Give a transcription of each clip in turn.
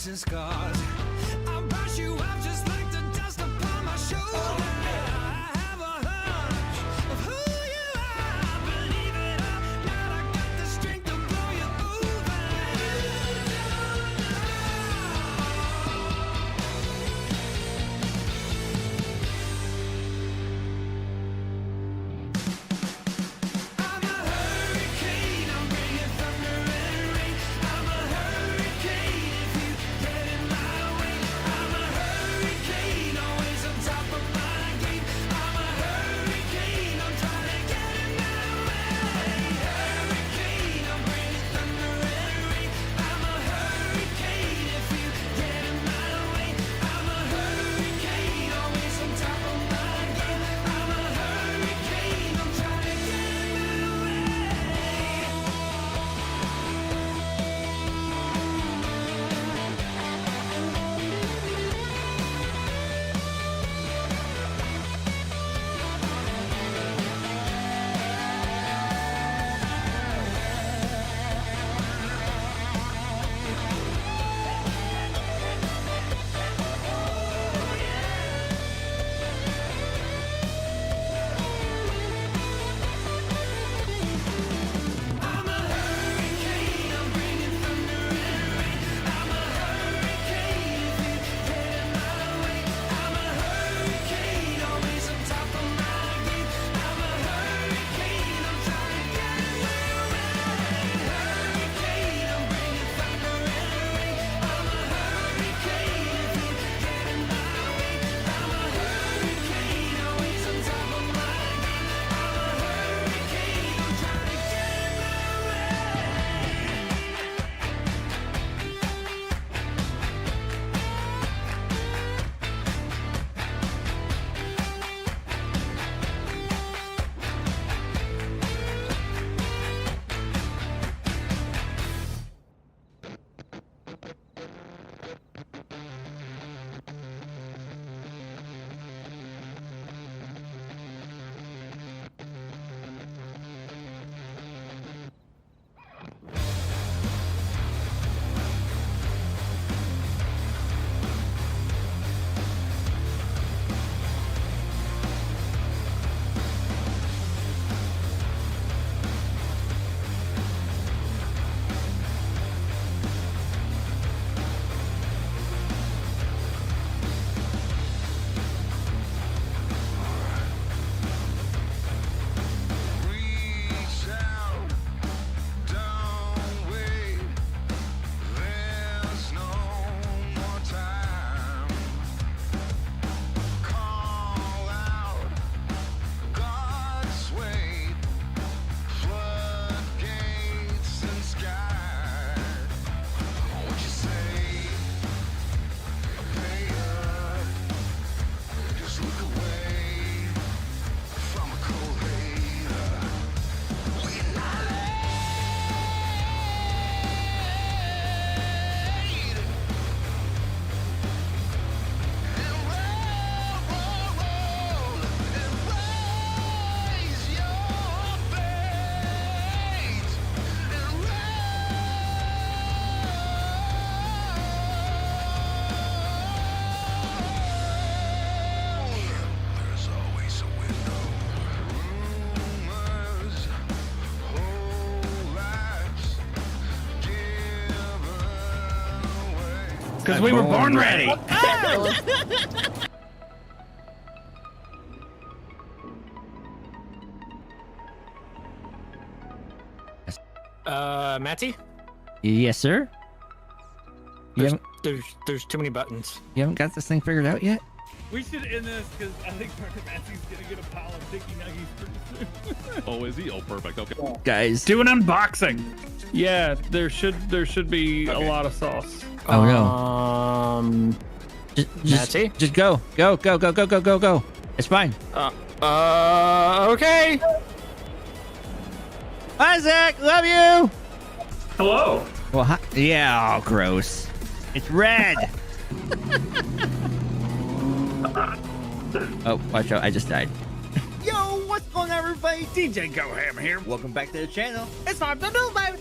and scars. I'll brush you up just like the dust upon my shoes. I have a hunch of who you are. Believe it or not, I got the strength to blow you over. I'm a hurricane, I'm bringing thunder and rain. I'm a hurricane if you get in my way. I'm a hurricane, always on top of my game. I'm a hurricane, I'm trying to get in my way. Hurricane, I'm bringing thunder and rain. I'm a hurricane if you get in my way. I'm a hurricane, always on top of my game. I'm a hurricane, I'm trying to get in my way. I'm a hurricane, I'm bringing thunder and rain. I'm a hurricane if you get in my way. I'm a hurricane, always on top of my game. I'm a hurricane, I'm trying to get in my way. Hurricane, I'm bringing thunder and rain. I'm a hurricane if you get in my way. I'm a hurricane, always on top of my game. I'm a hurricane, I'm trying to get in my way. Reach out, don't wait. There's no more time. Call out God's weight, floodgates and sky. What you say? Pay up. Just look away from a cold hater. We annihilate and roll and raise your fate and there's always a window. Rumors, whole lives given away. Because we were born ready. Matzy? Yes, sir. You There's too many buttons. haven't got this thing figured out yet? We should end this because I think Matzy's gonna get a pile of sticky nuggies pretty soon. Oh, is he? Oh, perfect. Okay. Guys. Do an unboxing. Yeah, there should be a lot of sauce. Oh, no. Matzy? Just go. Go. It's fine. Okay. Isaac, love you. Hello. Well, yeah, oh, gross. It's red. Oh, watch out. I just died. Yo, what's going on, everybody? DJ Go Ham here. Welcome back to the channel. It's time to do, baby.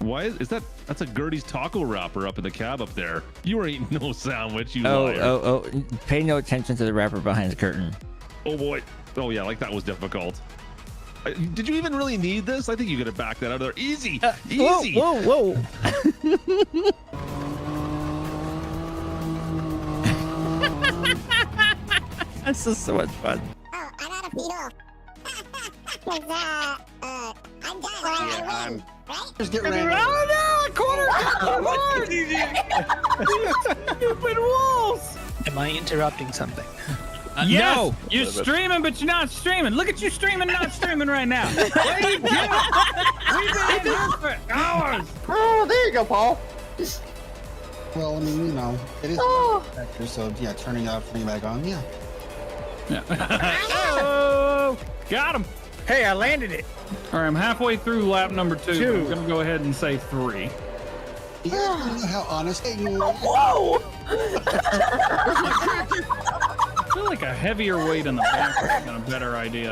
Why is that? That's a Gertie's taco wrapper up in the cab up there. You are eating no sandwich, you liar. Oh! Pay no attention to the wrapper behind the curtain. Oh boy. Oh yeah, like that was difficult. Did you even really need this? I think you could have backed that out of there. Easy, easy. Whoa! This is so much fun. Oh, I got a fetal. Cause, I'm done. Yeah, I win, right? Just get ready. Oh no! A corner! Stupid wolves! Am I interrupting something? Yes, No! you're streaming, but you're not streaming. Look at you streaming, not streaming right now. What are you doing? We've been in here for hours. Oh, there you go, Paul. Well, I mean, you know, it is a factor, so yeah, turning off, turning back on, yeah. Oh, got him. Hey, I landed it. All right, I'm halfway through lap number 2. I'm gonna go ahead and say 3. You guys know how honest you are. Whoa! I feel like a heavier weight in the back would have been a better idea.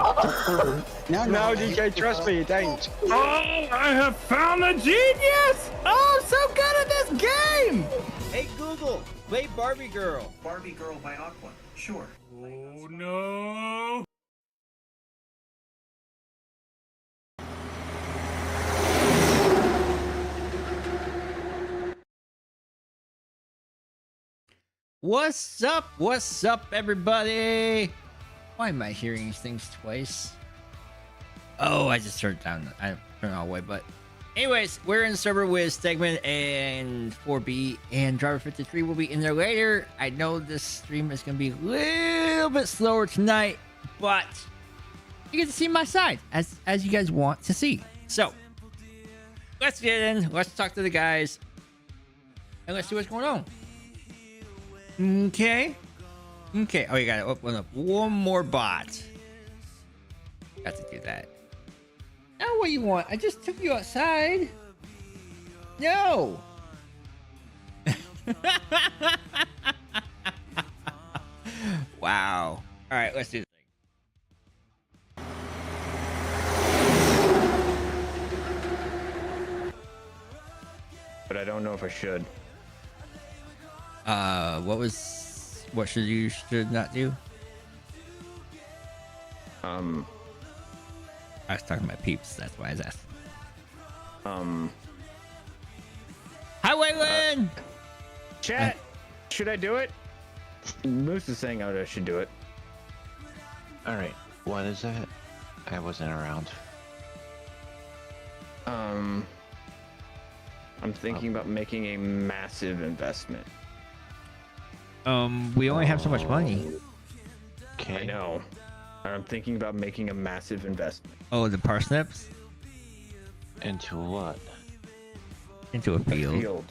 No, No, DK, trust me, it ain't. Oh, I have found the genius! Oh, I'm so good at this game! Hey, Google, play Barbie Girl. Barbie Girl by Aqua. Sure. Oh no! What's up? What's up, everybody? Why am I hearing these things twice? Oh, I just turned down. I turned it all the way, but anyways, we're in the server with Stegman and 4B, and Driver53 will be in there later. I know this stream is gonna be a little bit slower tonight, but you get to see my side as you guys want to see. So let's get in. Let's talk to the guys, and let's see what's going on. Okay. Oh, you gotta open up one more bot. Got to do that. Now what do you want? I just took you outside. No. Wow. All right, let's do this thing. But I don't know if I should. What should you not do? I was talking about peeps, that's why I was asking. Hi, Waylon! Chat, should I do it? Moose is saying I should do it. All right, what is that? I wasn't around. I'm thinking about making a massive investment. We only have so much money. Okay. I know. I'm thinking about making a massive investment. Oh, the parsnips? Into what? Into a field. All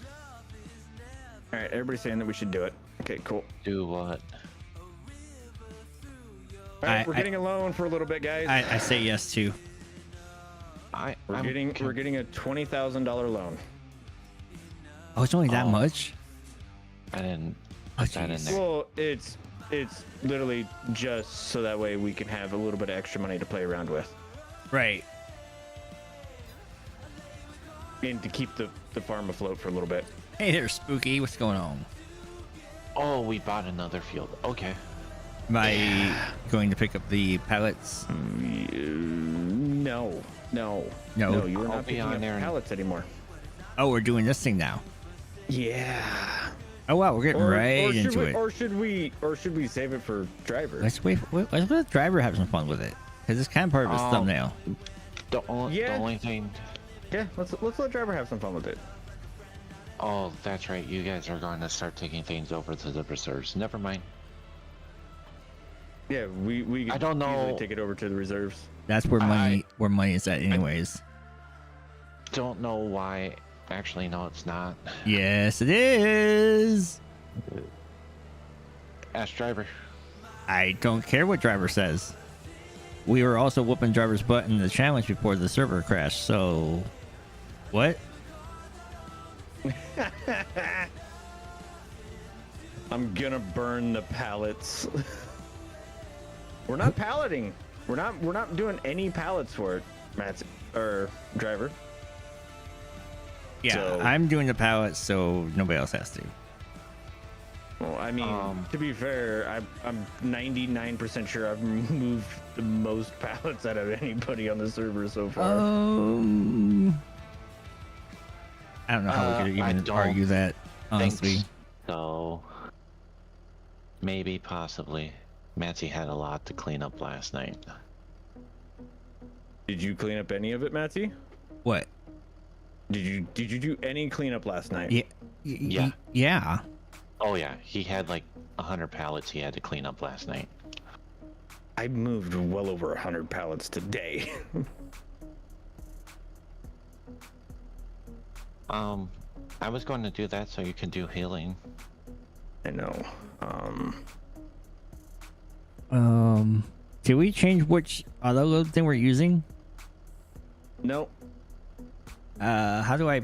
right, everybody's saying that we should do it. Okay, cool. Do what? All right, we're getting a loan for a little bit, guys. I say yes too. We're getting a $20,000 loan. Oh, it's only that much? I didn't put that in there. Well, it's literally just so that way we can have a little bit of extra money to play around with. Right. And to keep the farm afloat for a little bit. Hey there, Spooky. What's going on? Oh, we bought another field. Okay. Am I going to pick up the pallets? No. You are I'll not be picking on up there. pallets anymore. Oh, we're doing this thing now. Yeah. Oh wow, we're getting right into it. Or should we save it for driver? Let's wait. Let's let the driver have some fun with it, because it's kind of part of his thumbnail. The only thing. Yeah, let's let driver have some fun with it. Oh, that's right. You guys are going to start taking things over to the reserves. Never mind. Yeah, we could I don't know. easily take it over to the reserves. That's where money is at, anyways. Don't know why. Actually, no, it's not. Yes, it is. Ask driver. I don't care what driver says. We were also whooping driver's butt in the challenge before the server crashed. So, what? I'm gonna burn the pallets. We're not palleting. We're not doing any pallets for it, Matzy or driver. Yeah, So- I'm doing the pallets, so nobody else has to. Well, I mean, to be fair, I'm 99% sure I've moved the most pallets out of anybody on the server so far. I don't know how we could I even don't argue that, honestly. Think so. Maybe, possibly. Matzy had a lot to clean up last night. Did you clean up any of it, Matzy? What? Did you do any cleanup last night? Yeah. Yeah. Yeah. Oh yeah, he had like 100 pallets he had to clean up last night. I moved well over 100 pallets today. I was going to do that so you can do healing. I know. Did we change which auto load thing we're using? No. How do I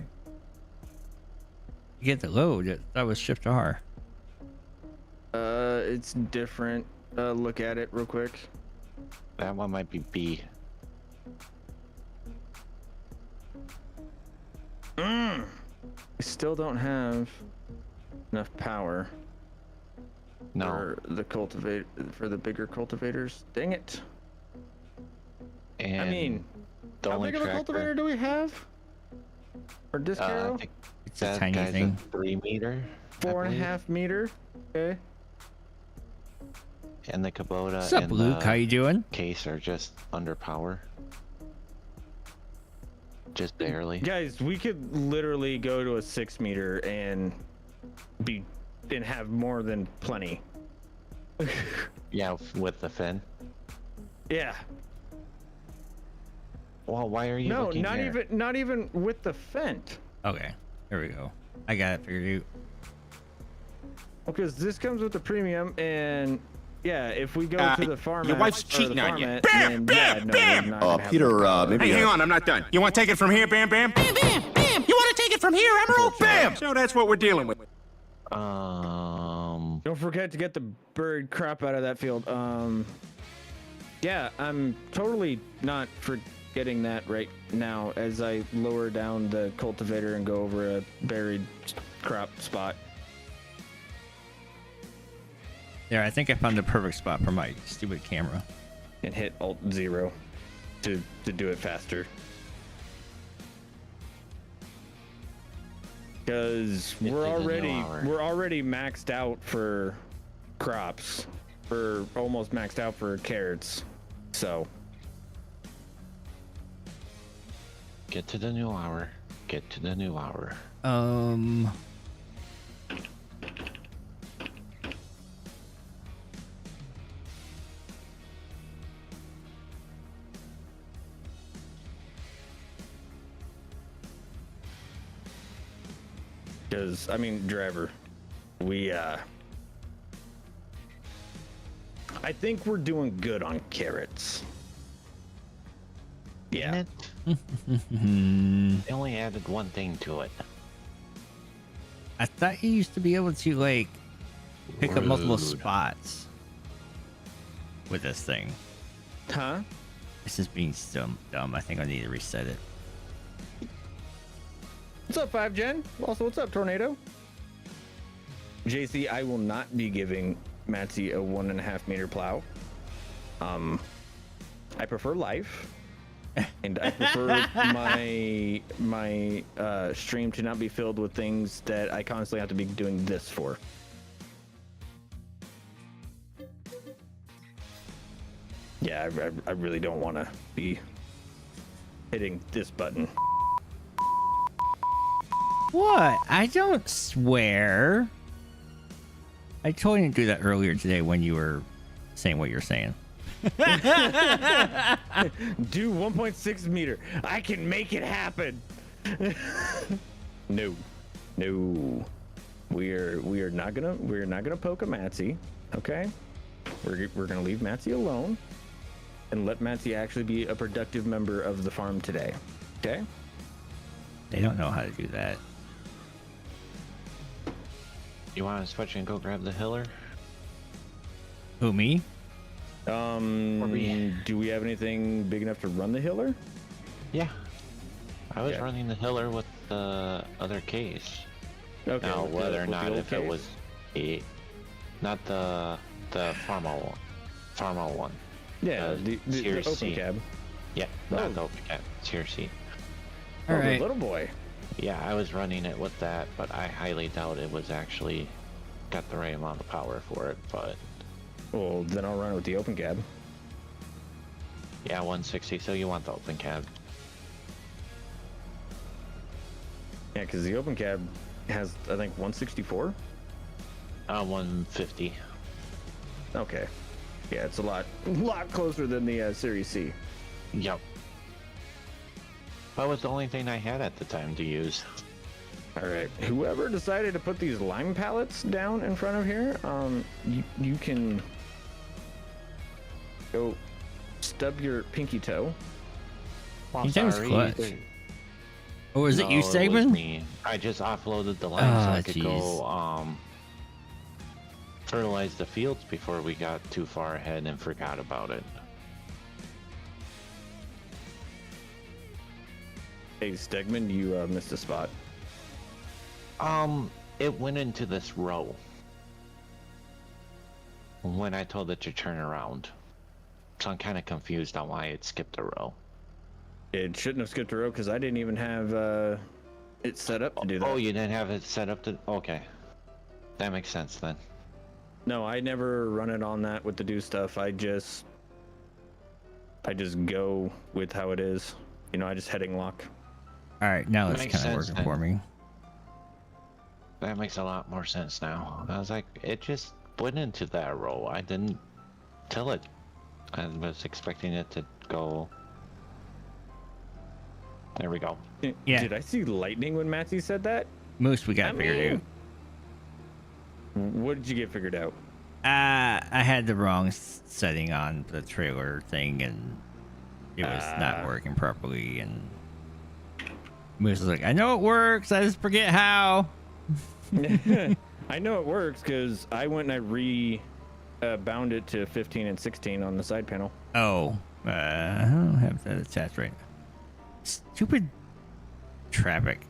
get the load? That was Shift R. It's different. Look at it real quick. That one might be B. I still don't have enough power. No. For the bigger cultivators. Dang it. And I mean, the how only big of a cultivator do we have? Or disc I arrow? think It's a that tiny guy's thing. a 3 meter. I 4.5 believe. meter. Okay. And the Kubota What's up, and Luke? How the you doing? case are just under power. Just barely. Guys, we could literally go to a 6 meter and have more than plenty. Yeah, with the fin. Yeah. Well, why are you No, looking here? not even with the Fent. Okay, there we go. I got it figured out. Because this comes with the premium, and yeah, if we go to the farm, your wife's cheating on you. Bam, bam, bam. Peter, maybe. Hey, hang on, I'm not done. You want to take it from here, Bam Bam? Bam, Bam, Bam! You want to take it from here, Emerald? Bam! So that's what we're dealing with. Don't forget to get the bird crap out of that field. Yeah, I'm totally not forgetting that right now as I lower down the cultivator and go over a buried crop spot. There, I think I found the perfect spot for my stupid camera. And hit Alt-0 to do it faster. Because we're already maxed out for crops. We're almost maxed out for carrots. So Get to the new hour. Get to the new hour. because I mean, driver, we I think we're doing good on carrots. Yeah. They only added one thing to it. I thought you used to be able to like pick up multiple spots with this thing. Huh? This is being dumb. I think I need to reset it. What's up, 5Gen? Also, what's up, Tornado? JC, I will not be giving Matzy a 1.5 meter plow. I prefer life, and I prefer my stream to not be filled with things that I constantly have to be doing this for. Yeah, I really don't want to be hitting this button. What? I don't swear. I totally didn't do that earlier today when you were saying what you're saying. Do 1.6 meter. I can make it happen. No. We're not gonna poke a Matzy. Okay? We're gonna leave Matzy alone and let Matzy actually be a productive member of the farm today. Okay? They don't know how to do that. You want to switch and go grab the hiller? Who, me? Do we have anything big enough to run the hiller? Yeah. I was Okay. running the hiller with the other case. Okay. Now, with the- whether or with the not old if it case? was not the Farmo one. Yeah, the Series open C. cab. Yeah, Oh. not the open cab. Series C. All Oh, the right. little boy. Yeah, I was running it with that, but I highly doubt it was actually got the right amount of power for it. But Well, then I'll run it with the open cab. yeah, 160. So you want the open cab? Yeah, because the open cab has, I think, 164. 150. Okay. Yeah, it's a lot closer than the Series C. Yep. That was the only thing I had at the time to use. All right. Whoever decided to put these lime pallets down in front of here, you can go stub your pinky toe. Well, Your name was sorry. Clutch. Or is it you, No, was Stegman? me. I just offloaded the line so Ah, I could go fertilize the fields before we got too far ahead and forgot about it. Hey, Stegman, you missed a spot. It went into this row when I told it to turn around. So I'm kind of confused on why it skipped a row. It shouldn't have skipped a row because I didn't even have it set up to do that. Oh, you didn't have it set up to... Okay. That makes sense then. No, I never run it on that with the do stuff. I just go with how it is. You know, I just heading lock. All right, now it's Makes kind of sense working then. for me. That makes a lot more sense now. I was like, it just went into that row. I didn't tell it. I was expecting it to go... There we go. Yeah. Did I see lightning when Matzy said that? Moose, we got figured out. What did you get figured out? I had the wrong setting on the trailer thing, and it was not working properly. And Moose was like, "I know it works. I just forget how." I know it works because I went and I bound it to 15 and 16 on the side panel. Oh, I don't have that attached right now. Stupid traffic.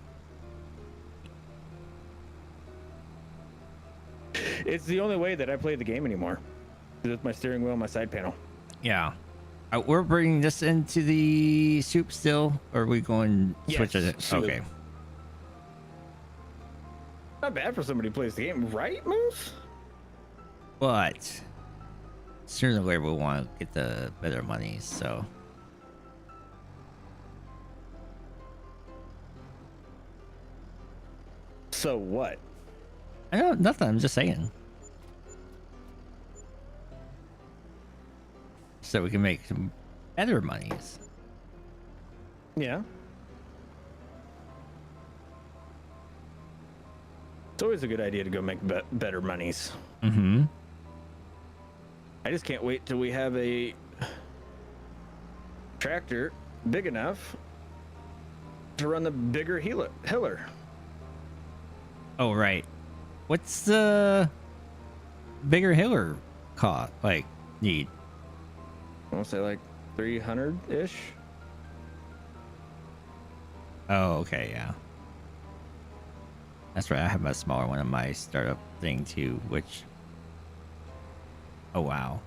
It's the only way that I play the game anymore. With my steering wheel and my side panel. Yeah. We're bringing this into the soup still, or are we going switch it? soup. Okay. Not bad for somebody who plays the game, right, Moose? But sooner or later we'll want to get the better money, so. So what? I don't, nothing, I'm just saying. So we can make some better monies. Yeah. It's always a good idea to go make better monies. Mm-hmm. I just can't wait till we have a tractor big enough to run the bigger hiller. Oh, right. What's the bigger hiller cost, like, need? I want to say like 300-ish. Oh, okay, yeah. That's right, I have a smaller one on my startup thing too, which... Oh, wow.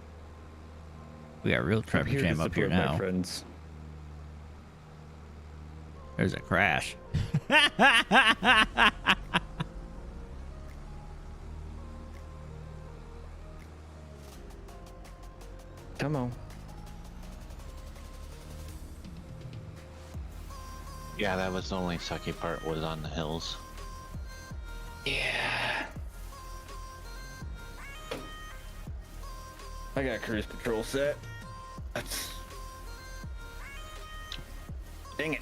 We got a real traffic here to jam up here support my now. friends. There's a crash. Come on. Yeah, that was the only sucky part, was on the hills. Yeah. I got cruise control set. That's... Dang it.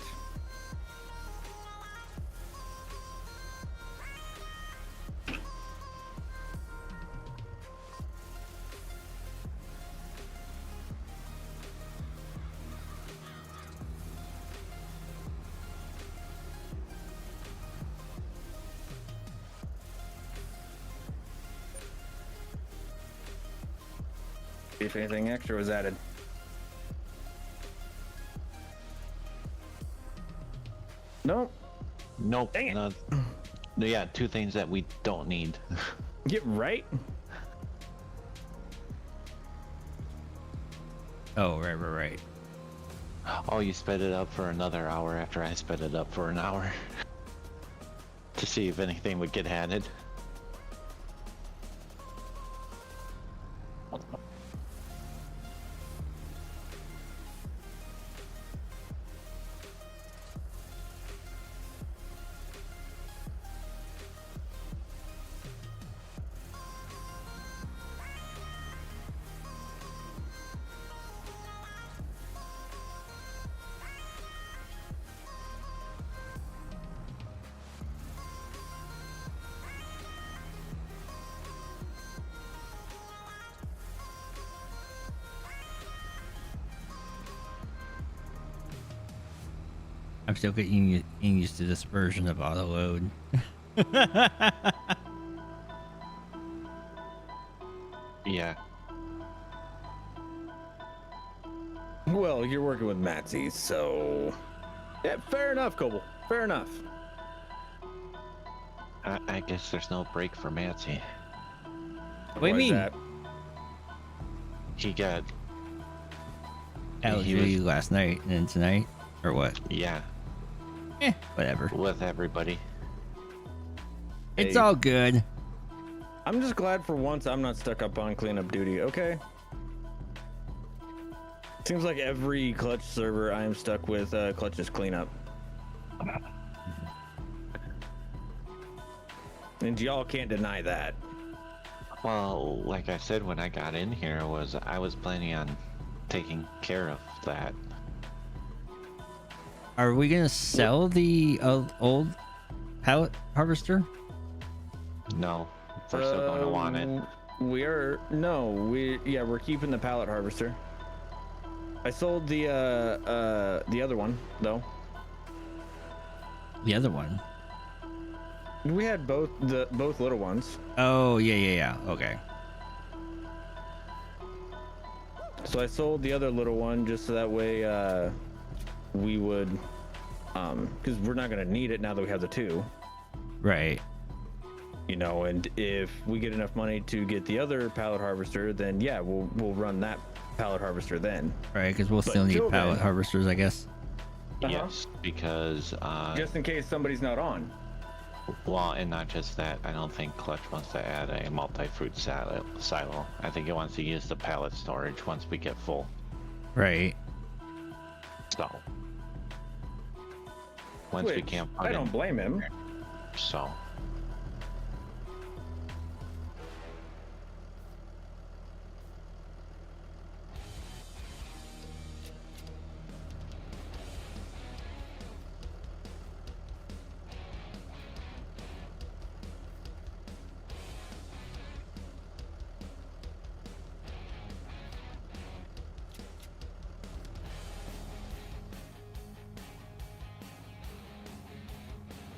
See if anything extra was added. Nope. Nope. Dang it. No, yeah, two things that we don't need. Get right. Oh, right. Oh, you sped it up for another hour after I sped it up for an hour. To see if anything would get added. I'm still getting used to this version of auto load. Yeah. Well, you're working with Matzy, so yeah, fair enough, Koble. Fair enough. I guess there's no break for Matzy. What do you Why is mean? that? He got LG last night and then tonight, or what? yeah, Whatever. with everybody. It's Hey. all good. I'm just glad for once I'm not stuck up on cleanup duty, okay? Seems like every Clutch server I am stuck with Clutch's cleanup. And y'all can't deny that. Well, like I said when I got in here, I was planning on taking care of that. Are we gonna sell the old pallet harvester? No, we're still going to want it. We're keeping the pallet harvester. I sold the other one though. The other one. We had both little ones. Oh yeah. Okay. So I sold the other little one just so that way we would because we're not gonna need it now that we have the two. Right. You know, and if we get enough money to get the other pallet harvester, then yeah, we'll run that pallet harvester then. Right, because we'll still need until pallet then- harvesters, I guess. Yes, because Just in case somebody's not on. well, and not just that, I don't think Clutch wants to add a multi-fruit silo. I think it wants to use the pallet storage once we get full. Right. So once we Which, can't put I don't in, blame him. so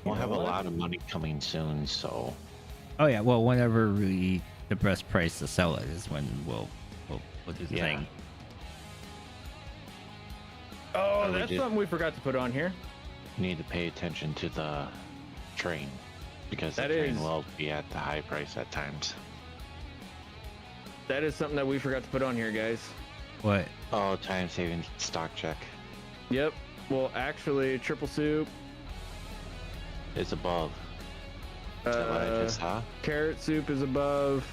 we'll have a lot of money coming soon, so Oh yeah. Well, whenever the best price to sell it is when we'll do the Yeah. thing. Oh, would that's just- something we forgot to put on here. need to pay attention to the train because the That train is- will be at the high price at times. That is something that we forgot to put on here, guys. What? Oh, time saving stock check Yep. Well, actually, triple soup, is above. Is that what I just saw? carrot soup is above.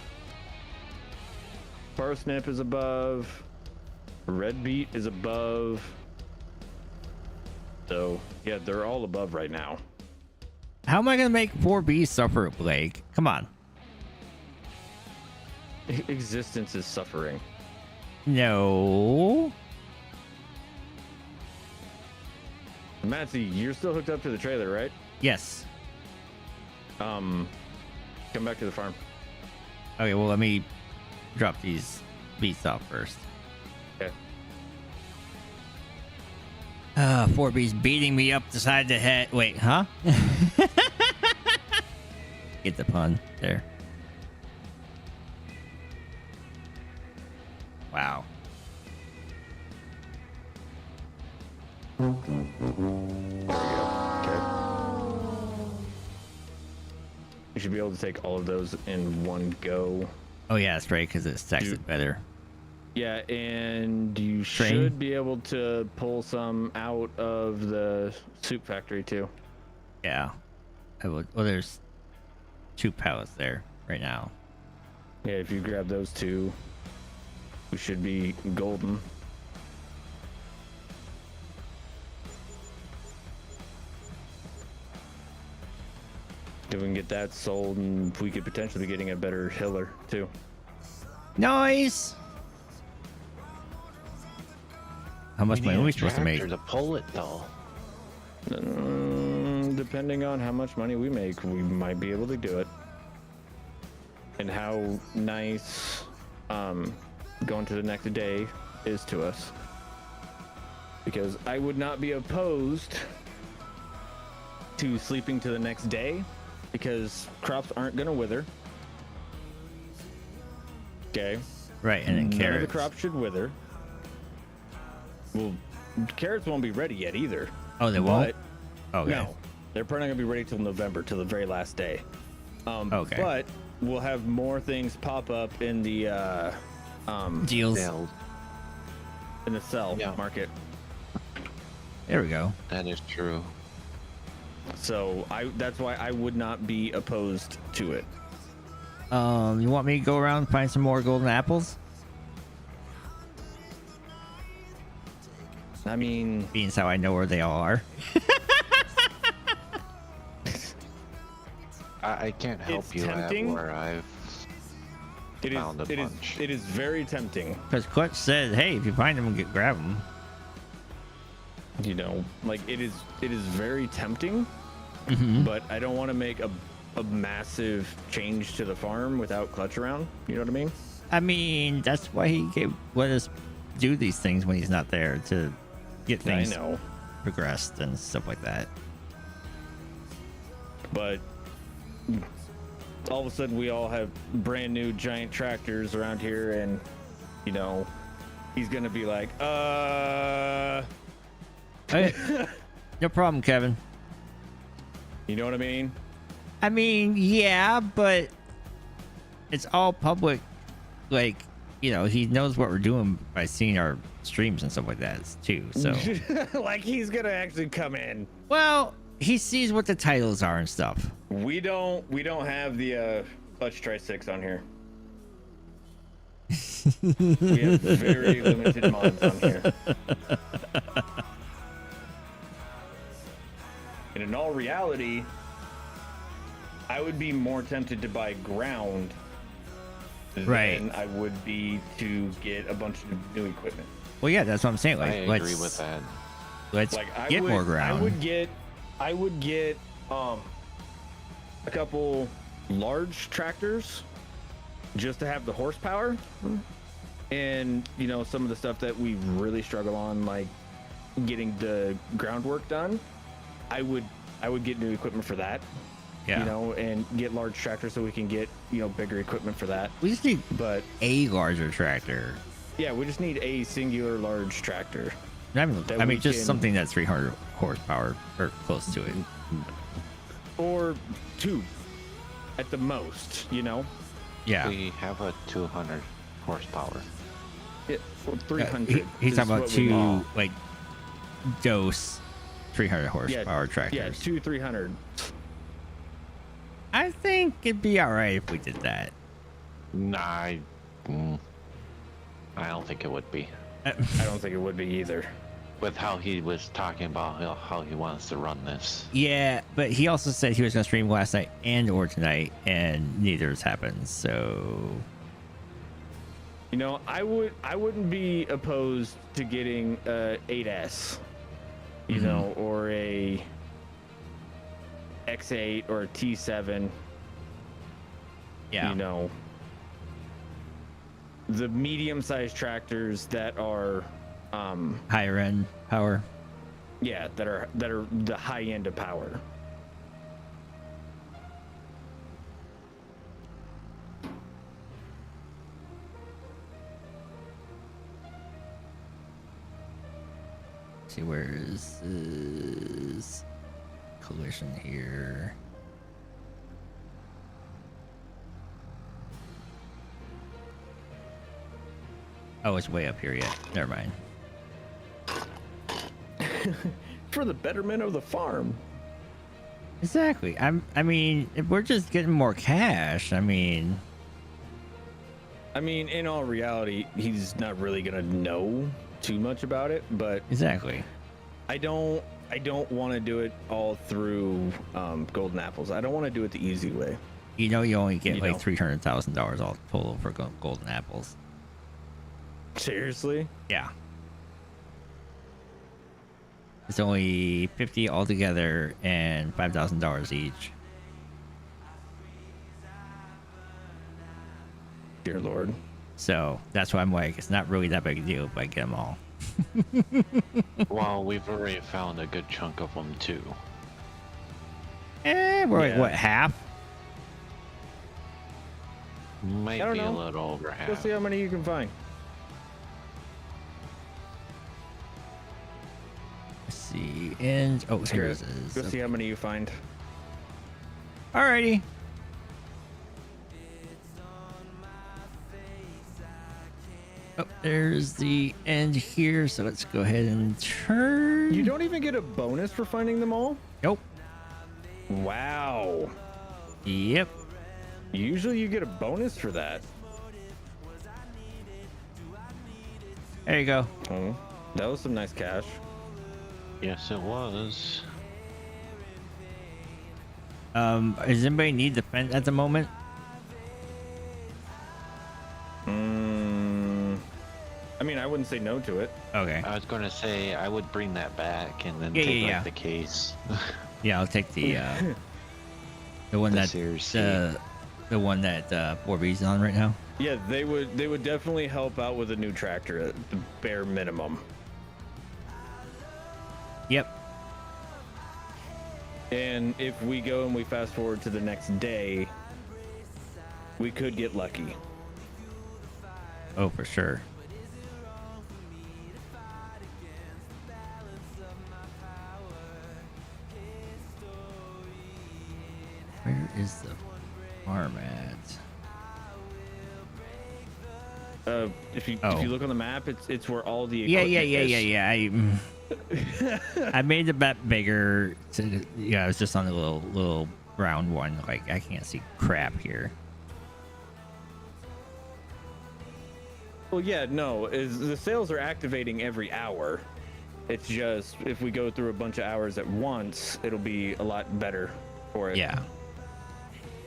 Parsnip is above. Red beet is above. So, yeah, they're all above right now. How am I gonna make 4B suffer, Blake? Come on. Existence is suffering. No. Matzy, you're still hooked up to the trailer, right? Yes. Come back to the farm. Okay. Well, let me drop these beats off first. Okay. 4B's beating me up the side of the head. Wait, huh? Get the pun there. Wow. There we go. Okay. You should be able to take all of those in one go. Oh yeah, that's right, because it stacks Dude. it better. Yeah, and you Train? should be able to pull some out of the soup factory too. Yeah. I would. Well, there's 2 pallets there right now. Yeah, if you grab those 2, we should be golden. If we can get that sold, and we could potentially be getting a better hiller too. Nice. How much money are we supposed to make? To pull it though. Depending on how much money we make, we might be able to do it. And how nice going to the next day is to us. Because I would not be opposed to sleeping to the next day, because crops aren't going to wither. Okay. Right, and then None of carrots. the crops should wither. Well, carrots won't be ready yet either. Oh, they won't? But Okay. no, they're probably gonna be ready till November, till the very last day. Okay. But we'll have more things pop up in the Deals. in the sell Yeah. market. There we go. That is true. So that's why I would not be opposed to it. You want me to go around and find some more golden apples? I mean, Being how I know where they all are. I can't help It's you tempting. at where I've found a bunch. it is very tempting. Because Clutch said, hey, if you find them, grab them. You know, like it is very tempting, but I don't want to make a massive change to the farm without Clutch around. You know what I mean? I mean, that's why he let us do these things when he's not there, to get things I know, progressed and stuff like that. but all of a sudden we all have brand new giant tractors around here, and you know, he's gonna be like, Hey, no problem, Kevin. you know what I mean? I mean, yeah, but it's all public. Like, you know, he knows what we're doing by seeing our streams and stuff like that too. So, Like he's gonna actually come in. well, he sees what the titles are and stuff. We don't have the Clutch Tri 6 on here. We have very limited mods on here. And in all reality, I would be more tempted to buy ground Right. than I would be to get a bunch of new equipment. Well, yeah, that's what I'm saying. I Like, agree let's with that. let's Like I get would, more ground. I would get a couple large tractors just to have the horsepower, and you know, some of the stuff that we really struggle on, like getting the groundwork done. I would get new equipment for that. Yeah. You know, and get large tractors so we can get, you know, bigger equipment for that. We just need But a larger tractor. yeah, we just need a singular large tractor. I mean, That we just can- something that's 300 horsepower or close to it. Or 2 at the most, you know? Yeah. We have a 200 horsepower. Yeah, or 300. He's is talking about what we 2 want. like dose 300 horsepower tractors. Yeah, 2 300. I think it'd be all right if we did that. Nah, I don't think it would be. I don't think it would be either. With how he was talking about how he wants to run this. Yeah, but he also said he was gonna stream last night and or tonight, and neither has happened. So You know, I wouldn't be opposed to getting a 8S, you know, or a X8 or a T7. yeah, You know, the medium-sized tractors that are, higher end power. yeah, that are the high end of power. See, where is this collision here? Oh, it's way up here yet. Never mind. For the betterment of the farm. Exactly. I mean, if we're just getting more cash, I mean, in all reality, he's not really gonna know too much about it, but exactly. I don't want to do it all through golden apples. I don't want to do it the easy way. You know, you only get You like know. $300,000 all total for golden apples. Seriously? Yeah. It's only 50 altogether and $5,000 each. Dear Lord. So that's why I'm like, it's not really that big a deal if I get them all. Well, we've already found a good chunk of them too. We're like, Yeah. what, half? Might I don't be a know. little over We'll half. see how many you can find. Let's see. And, oh, here it is. Go see how many you find. Alrighty. Oh, there's the end here. So let's go ahead and turn. You don't even get a bonus for finding them all? Nope. Wow. Yep. Usually you get a bonus for that. There you go. Oh, that was some nice cash. Yes, it was. Does anybody need the fence at the moment? I wouldn't say no to it. Okay. I was gonna say I would bring that back and then Yeah, take yeah, like yeah. the case. Yeah, I'll take the the one The that Series C. the one that 4B's on right now. Yeah, they would definitely help out with a new tractor at the bare minimum. Yep. And if we go and we fast forward to the next day, we could get lucky. Oh, for sure. Where is the farm at? If you Oh. look on the map, it's where all the Yeah. equipment is. I made the map bigger. Yeah, I was just on the little round one. Like, I can't see crap here. Well, yeah, no, the sales are activating every hour. It's just if we go through a bunch of hours at once, it'll be a lot better for it. Yeah.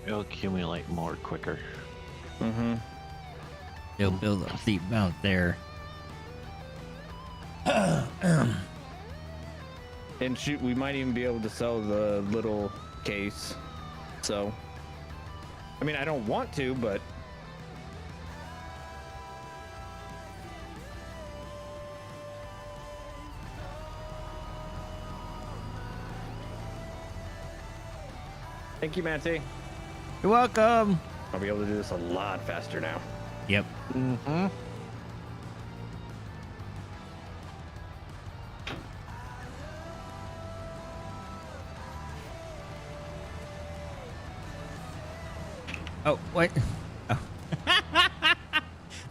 It'll accumulate more quicker. Mm-hmm. They'll build up the amount there. And shoot, we might even be able to sell the little case. So, I don't want to, but thank you, Matzy. You're welcome. I'll be able to do this a lot faster now. Yep. Mm-hmm. Oh, what? Oh.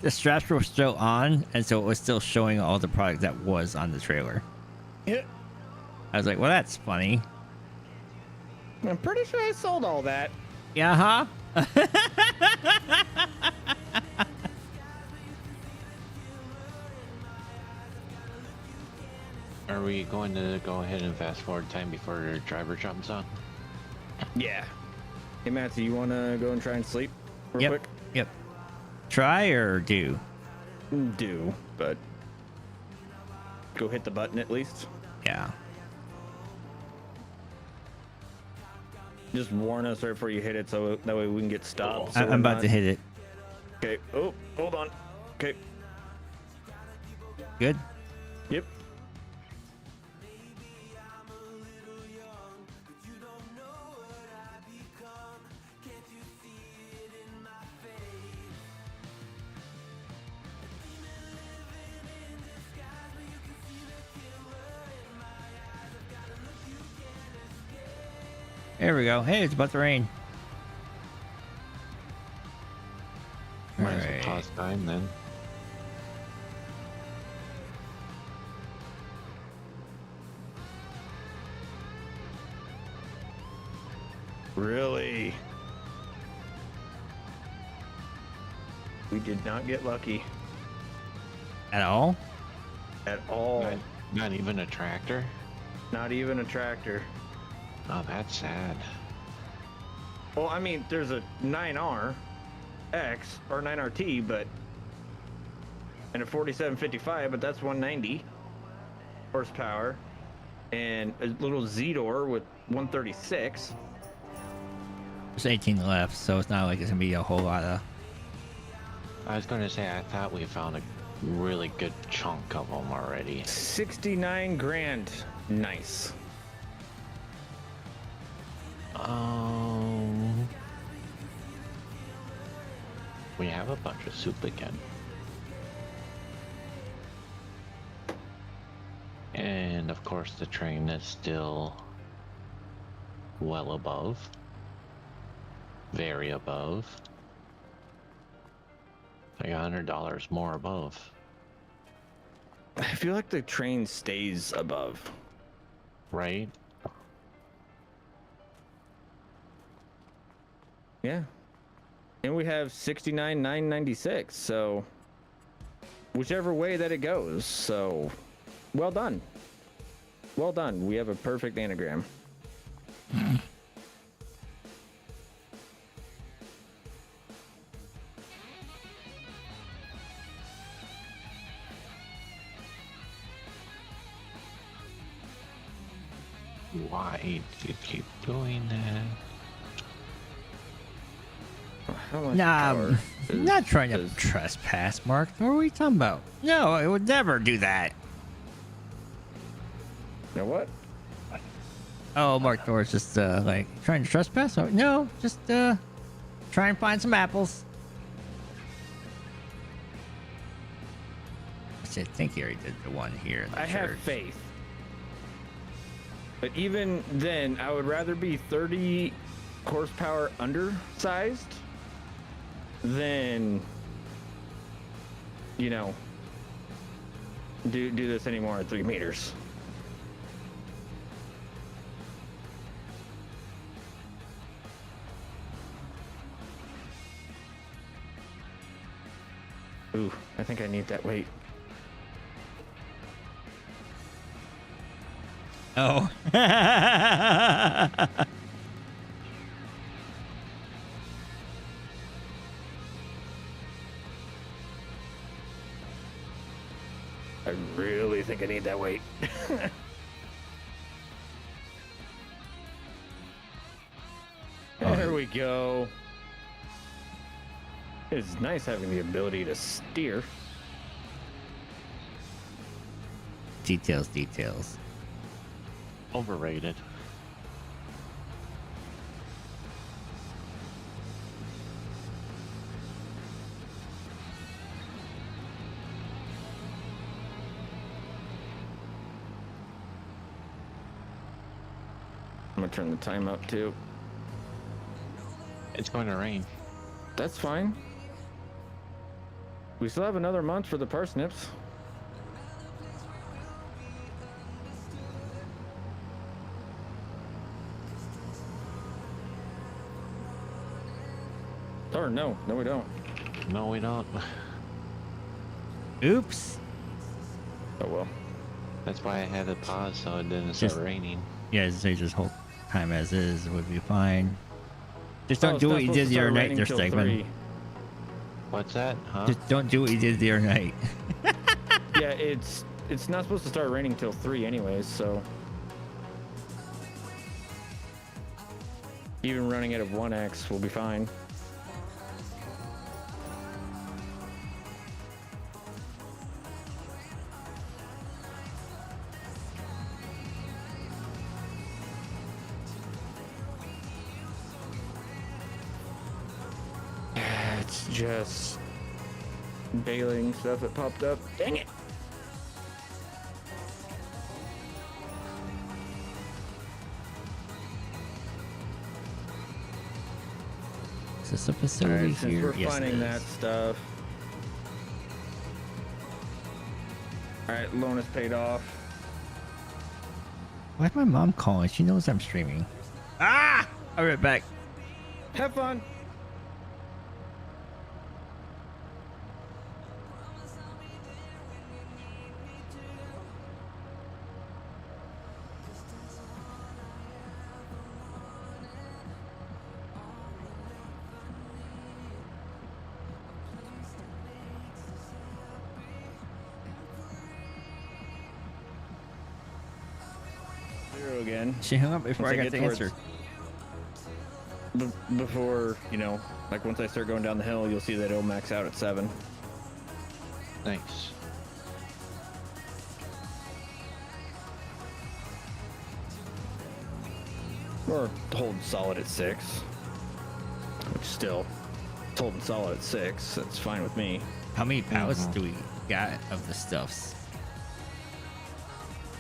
The straps were still on, and so it was still showing all the product that was on the trailer. Yeah. I was like, well, that's funny. I'm pretty sure I sold all that. Yeah, huh? Are we going to go ahead and fast forward time before your driver jumps on? Yeah. Hey, Matzy, you want to go and try and sleep real Yep. quick? Yep. Try or do? Do, but go hit the button at least. Yeah. Just warn us right before you hit it, so that way we can get stopped. so I'm we're about not- to hit it. Okay. Oh, hold on. Okay. Good. Yep. There we go. Hey, it's about to rain. Might as well Alright. pause time then. Really? We did not get lucky At all? at all. Not even a tractor? Not even a tractor. Oh, that's sad. Well, I mean, there's a 9R X or 9RT, but and a 4755, but that's 190 horsepower, and a little Z-Door with 136. There's 18 left, so it's not like it's gonna be a whole lot of. I was going to say, I thought we found a really good chunk of them already. 69 grand. Nice. We have a bunch of soup again. And of course the train is still well above. Very above. Like $100 more above. I feel like the train stays above. Right? Yeah. And we have 69,996, so whichever way that it goes. So well done. Well done. We have a perfect anagram. Why do you keep doing that? How much Nah, power I'm not trying to is- trespass, Mark. What are we talking about? No, I would never do that. You know what? Oh, Mark Thor's just like trying to trespass? Oh, no, just try and find some apples. Actually, I think he already did the one here. In the I have church. faith. But even then, I would rather be 30 horsepower undersized than, you know, do this anymore at 3 meters. Ooh, I think I need that weight. Oh. I really think I need that weight. There we go. It's nice having the ability to steer. Details, details. Overrated. I'm gonna turn the time up too. It's going to rain. That's fine. We still have another month for the parsnips. Or no, we don't. No, we don't. Oops. Oh well. That's why I had it paused so it didn't Just- start raining. Yeah, say just hold time as is would be fine. Just don't Oh, do it's what not you supposed did to the other start night raining there, till Stegman. 3. What's that? Huh? Just don't do what you did the other night. Yeah, it's not supposed to start raining till 3 anyways, so even running it at 1x will be fine. It's just bailing stuff that popped up. Dang it! Is this a facility Alright, since here? we're Yes, finding it that is. stuff. Alright, loan is paid off. Why's my mom calling? She knows I'm streaming. Ah! I'll be right back. Have fun. Zero again. She hung up before Once I got get the towards- answer. Before, you know, like once I start going down the hill, you'll see that it'll max out at 7. Thanks. Or hold solid at 6. Which still, it's holding solid at 6. That's fine with me. How many pallets do we got of the stuffs?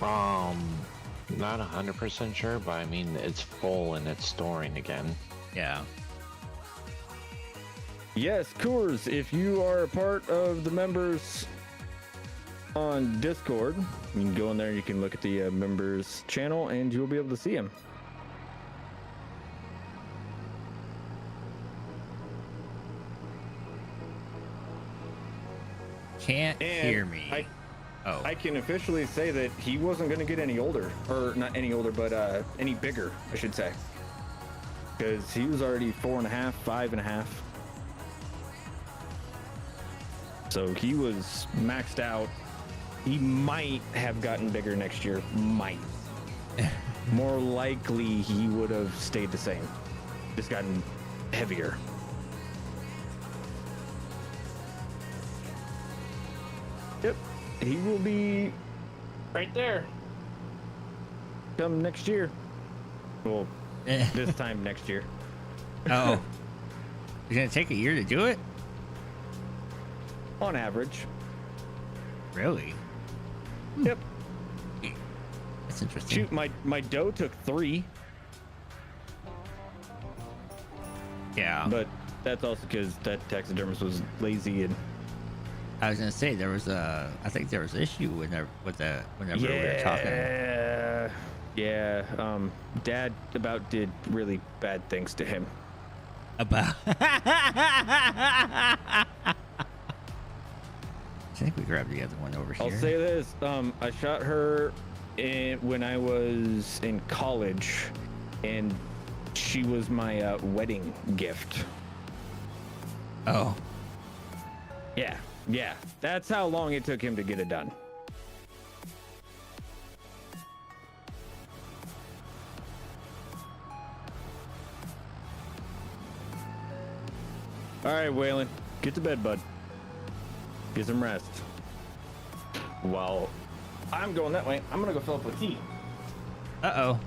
Not 100% sure, but I mean, it's full and it's storing again. Yeah. Yes, Coors, if you are a part of the members on Discord, you can go in there and you can look at the members channel and you'll be able to see them. Can't And hear me. Oh. I can officially say that he wasn't going to get any older, or not any older, but any bigger, I should say. Because he was already 4.5, 5.5. So he was maxed out. He might have gotten bigger next year. Might. More likely, he would have stayed the same. Just gotten heavier. Yep. He will be right there. Come next year. Well, this time next year. Oh. It's gonna take a year to do it? On average. Really? Yep. That's interesting. Shoot, my doe took 3, Yeah. but that's also because that taxidermist was lazy and I was gonna say there was a. I think there was an issue whenever we were talking. Yeah. Dad about did really bad things to him. About. I think we grabbed the other one over here. I'll say this. I shot her when I was in college, and she was my wedding gift. Oh. Yeah. That's how long it took him to get it done. All right, Waylon, get to bed, bud. Get some rest. While I'm going that way, I'm gonna go fill up with tea. Uh-oh.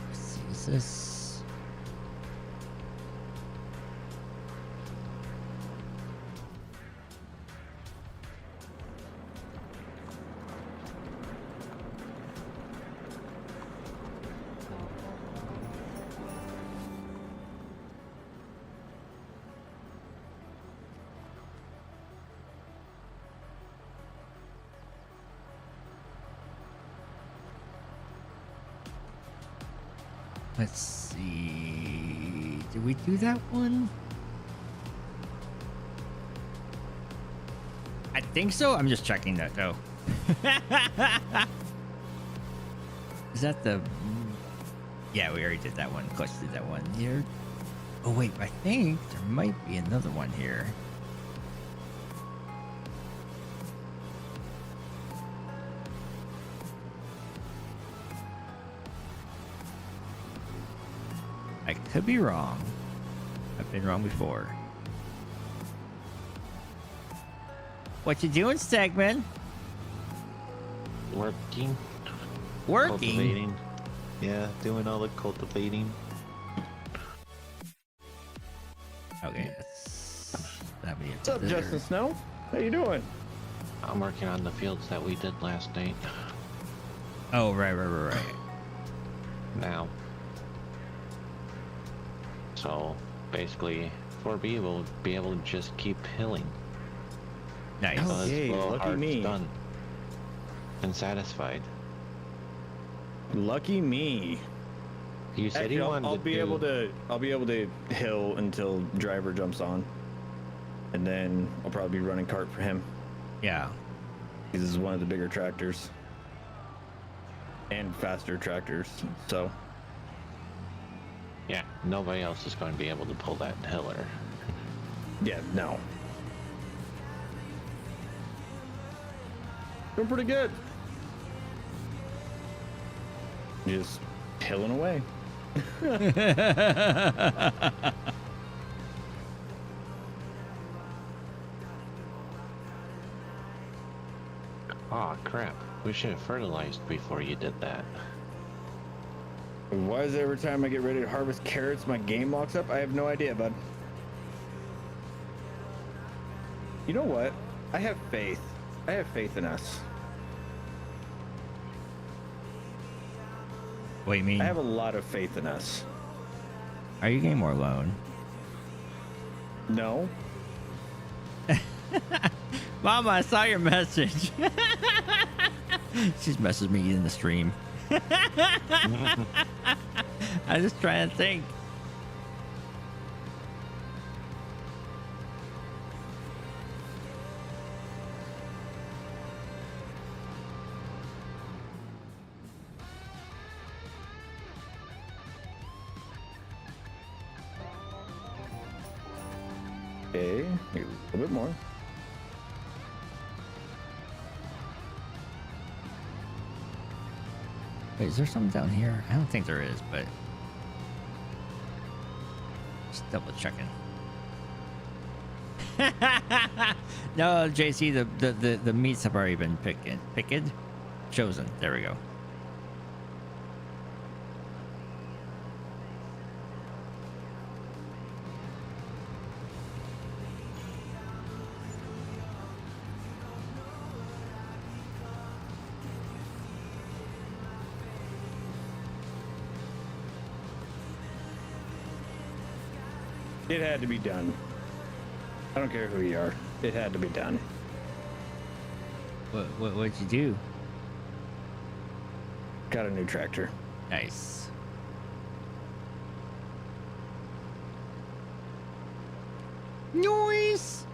Let's see, is this... Let's see. Did we do that one? I think so. I'm just checking that though. Is that the? Yeah, we already did that one. Clutch did that one. Here. Oh wait, I think there might be another one here. I could be wrong. I've been wrong before. What you doing, Stegman? Working. Working? Yeah, doing all the cultivating. Okay, that'd be it. What's up, Justin Snow? How you doing? I'm working on the fields that we did last night. Oh, right. Now. So, basically, 4B will be able to just keep hilling. Nice. Oh, yay, Well, lucky hard's me. Done. and satisfied. Lucky me. You said Actually, you wanted I'll to be do... able to hill until driver jumps on, and then I'll probably be running cart for him. Yeah. This is one of the bigger tractors and faster tractors. So Yeah, nobody else is going to be able to pull that hiller. yeah, no. Doing pretty good. Just hilling away. Aw, crap. We should have fertilized before you did that. Why is it every time I get ready to harvest carrots, my game locks up? I have no idea, bud. You know what? I have faith. I have faith in us. What do you mean? I have a lot of faith in us. Are you getting more alone? No? Mama, I saw your message. She's messaged me in the stream. I'm just trying to think. Okay, maybe a little bit more. Wait, is there something down here? I don't think there is, but just double checking. No, JC, the meats have already been picked, chosen. There we go. It had to be done. I don't care who you are. It had to be done. What'd you do? Got a new tractor. Nice. Noise.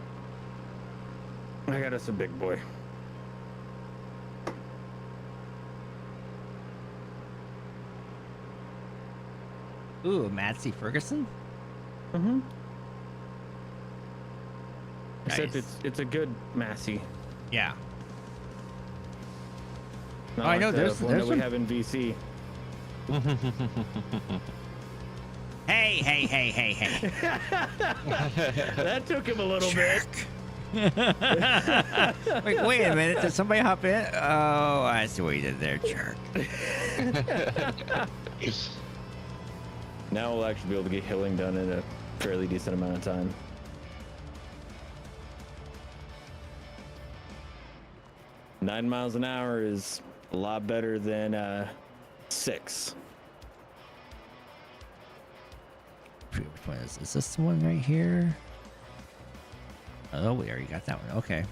I got us a big boy. Ooh, Matzy Ferguson. Mm-hmm. Nice. Except it's a good Massey. Yeah. Not Oh, I know, the there's one that we one. have in VC. Hey. That took him a little bit. Wait a minute. Did somebody hop in? Oh, I see what you did there, jerk. Now we'll actually be able to get hilling done in a fairly decent amount of time. Nine miles an hour is a lot better than 6. Which one is this? Is this the one right here? Oh, we already got that one. Okay.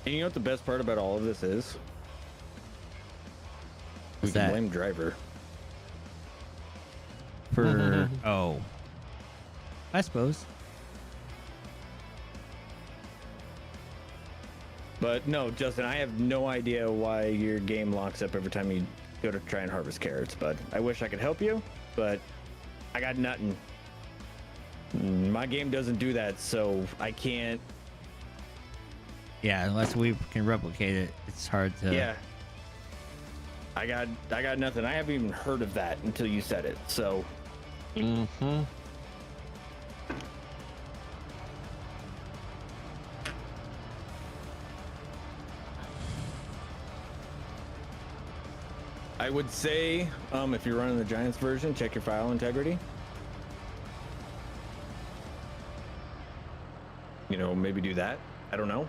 And you know what the best part about all of this is? We What's can that? blame driver. For oh, I suppose. But no, Justin, I have no idea why your game locks up every time you go to try and harvest carrots, bud. I wish I could help you, but I got nothing. My game doesn't do that, so I can't. Yeah, unless we can replicate it, it's hard to. Yeah. I got nothing. I haven't even heard of that until you said it. So. Mm-hmm. I would say, if you're running the Giants version, check your file integrity. You know, maybe do that. I don't know.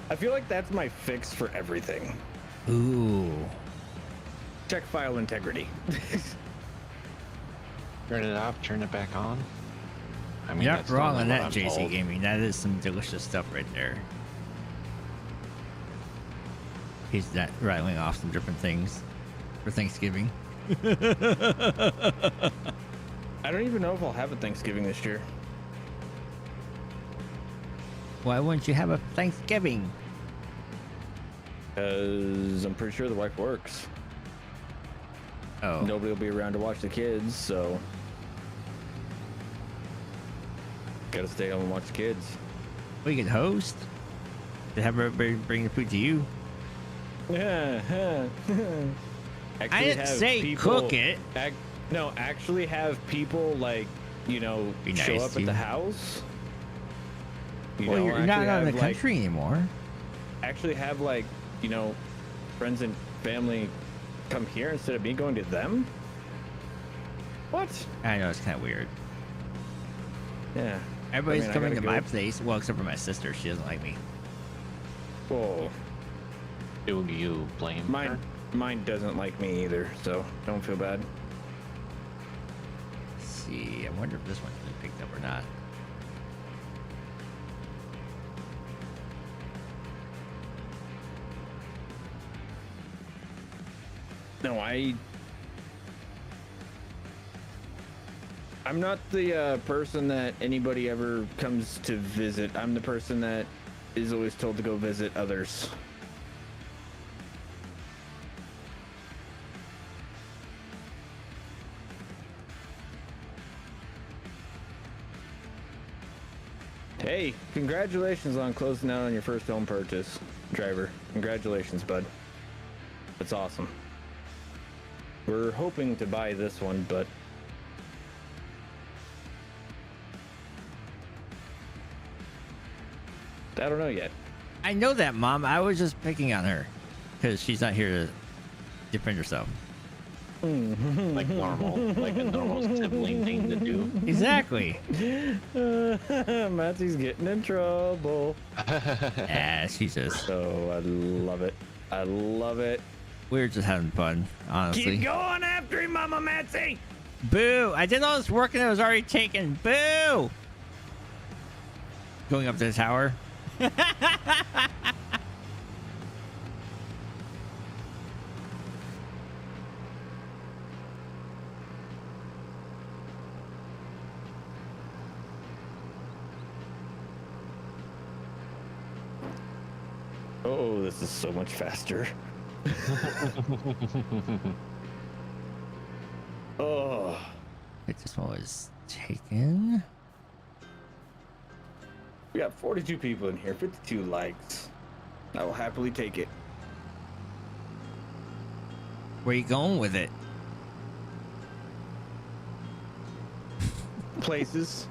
I feel like that's my fix for everything. Ooh. Check file integrity. Turn it off, turn it back on. I mean, You're that's not wrong normally on what that, I'm JC told. Gaming. That is some delicious stuff right there. He's not rattling off some different things for Thanksgiving. I don't even know if I'll have a Thanksgiving this year. Why wouldn't you have a Thanksgiving? Because I'm pretty sure the wife works. Oh. Nobody will be around to watch the kids, so gotta stay home and watch the kids. We could host. To have everybody bring the food to you. Yeah. I didn't say cook it. No, actually have people like, you know, Be show nice up to at the you. house. You Well, know, you're not actually out of have, the like- country anymore. Actually have like, you know, friends and family come here instead of me going to them. What? I know, it's kind of weird. Yeah. Everybody's I mean, I coming to gotta my go- place. Well, except for my sister. She doesn't like me. Whoa. Do you blame her? Mine doesn't like me either, so don't feel bad. Let's see. I wonder if this one's been picked up or not. No, I'm not the person that anybody ever comes to visit. I'm the person that is always told to go visit others. Hey, congratulations on closing out on your first home purchase, driver. Congratulations, bud. That's awesome. We're hoping to buy this one, but I don't know yet. I know that, Mom. I was just picking on her because she's not here to defend herself. Like normal, like a normal sibling thing to do. Exactly. Matzy's getting in trouble. Yeah, she's just. Oh, I love it. I love it. We're just having fun, honestly. Keep going after him, Mama Matzy. Boo! I did all this work and it was already taken. Boo! Going up to the tower. Oh, this is so much faster. Oh. This one was taken. We got 42 people in here, 52 likes. I will happily take it. Where you going with it? Places.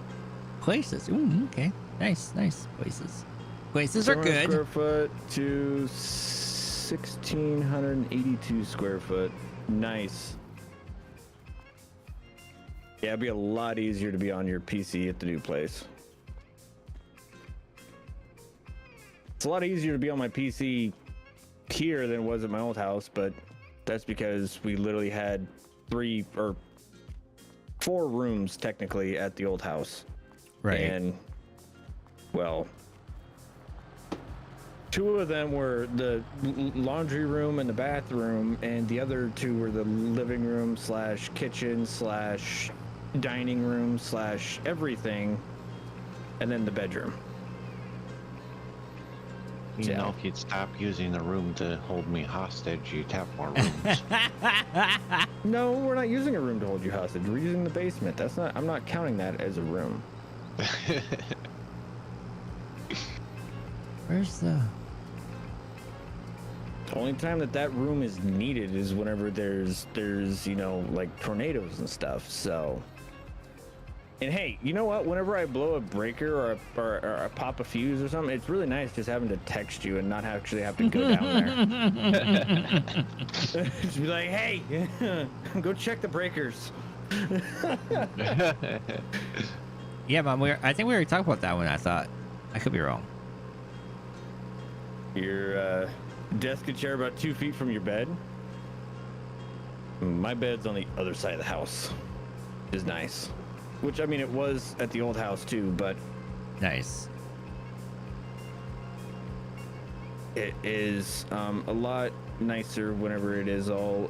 Places. Ooh, okay. Nice, nice places. Places are 700 good. Square foot to 1,682 square foot. Nice. Yeah, it'd be a lot easier to be on your PC at the new place. It's a lot easier to be on my PC here than it was at my old house, but that's because we literally had 3 or 4 rooms technically at the old house. Right. And, well, 2 of them were the laundry room and the bathroom, and the other 2 were the living room / kitchen / dining room / everything, and then the bedroom. You know, if you'd stop using the room to hold me hostage, you'd have more rooms. No, we're not using a room to hold you hostage. We're using the basement. That's not. I'm not counting that as a room. Where's the? The only time that room is needed is whenever there's you know, like tornadoes and stuff. So. And hey, you know what? Whenever I blow a breaker or I pop a fuse or something, it's really nice just having to text you and not actually have to go down there. Just be like, hey, go check the breakers. Yeah, Mom. I think we already talked about that one. I thought. I could be wrong. Your desk and chair about 2 feet from your bed. My bed's on the other side of the house. Is nice. Which, I mean, it was at the old house too, but Nice. it is a lot nicer whenever it is all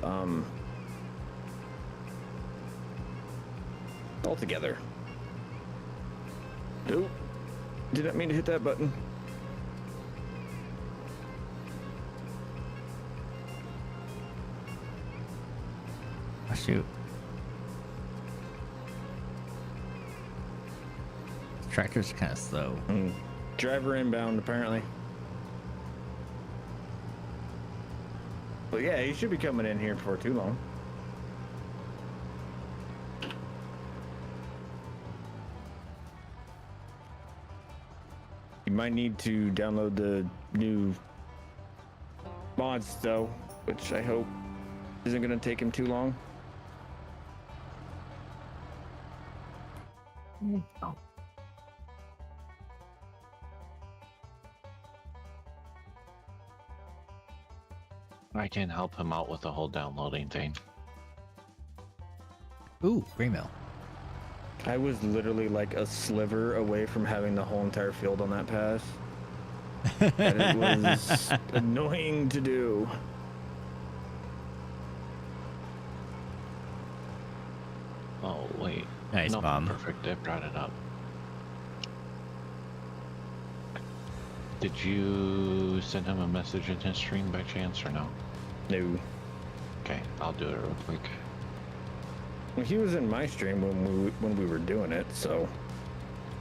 together. Nope. Did not mean to hit that button. Oh, shoot. Tractor's kind of slow. Driver inbound, apparently. But yeah, he should be coming in here before too long. You might need to download the new mods, though, which I hope isn't going to take him too long. I can help him out with the whole downloading thing. Ooh, green mill. I was literally like a sliver away from having the whole entire field on that pass. And it was annoying to do. Oh, wait. Nice, no, Mom. Perfect, I brought it up. Did you send him a message in his stream by chance or no? No. Okay, I'll do it real quick. Well, he was in my stream when we were doing it, so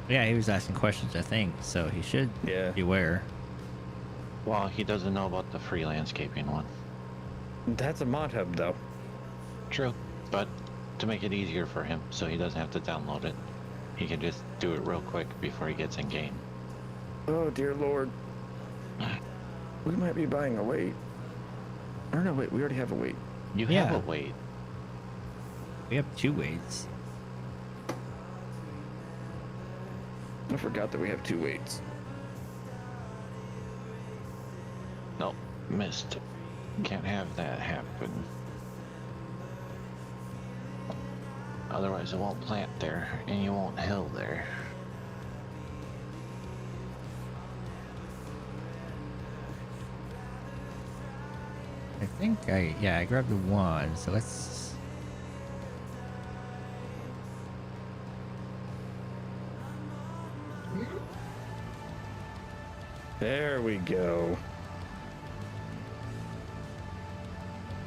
Yeah, he was asking questions, I think, so he should yeah. be aware. Well, he doesn't know about the free landscaping one. That's a mod hub, though. True, but to make it easier for him so he doesn't have to download it, he can just do it real quick before he gets in game. Oh dear lord. We might be buying a weight. Or no, wait, we already have a weight. You have Yeah. a weight. We have 2 weights. I forgot that we have 2 weights. Nope, missed. Can't have that happen. Otherwise it won't plant there, and you won't hill there. I think I grabbed the 1, so let's... There we go.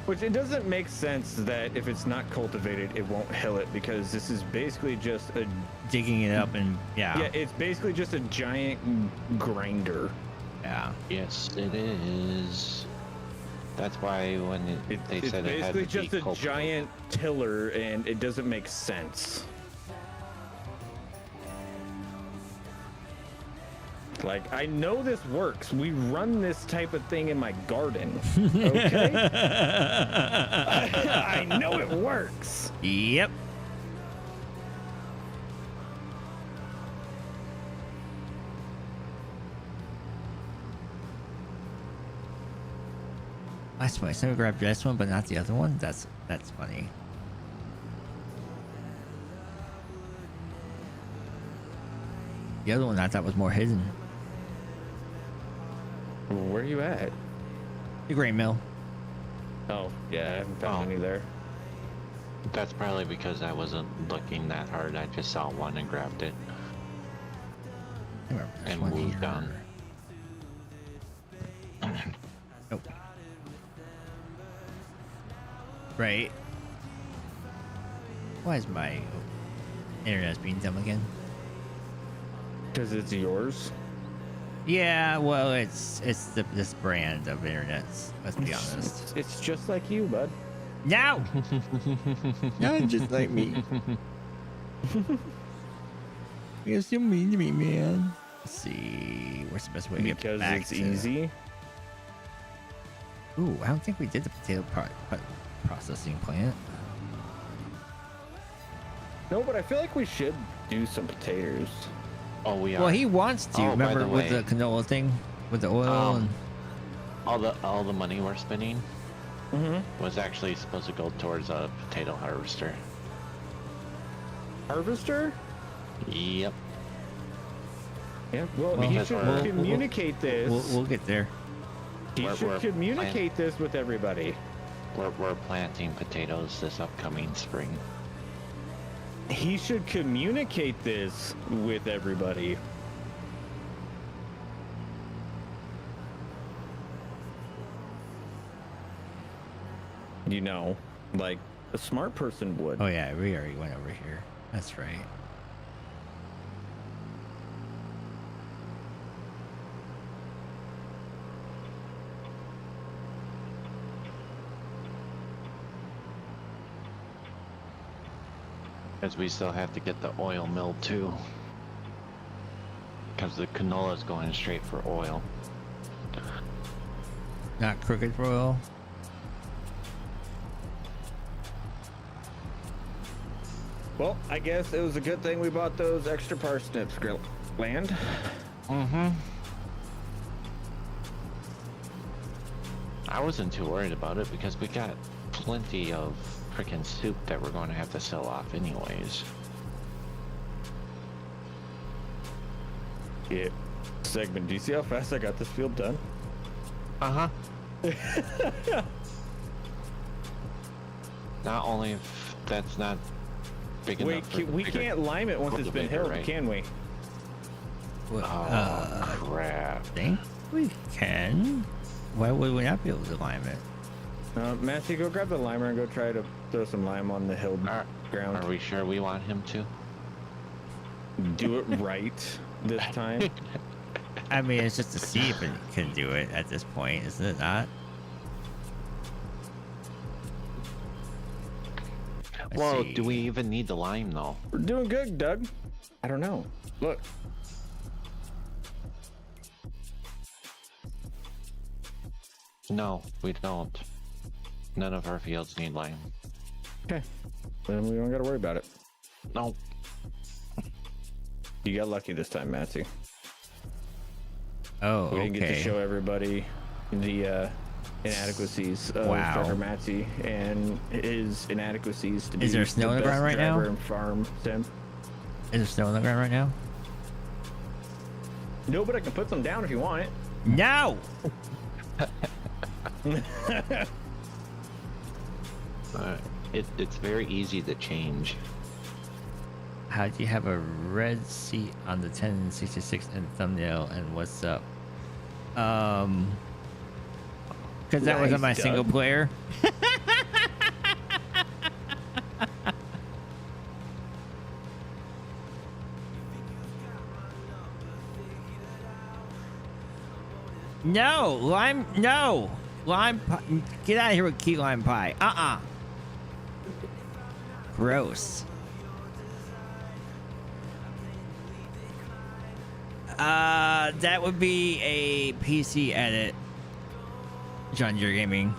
Which it doesn't make sense that if it's not cultivated, it won't hill it, because this is basically just a Digging it up and yeah, it's basically just a giant grinder. Yeah. Yes, it is. That's why when they It's said it had to basically be just a cultivated. giant tiller, and it doesn't make sense. Like, I know this works. We run this type of thing in my garden. Okay? I know it works. Yep. That's funny. Someone grabbed this one, but not the other one. That's funny. The other one I thought was more hidden. Where are you at? The grain mill. Oh, yeah, I haven't found any there. That's probably because I wasn't looking that hard. I just saw one and grabbed it I remember this and one moved here. on. Nope. Right. Why is my internet being dumb again? Because it's yours. Yeah, well, it's this brand of internet. Let's be honest. It's just like you, bud. No. Not just like me. You're so mean to me, man. Let's see. Where's the best way to get Because back it's to... easy. Ooh, I don't think we did the potato processing plant. No, but I feel like we should do some potatoes. Oh, we are. Well, he wants to. Oh, by remember the with way. the canola thing, with the oil and all the money we're spending Mm-hmm. was actually supposed to go towards a potato harvester. Harvester? Yep. Yeah. Well, Well, he because should we're- communicate this. We'll get there. He we're- should we're communicate this with everybody. We're planting potatoes this upcoming spring. He should communicate this with everybody. You know, like a smart person would. Oh yeah, we already went over here. That's right. Because we still have to get the oil mill too. Because the canola's going straight for oil. Not crooked royal. Well, I guess it was a good thing we bought those extra parsnips, land. Mm-hmm. I wasn't too worried about it because we got plenty of freaking soup that we're going to have to sell off anyways. Yeah. Segment, do you see how fast I got this field done? Uh-huh. Not only if that's not big Wait, enough for the we bigger can't lime it once it's been cultivator, hilled, right? can we? Well, Oh, crap. think we can. Why would we not be able to lime it? Matthew, go grab the limer and go try to throw some lime on the hilled ground. Are we sure we want him to? Do it right this time. I mean, it's just to see if it can do it at this point, isn't it not? Let's Well, see. do we even need the lime though? We're doing good, Doug. I don't know. Look. No, we don't. None of our fields need lime. Okay. Then we don't got to worry about it. No. You got lucky this time, Matzy. Oh, We didn't get to okay. show everybody the inadequacies of Wow. Trevor Matzy and his inadequacies to be Is there snow the on the best ground right now? driver in farm sim. Is there snow on the ground right now? No, but I can put them down if you want it. No! It's very easy to change. How do you have a red seat on the 1066 and thumbnail and what's up? Because that was on my Nice, single Doug. player. No, lime, no. Lime pie. Get out of here with key lime pie. Gross. That would be a PC edit. John Deere Gaming.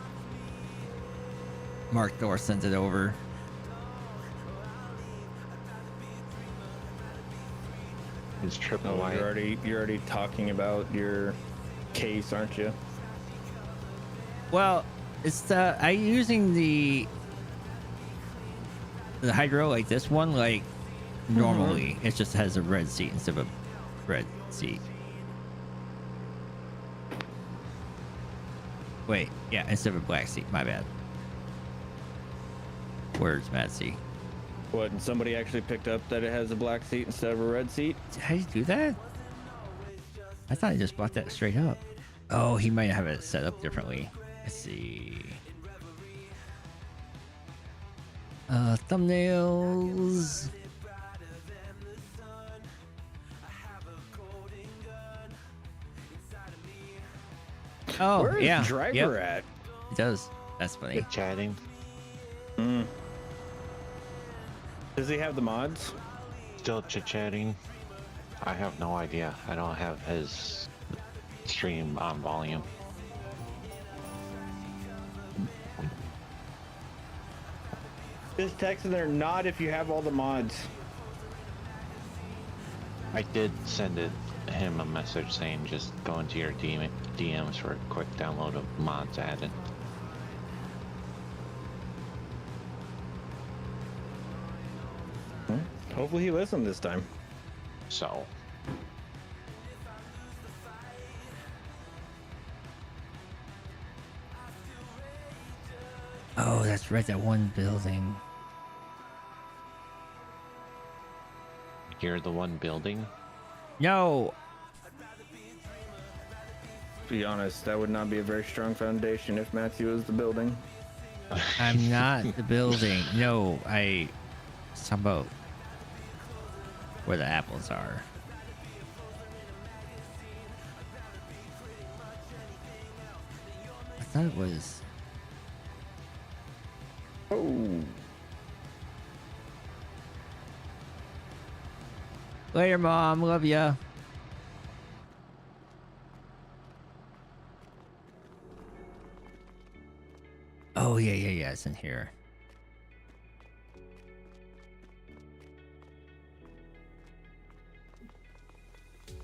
Mark Thor sent it over. It's triple Oh, white. you're already talking about your case, aren't you? Well, it's the I using the hydro like this one like normally. It just has a red seat instead of a red seat. Wait, yeah, instead of a black seat. My bad. Words, Matzy. What? And somebody actually picked up that it has a black seat instead of a red seat? How do you do that? I thought he just bought that straight up. Oh, he might have it set up differently. Let's see. Thumbnails. Oh, Where is yeah. driver yep, at? It does. That's funny. Chatting. Does he have the mods? Still chit-chatting. I have no idea. I don't have his stream on volume. Just texting there, not if you have all the mods. I did send it him a message saying just go into your DMs for a quick download of mods added. Hopefully he listened this time. So, Oh, that's right. That one building. you're the one building? No. To be honest, that would not be a very strong foundation if Matthew was the building. I'm not the building. No, I. It's talking about where the apples are. I thought it was. Oh. Later, Mom. Love ya. Oh, yeah. It's in here.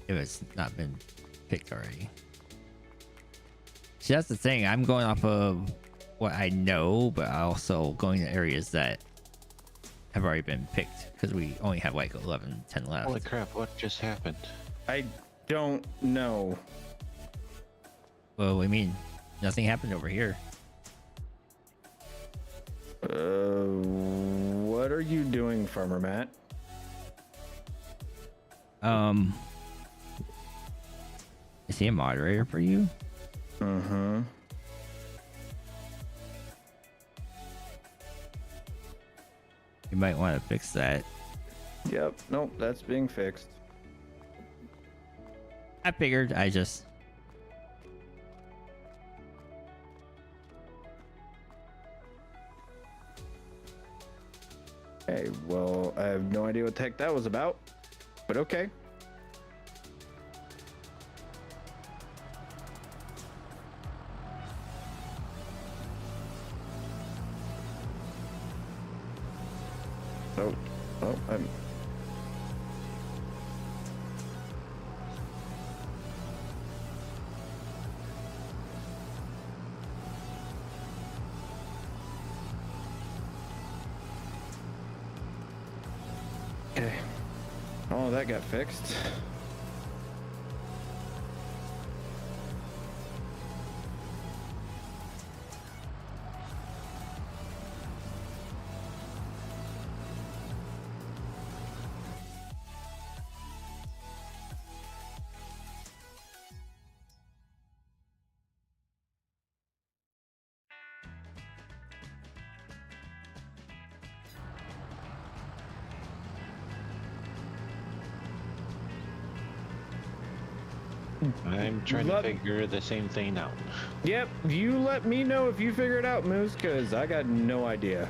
If it's not been picked already. See, that's the thing. I'm going off of what I know, but also going to areas that have already been picked because we only have like 11, 10 left. Holy crap, what just happened? I don't know. Well, I mean, nothing happened over here. What are you doing, Farmer Matt? Is he a moderator for you? Mm-hmm. You might want to fix that. Yep. Nope. That's being fixed. I figured. I just. Okay. Well, I have no idea what the heck that was about, but okay. I'm... Okay. Oh, that got fixed. I'm trying to figure the same thing out. Yep, you let me know if you figure it out, Moose, because I got no idea.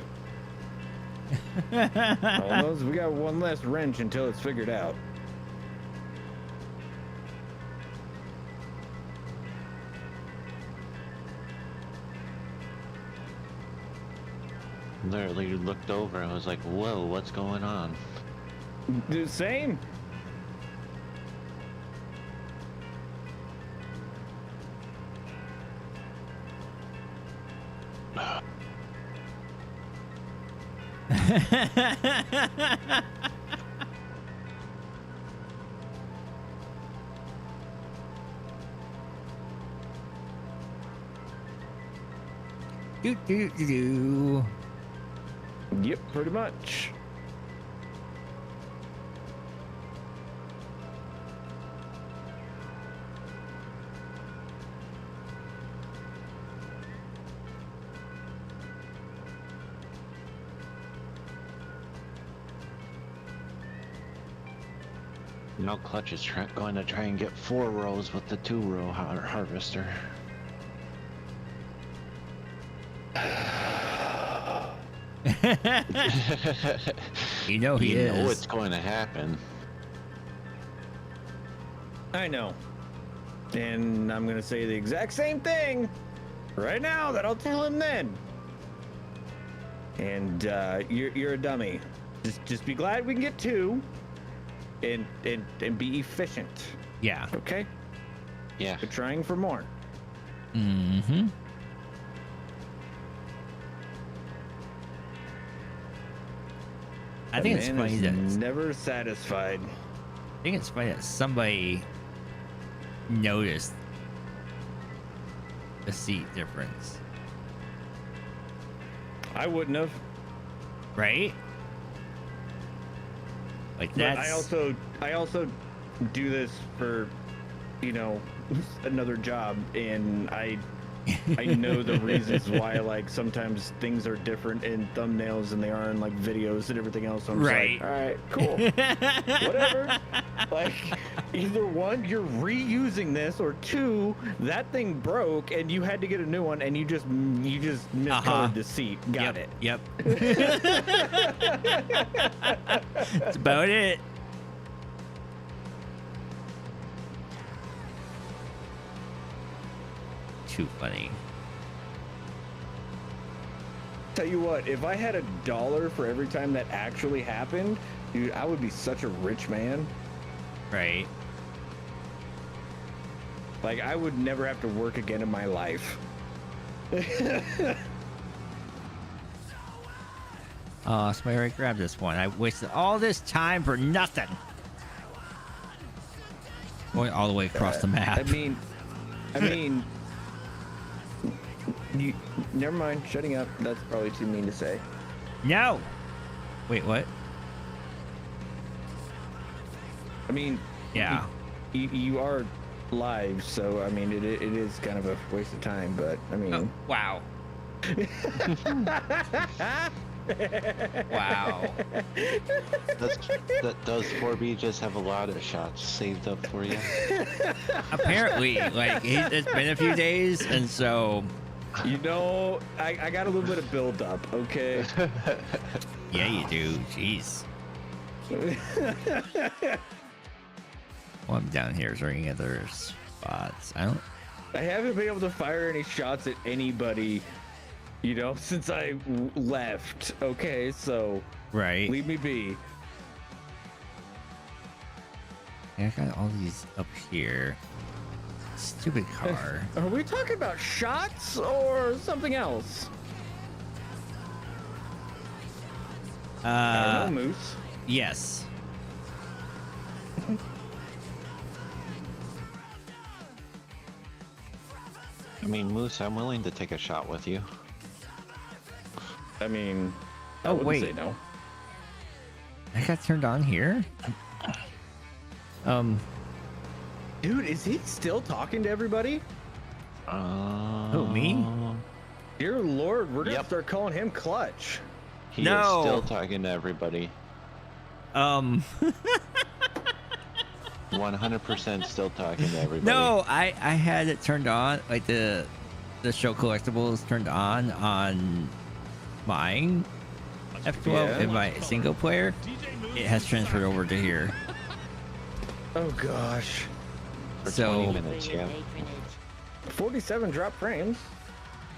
Almost, we got one less wrench until it's figured out. Literally looked over and was like, whoa, what's going on? The same. Do. Yep, pretty much. Now Clutch is going to try and get 4 rows with the 2-row harvester. You know he is. You know it's going to happen. I know. And I'm gonna say the exact same thing right now that I'll tell him then. And you're a dummy. Just be glad we can get 2 and be efficient. Yeah. Okay, Yeah. we're trying for more. Mm-hmm. I think it's Man funny is that never satisfied. I think it's funny that somebody noticed the seat difference, I wouldn't have. right? Like But that's I also do this for, you know, another job, and I know the reasons why, like, sometimes things are different in thumbnails than they are in like videos and everything else. So I'm just Right. like, all right, cool. Whatever. Like, either one, you're reusing this, or two, that thing broke and you had to get a new one, and you just miscolored the seat. Got it. Yep. That's about it. Too funny. Tell you what, if I had $1 for every time that actually happened, dude, I would be such a rich man. Right. Like, I would never have to work again in my life. Oh, somebody already grabbed this one. I wasted all this time for nothing. Going all the way across the map. I mean, you, never mind, shutting up. That's probably too mean to say. No. Wait, what? I mean, Yeah. you are live, so I mean, it is kind of a waste of time, but I mean. Oh, wow. Wow. Does 4B just have a lot of shots saved up for you? Apparently, like, it's been a few days, and so. You know, I got a little bit of build up, okay? Yeah, you do. Jeez. Well, I'm down here. Is there any other spots? I haven't been able to fire any shots at anybody, you know, since I left. Okay, so Right. leave me be. Yeah, I got all these up here. Stupid car. Are we talking about shots or something else? I don't know, Moose. Yes. I mean, Moose, I'm willing to take a shot with you. I mean, I Oh, wouldn't wait. say no. I got turned on here. Dude, is he still talking to everybody? Who, me? Dear Lord, we're gonna Yep. start calling him Clutch. He No. is still talking to everybody. 100% still talking to everybody. No, I had it turned on, like the show collectibles turned on mine. F12 Yeah. in my single player. It has transferred over to here. Oh gosh. For So 20 minutes, yeah. 47 drop frames.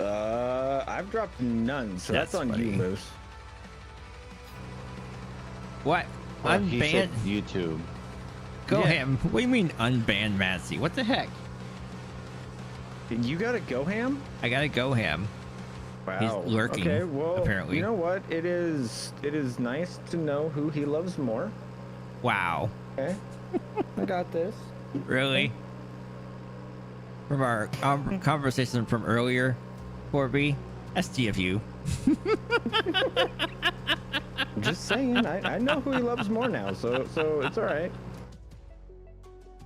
I've dropped none, so that's That's on funny. you, Moose. what? Well, he said Unbanned? YouTube. Go Yeah. ham. What do you mean unbanned Matzy? What the heck? You gotta go ham? I gotta go ham. Wow. He's lurking, Okay, well, apparently. you know what? It is nice to know who he loves more. Wow. Okay. I got this. Really? From our conversation from earlier, 4B, STFU. I'm just saying, I know who he loves more now, so it's all right.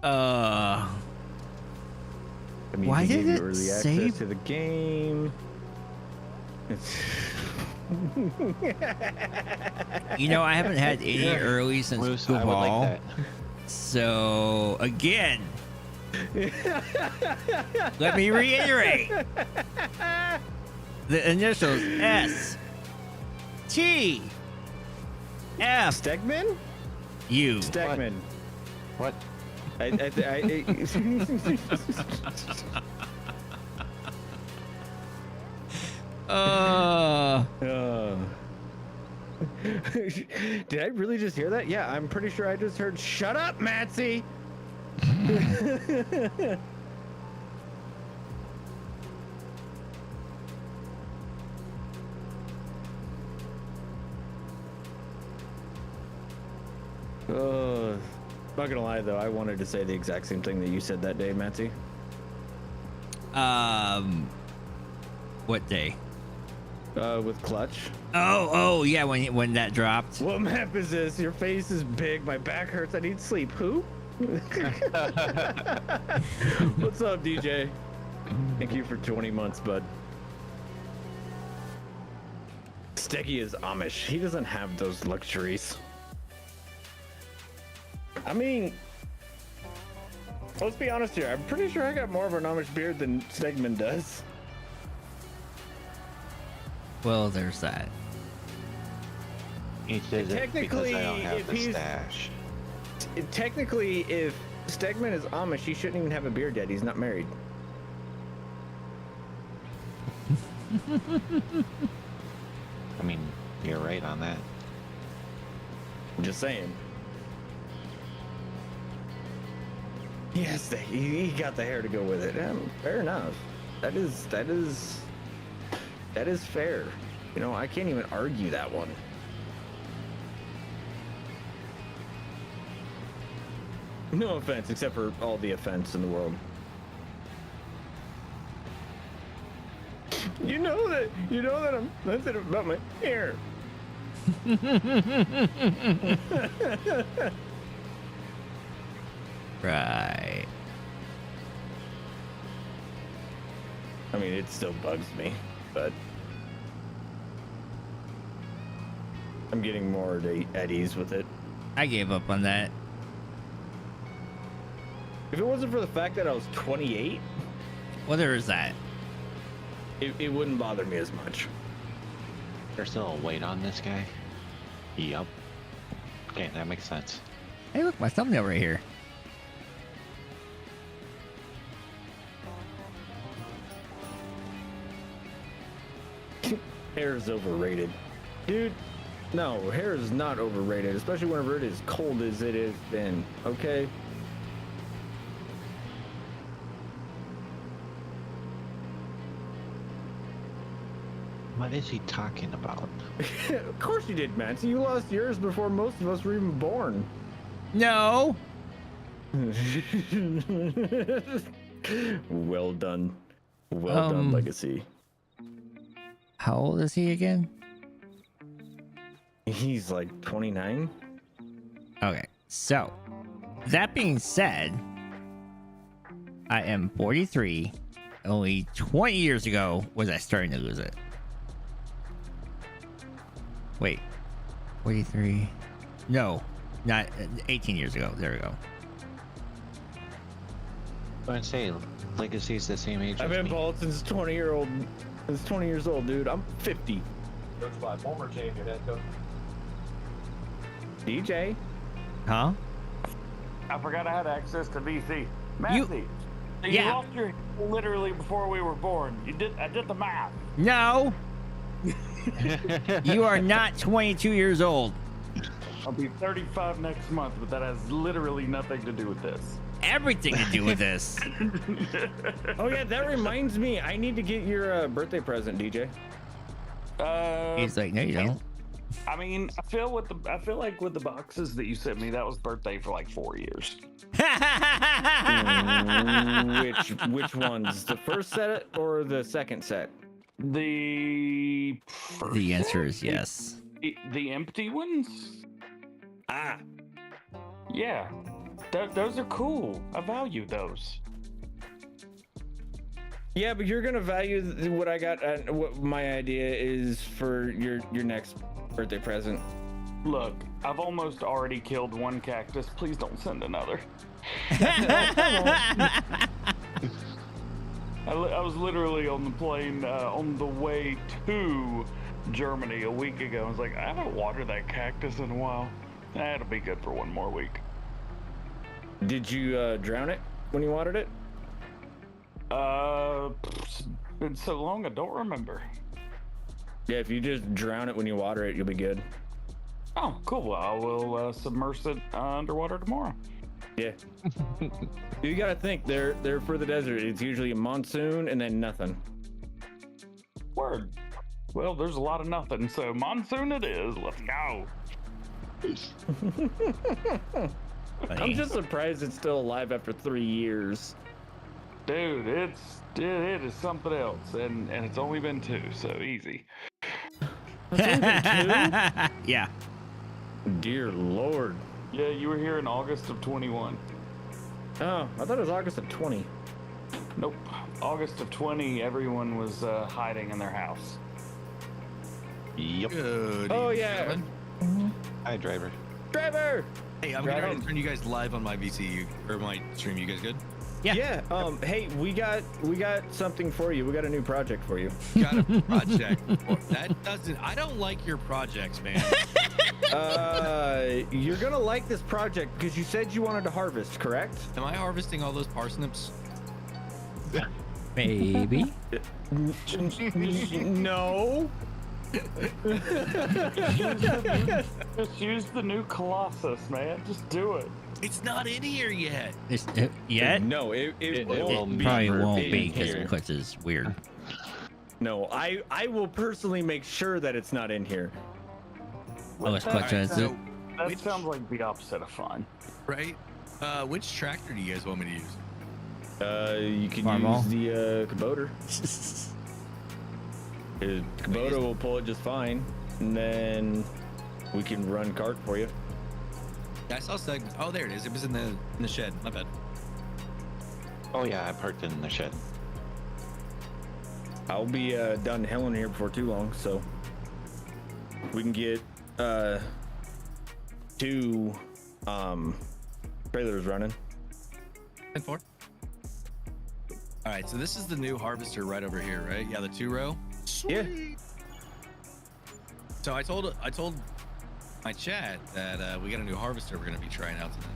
I mean, Why they did gave you it early say- access to the game? It's You know, I haven't had any early since Moose, School I would Ball. like that. So, again, let me reiterate. The initials S T F Stegman? U. Stegman. What? Did I really just hear that? Yeah, I'm pretty sure I just heard "Shut up, Matzy." Not gonna lie though, I wanted to say the exact same thing that you said that day, Matzy. What day? With Clutch. Oh, yeah, when that dropped. What map is this? Your face is big, my back hurts, I need sleep. Who? What's up, DJ? Thank you for 20 months, bud. Steggy is Amish. He doesn't have those luxuries. I mean, let's be honest here. I'm pretty sure I got more of an Amish beard than Stegman does. Well, there's that. He says it because I don't have the stash. Technically, if Stegman is Amish, he shouldn't even have a beard yet. He's not married. I mean, you're right on that. I'm just saying. Yes, he got the hair to go with it. Fair enough. That is fair. You know, I can't even argue that one. No offense, except for all the offense in the world. You know that I'm sensitive about my hair. Right. I mean, it still bugs me, but I'm getting more at ease with it. I gave up on that. If it wasn't for the fact that I was 28, Well, there is that. it wouldn't bother me as much. There's still a weight on this guy. Yup. Okay, that makes sense. Hey, look, my thumbnail right here. Hair is overrated. Dude, no, hair is not overrated, especially whenever it is cold as it has been, okay? What is he talking about? Of course you did, Matzy. You lost yours before most of us were even born. No. Well done. Well done, Legacy. How old is he again? He's like 29. Okay, so that being said, I am 43. Only 20 years ago was I starting to lose it. Wait, 43? No, not 18 years ago. There we go. I'd say Legacy's the same age I've as been me. bald since 20 years old, dude. I'm 50. That's why former champion had to. DJ. Huh? I forgot I had access to VC. Matzy, you Yeah. lost your literally before we were born. I did the math. No. You are not 22 years old. I'll be 35 next month, but that has literally nothing to do with this. Everything to do with this. Oh yeah, that reminds me. I need to get your birthday present, DJ. He's like, no, you don't. I mean, I feel like with the boxes that you sent me, that was birthday for like 4 years. Which ones? The first set or the second set? The answer is yes. The empty ones? Ah, Yeah. Those are cool. I value those. yeah, but you're gonna value what I got. What my idea is for your next birthday present. Look, I've almost already killed one cactus. Please don't send another. I was literally on the plane on the way to Germany a week ago. I was like, I haven't watered that cactus in a while. That'll be good for one more week. Did you drown it when you watered it? It's been so long I don't remember. Yeah, if you just drown it when you water it, you'll be good. Oh, cool. Well, I will submerge it underwater tomorrow. Yeah. You gotta think they're for the desert. It's usually a monsoon and then nothing. Word. Well, there's a lot of nothing, so monsoon it is. Let's go. I'm just surprised it's still alive after 3 years. Dude, it is something else, and it's only been 2, so easy. Yeah. Dear Lord. Yeah, you were here in August of 21. Oh, I thought it was August of 20. Nope. August of 20, everyone was hiding in their house. Yep. Good. Oh, evening, yeah. gentlemen. Hi, driver. Driver! Hey, I'm Right gonna on. turn you guys live on my VC or my stream. You guys good? Yeah. Hey, we got something for you. We got a new project for you. Got a project. Well, that doesn't. I don't like your projects, man. You're gonna like this project because you said you wanted to harvest, correct? Am I harvesting all those parsnips? Maybe. No. Just use the new Colossus, man. Just do it. It's not in here yet. Yet? No, it won't be Probably for won't being be because here. Clutch is weird. No, I will personally make sure that it's not in here. Unless Clutch has it. So, That sounds like the opposite of fun. right? Which tractor do you guys want me to use? You can Farmall. use the Kubota. Kubota will pull it just fine, and then we can run cart for you. Yeah, I saw segments. Oh, there it is. It was in the shed. My bad. Oh yeah, I parked in the shed. I'll be done hilling here before too long, so we can get 2 trailers running. 10-4. All right, so this is the new harvester right over here, right? Yeah, the 2-row. Yeah. So I told my chat that we got a new harvester we're gonna be trying out tonight.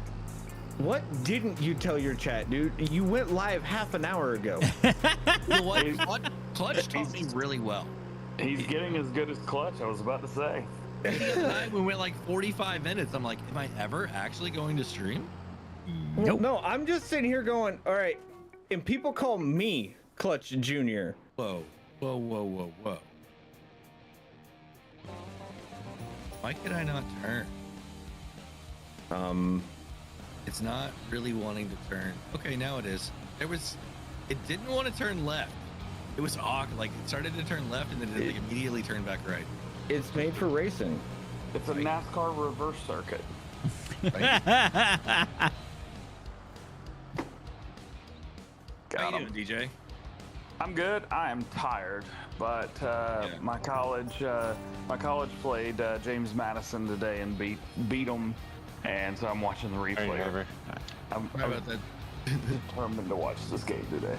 What didn't you tell your chat, dude? You went live half an hour ago. You know what? Clutch taught me really well. He's getting as good as Clutch, I was about to say. The other night we went like 45 minutes. I'm like, am I ever actually going to stream? Well, no, I'm just sitting here going, all right, and people call me Clutch Jr. Whoa, whoa, whoa, whoa, whoa. Why could I not turn? It's not really wanting to turn. Okay, now it is. It didn't want to turn left. It was awkward. Like it started to turn left and then it like immediately turned back right. It's made for racing. It's a NASCAR reverse circuit. How you doing, DJ? I'm good. I am tired, but my college played James Madison today and beat them, and so I'm watching the Hi, replay. driver. I'm How about that? determined to watch this game today.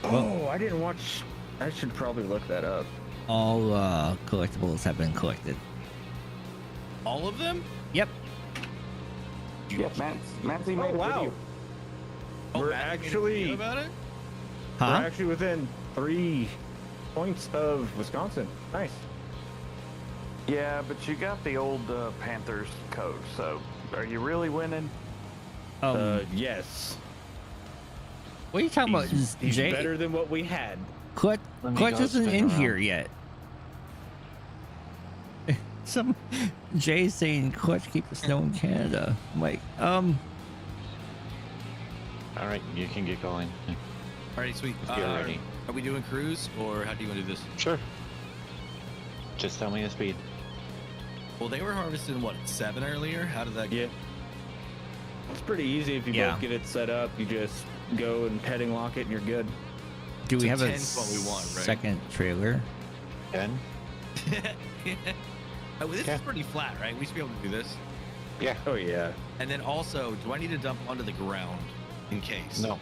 Oh, I didn't watch. I should probably look that up. All collectibles have been collected. All of them? Yep. Yeah, Matzy made a wow. video. We're Matt made a actually video about it? we're Huh? actually within 3 points of Wisconsin. Nice. Yeah, but you got the old Panthers coach, so are you really winning? Yes. What are you talking about? He's Jay? better than what we had. Clutch Let me Clutch go isn't spin in around. here yet. Some Jay's saying Clutch keep the snow in Canada. I'm like, All right, you can get going. Alrighty, sweet. If you're ready. Are we doing cruise or how do you want to do this? Sure. Just tell me the speed. Well, they were harvesting what 7 earlier. How did that go? Yeah. It's pretty easy if you Yeah. both get it set up. You just go and heading lock it and you're good. do we So have a 10's what we want, right? second trailer? 10? Oh, this Yeah. is pretty flat, right? We should be able to do this. Yeah. Oh yeah. And then also, do I need to dump onto the ground in case? No,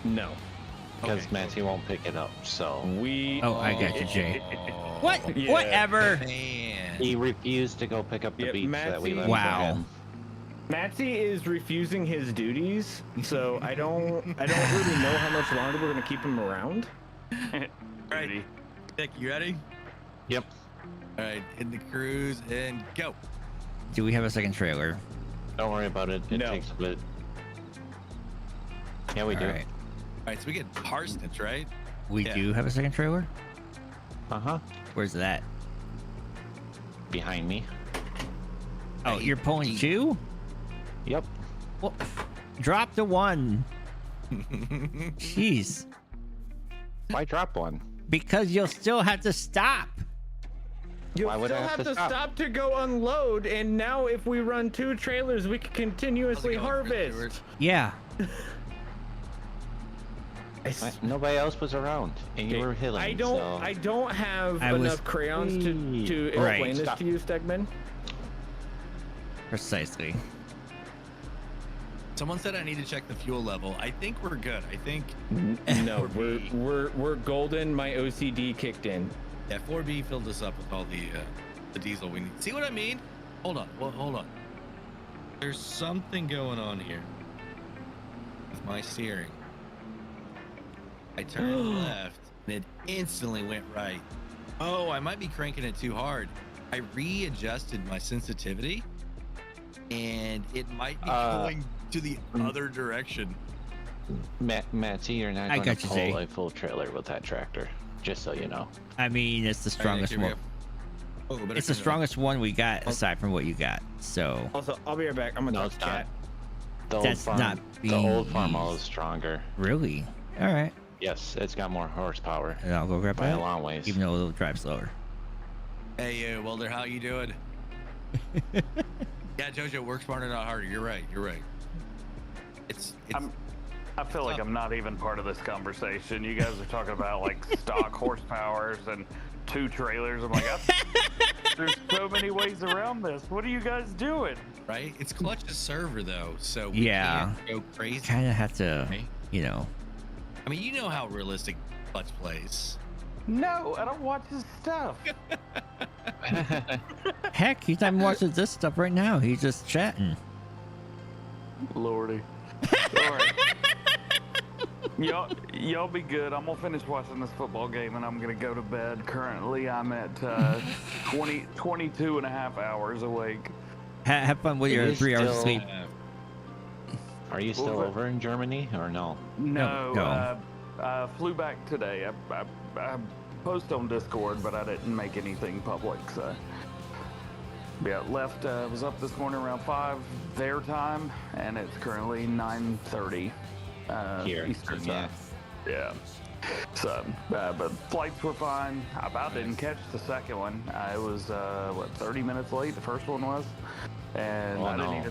No. because Okay. Matzy won't pick it up. So We Oh, I got you, Jay. Oh, What? Yeah. Whatever. Man. he refused to go pick up the Yep, beats that we Matzy- left Wow. for him. Matzy is refusing his duties, so I don't really know how much longer we're gonna keep him around. Right. Nick, you ready? Yep. All right, in the cruise and go. Do we have a second trailer? Don't worry about it. It No. takes a bit. Yeah, we do. All right. All right, so we get parsnips, right? We Yeah. do have a second trailer. Uh-huh. Where's that? Behind me. Oh, you're pulling two? Yep. Well, drop the one. Jeez. Why drop one? Because you'll still have to stop. You'll Why would still I have to stop? stop? To go unload, and now if we run 2 trailers, we can continuously How's it going, Chris harvest. Yeah. Nobody else was around, and you were healing. I don't have I was- enough crayons to explain Right. this Stop. to you, Stegman. Precisely. Someone said I need to check the fuel level. I think we're good. I think No, we're golden. My OCD kicked in. yeah, 4B filled us up with all the diesel we need. See what I mean? Hold on. Well, hold on. There's something going on here with my steering. I turned left and it instantly went right. Oh, I might be cranking it too hard. I readjusted my sensitivity and it might be going to the other direction. Matzy, you're not I going got to you, Zay. pull a full trailer with that tractor, just so you know. I mean, it's the strongest here we one. go. Oh, better It's the turn it on. strongest one we got aside from what you got. So Also, I'll be right back. I'm gonna No, talk it's to not. chat. The old That's farm, not the old being farm model used. is stronger. really, all right. Yes, it's got more horsepower And I'll go grab by a that. long ways. Even though it'll drive slower. Hey, Welder, how you doing? Yeah, Jojo, work smarter, not harder. You're right. You're right. It's I feel like I'm not even part of this conversation. You guys are talking about like stock horsepowers and 2 trailers. I'm like, there's so many ways around this. What are you guys doing? right. It's Clutch's server though, so we Yeah. can't go crazy. Kind of have to, Right? you know. I mean, you know how realistic Clutch plays. No, I don't watch his stuff. Heck, he's not even watching this stuff right now. He's just chatting. Lordy. All right. Y'all be good. I'm gonna finish watching this football game and I'm gonna go to bed. Currently, I'm at 22 and a half hours awake. Have fun with It your is 3 hours of still- sleep. Are you still over in Germany or no? No, flew back today. I post on Discord, but I didn't make anything public. So yeah, left. Was up this morning around 5 their time, and it's currently 9:30 Here, Eastern yeah. time. Yeah. So, but flights were fine. I about didn't catch the second one. I was 30 minutes late. The first one was, and Oh, I no.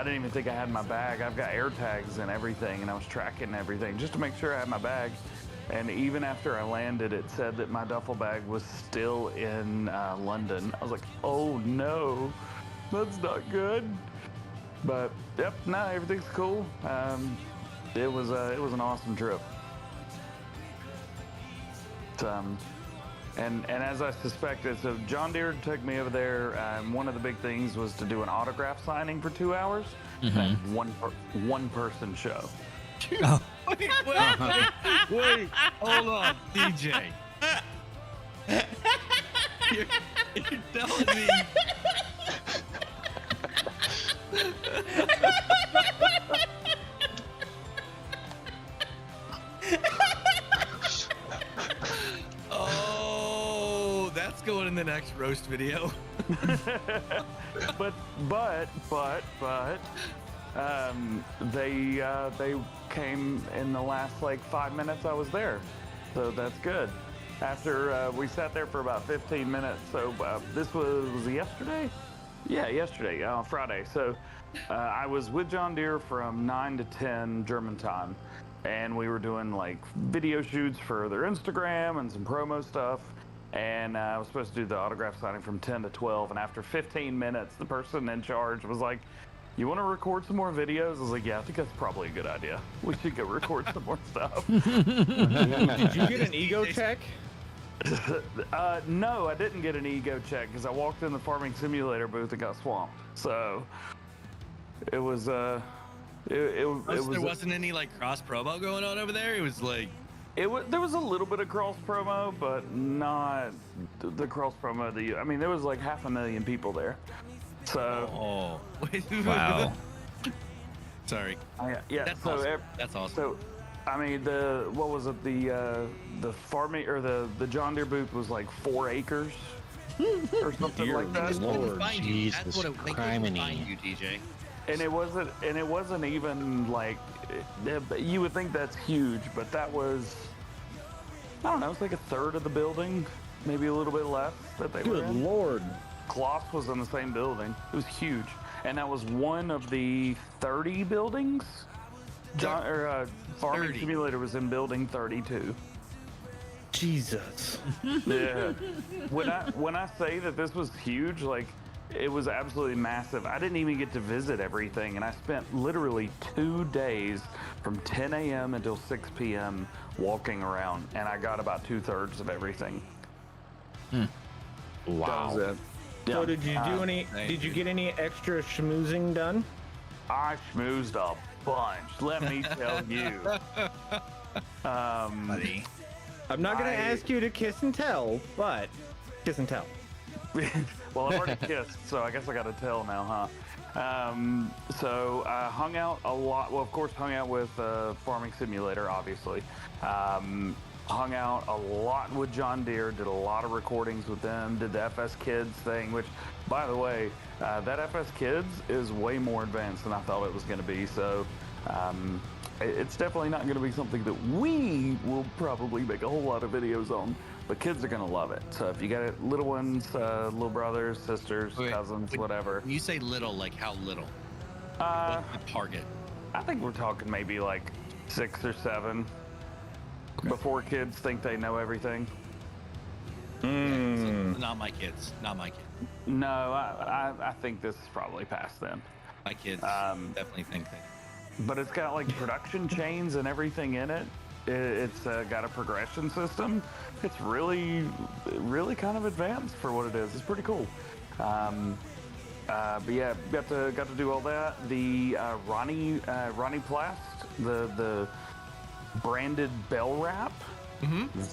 didn't even think I had my bag. I've got air tags and everything, and I was tracking everything just to make sure I had my bag. And even after I landed, it said that my duffel bag was still in London. I was like, oh no, that's not good. But yep, no, everything's cool. It was an awesome trip. And as I suspected, so John Deere took me over there. One of the big things was to do an autograph signing for 2 hours. And one person show. Oh. Wait, hold on, DJ. You're telling me. Oh, that's going in the next roast video. but they came in the last like 5 minutes I was there, so that's good. After we sat there for about 15 minutes, so this was yesterday? Yeah, yesterday, Friday. So I was with John Deere from 9 to 10 German time, and we were doing like video shoots for their Instagram and some promo stuff. And I was supposed to do the autograph signing from 10 to 12. And after 15 minutes, the person in charge was like, you want to record some more videos? I was like, yeah, I think that's probably a good idea. We should go record some more stuff. Did you get an ego check? No, I didn't get an ego check because I walked in the farming simulator booth and got swamped. So it was, it was, There wasn't any like cross promo going on over there. It was like, there was a little bit of cross promo, but not the cross promo that I mean, there was like 500,000 people there. So oh, Wow. Sorry. Yeah. That's so awesome. That's awesome. So, I mean, what was it? The farming or the John Deere booth was like 4 acres or something like that. Lord Find you. That's Jesus what they couldn't find you, DJ. And it wasn't even like you would think that's huge, but that was, I don't know, it's like a third of the building, maybe a little bit less that they were Good in. lord. Kloss was in the same building. It was huge, and that was one of the 30 buildings. Farming 30. Simulator was in building 32. Jesus. Yeah. When I say that this was huge, like it was absolutely massive. I didn't even get to visit everything, and I spent literally 2 days from 10 a.m. until 6 p.m. walking around, and I got about 2/3 of everything. Wow. That was it. So Yeah. did you do any? Did you get any extra schmoozing done? I schmoozed a bunch. Let me tell you. Buddy. I'm not gonna ask you to kiss and tell, but kiss and tell. Well, I've already kissed, so I guess I got to tell now, huh? So I hung out a lot. Well, of course, hung out with Farming Simulator, obviously. Hung out a lot with John Deere, did a lot of recordings with them, did the FS Kids thing, which, by the way, that FS Kids is way more advanced than I thought it was going to be. So it's definitely not going to be something that we will probably make a whole lot of videos on. But kids are going to love it. So if you got little ones, little brothers, sisters, cousins, whatever. When you say little, like how little? Uh, What's the target? I think we're talking maybe like 6 or 7 before kids think they know everything. Yeah, so not my kids. Not my kids. No, I think this is probably past them. My kids definitely think that. But it's got like production chains and everything in it. It's got a progression system. It's really kind of advanced for what it is. It's pretty cool. But yeah, got to do all that. The Ronnie Plast, the branded bell wrap.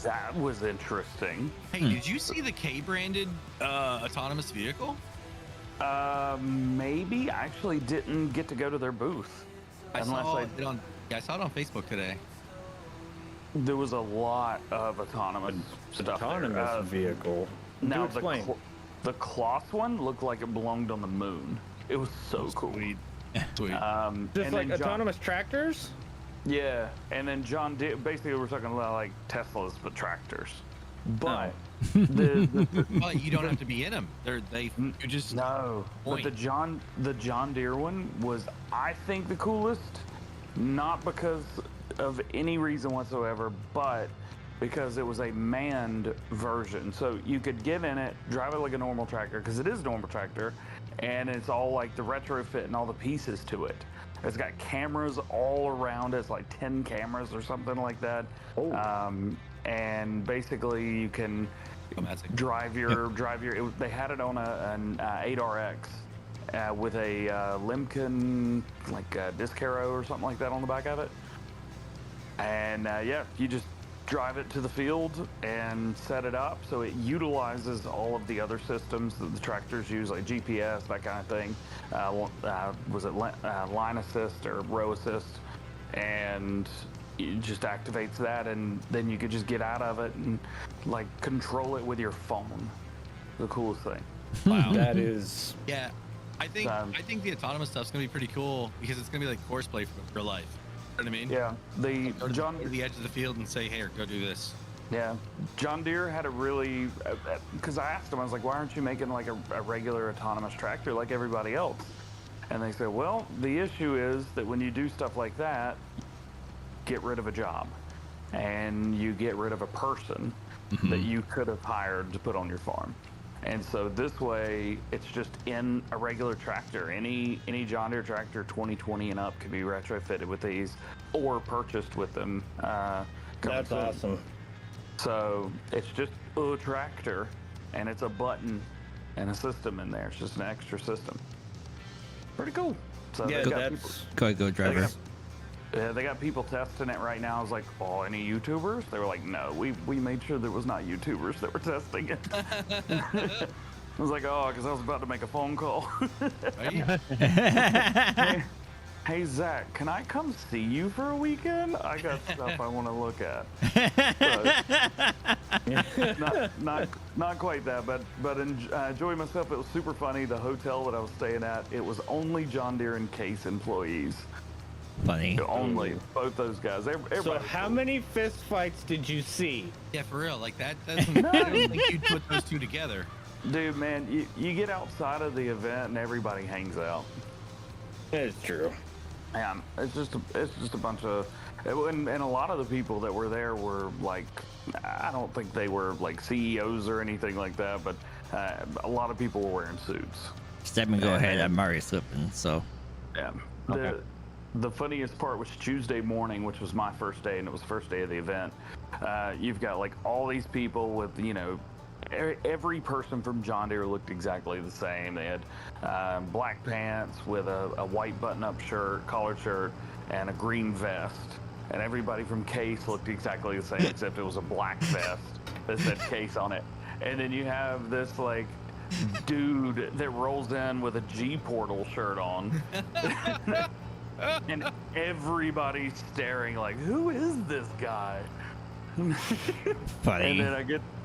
That was interesting. Hey, did you see the K-branded autonomous vehicle? Maybe. I actually didn't get to go to their booth. I saw it on Facebook today. There was a lot of autonomous stuff there. Vehicle. Now explain. the Kloss one looked like it belonged on the moon. It was so cool. Sweet. Just and like then autonomous tractors? Yeah, and then John Deere, basically we're talking about like Teslas but tractors. But Well, you don't have to be in them. You just no. point. But the John Deere one was, I think, the coolest, not because of any reason whatsoever, but because it was a manned version. So you could get in it, drive it like a normal tractor, because it is a normal tractor, and it's all like the retrofit and all the pieces to it. It's got cameras all around. It's like 10 cameras or something like that. And basically you can drive your. They had it on an 8RX with a Lemken like disc arrow or something like that on the back of it. And yeah, you just drive it to the field and set it up so it utilizes all of the other systems that the tractors use, like GPS, that kind of thing. Was it line assist or row assist? And it just activates that, and then you could just get out of it and like control it with your phone. The coolest thing. Wow. That is. Yeah, I think the autonomous stuff's gonna be pretty cool because it's gonna be like horseplay for real life. You know what I mean? Yeah. Go to the edge of the field and say, "Here, go do this." Yeah, John Deere had a really, because I asked him, I was like, why aren't you making like a regular autonomous tractor like everybody else? And they said, well, the issue is that when you do stuff like that, get rid of a job and you get rid of a person that you could have hired to put on your farm. And so this way, it's just in a regular tractor. Any John Deere tractor 2020 and up could be retrofitted with these or purchased with them. That's awesome. So it's just a tractor, and it's a button and a system in there. It's just an extra system. Pretty cool. So Yeah, they got that's. Go ahead, go driver. they got people testing it right now. I was like, oh, any YouTubers? They were like, no, we made sure there was not YouTubers that were testing it. I was like, oh, because I was about to make a phone call. hey Zach, can I come see you for a weekend? I got stuff I want to look at. Not quite that, but enjoying myself. It was super funny. The hotel that I was staying at, it was only John Deere and Case employees. Funny. Only both those guys. So Everybody how many fist fights did you see? Yeah, for real. Like that doesn't. I don't think you'd put those two together. Dude, man, you get outside of the event and everybody hangs out. It's true. Man, it's just a bunch of, and a lot of the people that were there were like, I don't think they were like CEOs or anything like that, but a lot of people were wearing suits. Step and go ahead. I'm already slipping. So. Yeah. Okay. The funniest part was Tuesday morning, which was my first day, and it was the first day of the event. You've got like all these people with, you know, every person from John Deere looked exactly the same. They had black pants with a white button-up shirt, collared shirt, and a green vest. And everybody from Case looked exactly the same, except it was a black vest that said Case on it. And then you have this like dude that rolls in with a G-Portal shirt on. And everybody's staring like, who is this guy? Funny. And then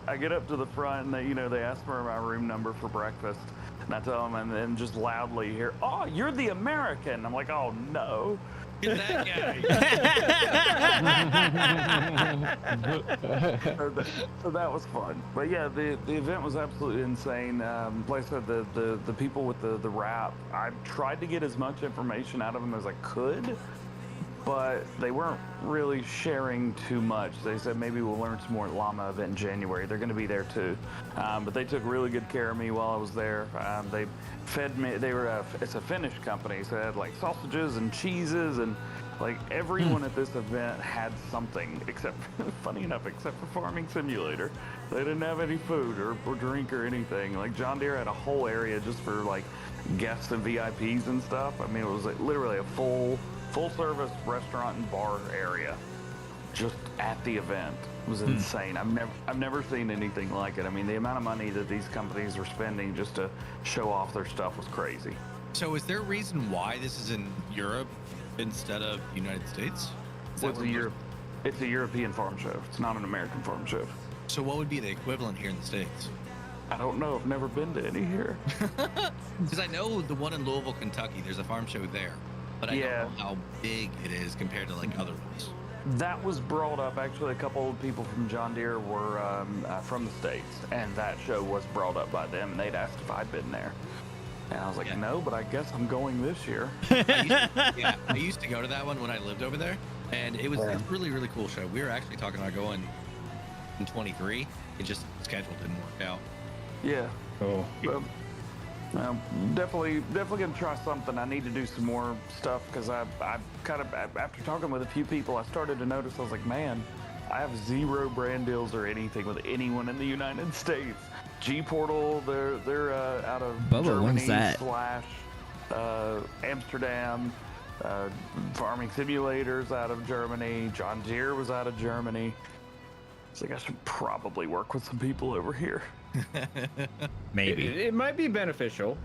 I get up to the front and they ask for my room number for breakfast. And I tell them, and then just loudly hear, oh, you're the American. I'm like, oh no. Get that guy. So that was fun. But yeah, the event was absolutely insane. Like I said, the people with the rap, I tried to get as much information out of them as I could, but they weren't really sharing too much. They said maybe we'll learn some more at Llama event in January. They're going to be there too. But they took really good care of me while I was there. They fed me. It's a Finnish company, so they had like sausages and cheeses, and like everyone at this event had something except, funny enough, except for Farming Simulator. They didn't have any food or drink or anything. Like John Deere had a whole area just for like guests and VIPs and stuff. I mean, it was like literally a full service restaurant and bar area just at the event. It was insane. I've never seen anything like it. I mean, the amount of money that these companies are spending just to show off their stuff was crazy. So, is there a reason why this is in Europe instead of the United States? It's a European farm show. It's not an American farm show. So, what would be the equivalent here in the States? I don't know. I've never been to any here. Because I know the one in Louisville, Kentucky, there's a farm show there. But I don't know how big it is compared to like other ones. That was brought up. Actually, a couple of people from John Deere were from the States, and that show was brought up by them, and they'd asked if I'd been there. And I was like, no, but I guess I'm going this year. I used to go to that one when I lived over there, and it's a really, really cool show. We were actually talking about going in 23. It just schedule didn't work out. Yeah. Oh. Definitely gonna try something. I need to do some more stuff because I kind of, after talking with a few people, I started to notice, I was like, man, I have 0 brand deals or anything with anyone in the United States. G-Portal, they're out of Germany / Amsterdam. Farming Simulators out of Germany. John Deere was out of Germany. It's like I should probably work with some people over here. Maybe. It might be beneficial.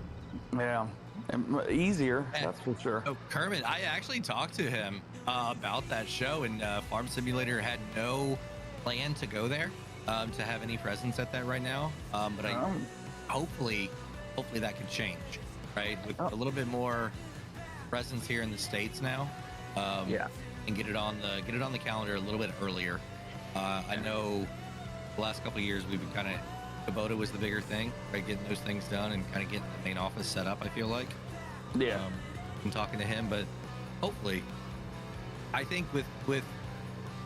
Yeah. And easier, that's for sure. Oh, Kermit, I actually talked to him about that show, and Farm Simulator had no plan to go there, to have any presence at that right now. But hopefully that could change, right? With a little bit more presence here in the States now. And get it on the calendar a little bit earlier. I know the last couple of years we've been kind of, Kubota was the bigger thing, right? Getting those things done and kind of getting the main office set up, I feel like. Yeah. I'm talking to him, but hopefully, I think with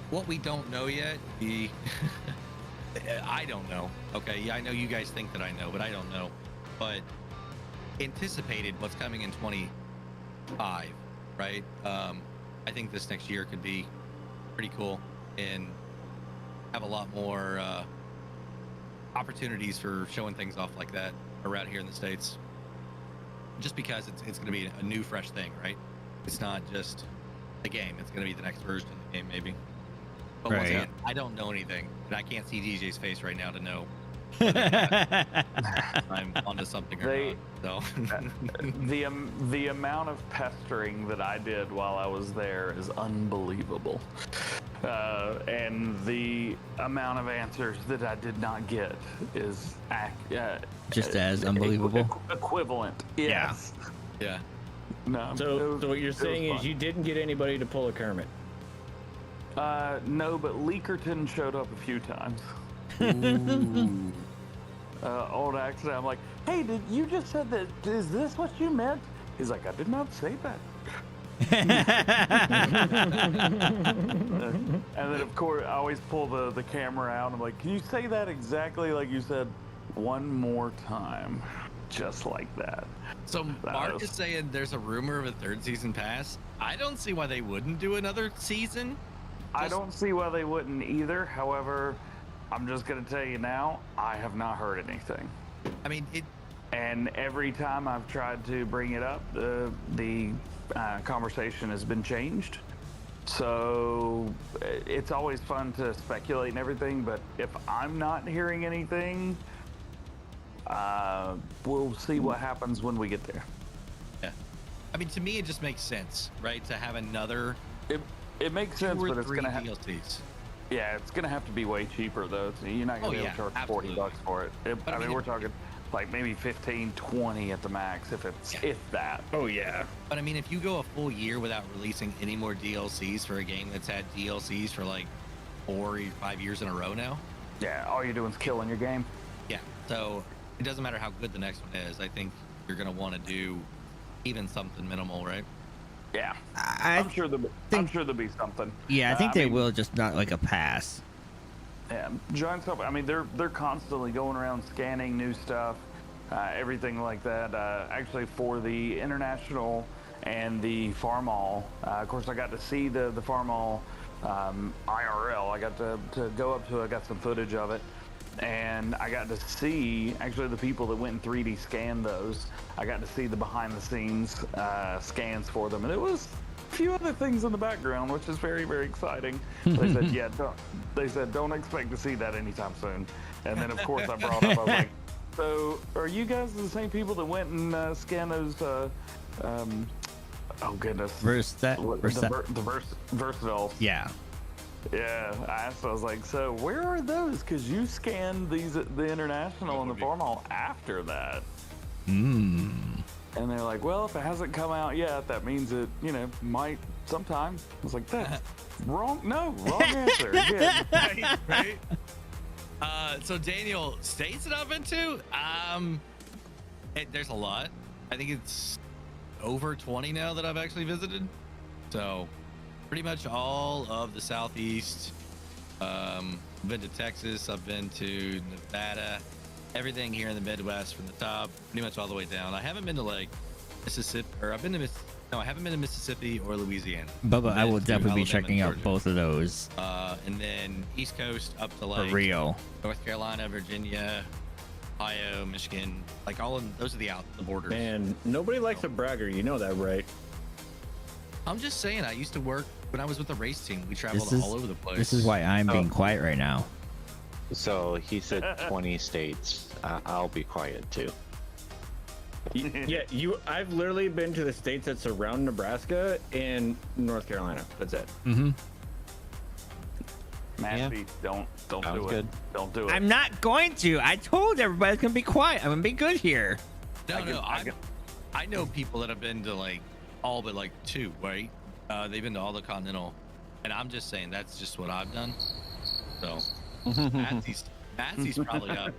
what we don't know yet, I don't know. Okay, yeah, I know you guys think that I know, but I don't know. But anticipated what's coming in 25, right? I think this next year could be pretty cool and have a lot more opportunities for showing things off like that around here in the States. Just because it's going to be a new, fresh thing, right? It's not just a game. It's going to be the next version of the game, maybe. But once again, I don't know anything, and I can't see DJ's face right now to know I'm onto something or They- not. So The amount of pestering that I did while I was there is unbelievable, and the amount of answers that I did not get is Just as unbelievable. Equivalent. Yes. yeah. No. So what you're saying is you didn't get anybody to pull a Kermit. No, but Leakerton showed up a few times. Old accident. I'm like, hey, did you just said that? Is this what you meant? He's like, I did not say that. And then of course I always pull the camera out. I'm like, can you say that exactly like you said one more time, just like that? So Mark is saying there's a rumor of a third season pass. I don't see why they wouldn't do another season. I don't see why they wouldn't either. However, I'm just gonna tell you now, I have not heard anything. I mean, And every time I've tried to bring it up, the conversation has been changed. So it's always fun to speculate and everything, but if I'm not hearing anything, we'll see what happens when we get there. Yeah. I mean, to me, it just makes sense, right? To have another It makes 2 sense, or but it's 3 gonna have DLCs. yeah, it's gonna have to be way cheaper though. You're not gonna be able to charge absolutely. $40 for it. But I mean, we're talking like maybe 15, 20 at the max, if that. Oh yeah. But I mean, if you go a full year without releasing any more DLCs for a game that's had DLCs for like 4 or 5 years in a row now. Yeah, all you're doing is killing your game. Yeah. So it doesn't matter how good the next one is. I think you're gonna want to do even something minimal, right? Yeah, I'm sure there'll be something. Yeah, I think they mean, will, just not like a pass. Yeah, Giant Stuff. I mean, they're constantly going around scanning new stuff, everything like that. Actually, for the international and the farm all, of course, I got to see the farm all IRL. I got to go up to it. I got some footage of it, and I got to see actually the people that went and 3D scanned those. I got to see the behind the scenes scans for them, and it was a few other things in the background, which is very, very exciting. They said, yeah, don't expect to see that anytime soon. And then of course I brought up, I was like, so are you guys the same people that went and scanned those oh goodness, Versatiles? Yeah. Yeah, I asked, I was like, so where are those? Because you scanned these at the international and the farm hall after that. And they're like, well, if it hasn't come out yet, that means it, might sometime. I was like, that's wrong. No, wrong answer. Again. Right. So Daniel, states that I've been to, there's a lot. I think it's over 20 now that I've actually visited. So pretty much all of the Southeast. I've been to Texas. I've been to Nevada. Everything here in the Midwest from the top, pretty much all the way down. I haven't been to like Mississippi, or I haven't been to Mississippi or Louisiana. Bubba, I will to definitely be Alabama checking and out Georgia. both of those. And then East Coast up to For like real. North Carolina, Virginia, Ohio, Michigan, like all of those are the borders. Man, nobody likes a bragger. You know that, right? I'm just saying, I used to work when I was with the race team. We traveled all over the place. This is why I'm being quiet right now. So he said 20 states. I'll be quiet too. Yeah, I've literally been to the states that surround Nebraska and North Carolina. That's it. Matzy, don't do good. it. Don't do it. I'm not going to. I told everybody it's gonna be quiet. I'm gonna be good here. I know people that have been to like all but like 2, right? They've been to all the Continental, and I'm just saying that's just what I've done. So Matzy's probably up.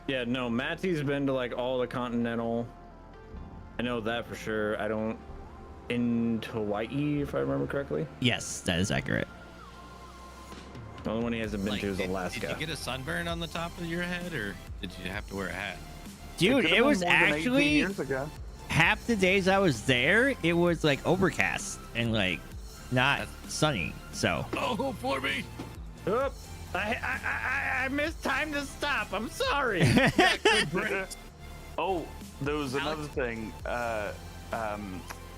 Yeah, no, Matzy's been to like all the Continental. I know that for sure. I don't into Hawaii, if I remember correctly. Yes, that is accurate. The only one he hasn't been Like, to is did Alaska. you get a sunburn on the top of your head, or did you have to wear a hat? Dude, could've it been was more than 18 actually years ago. half the days I was there, it was like overcast and like not sunny. So Oh, for me. Oop, I missed time to stop. I'm sorry. Oh, there was another thing.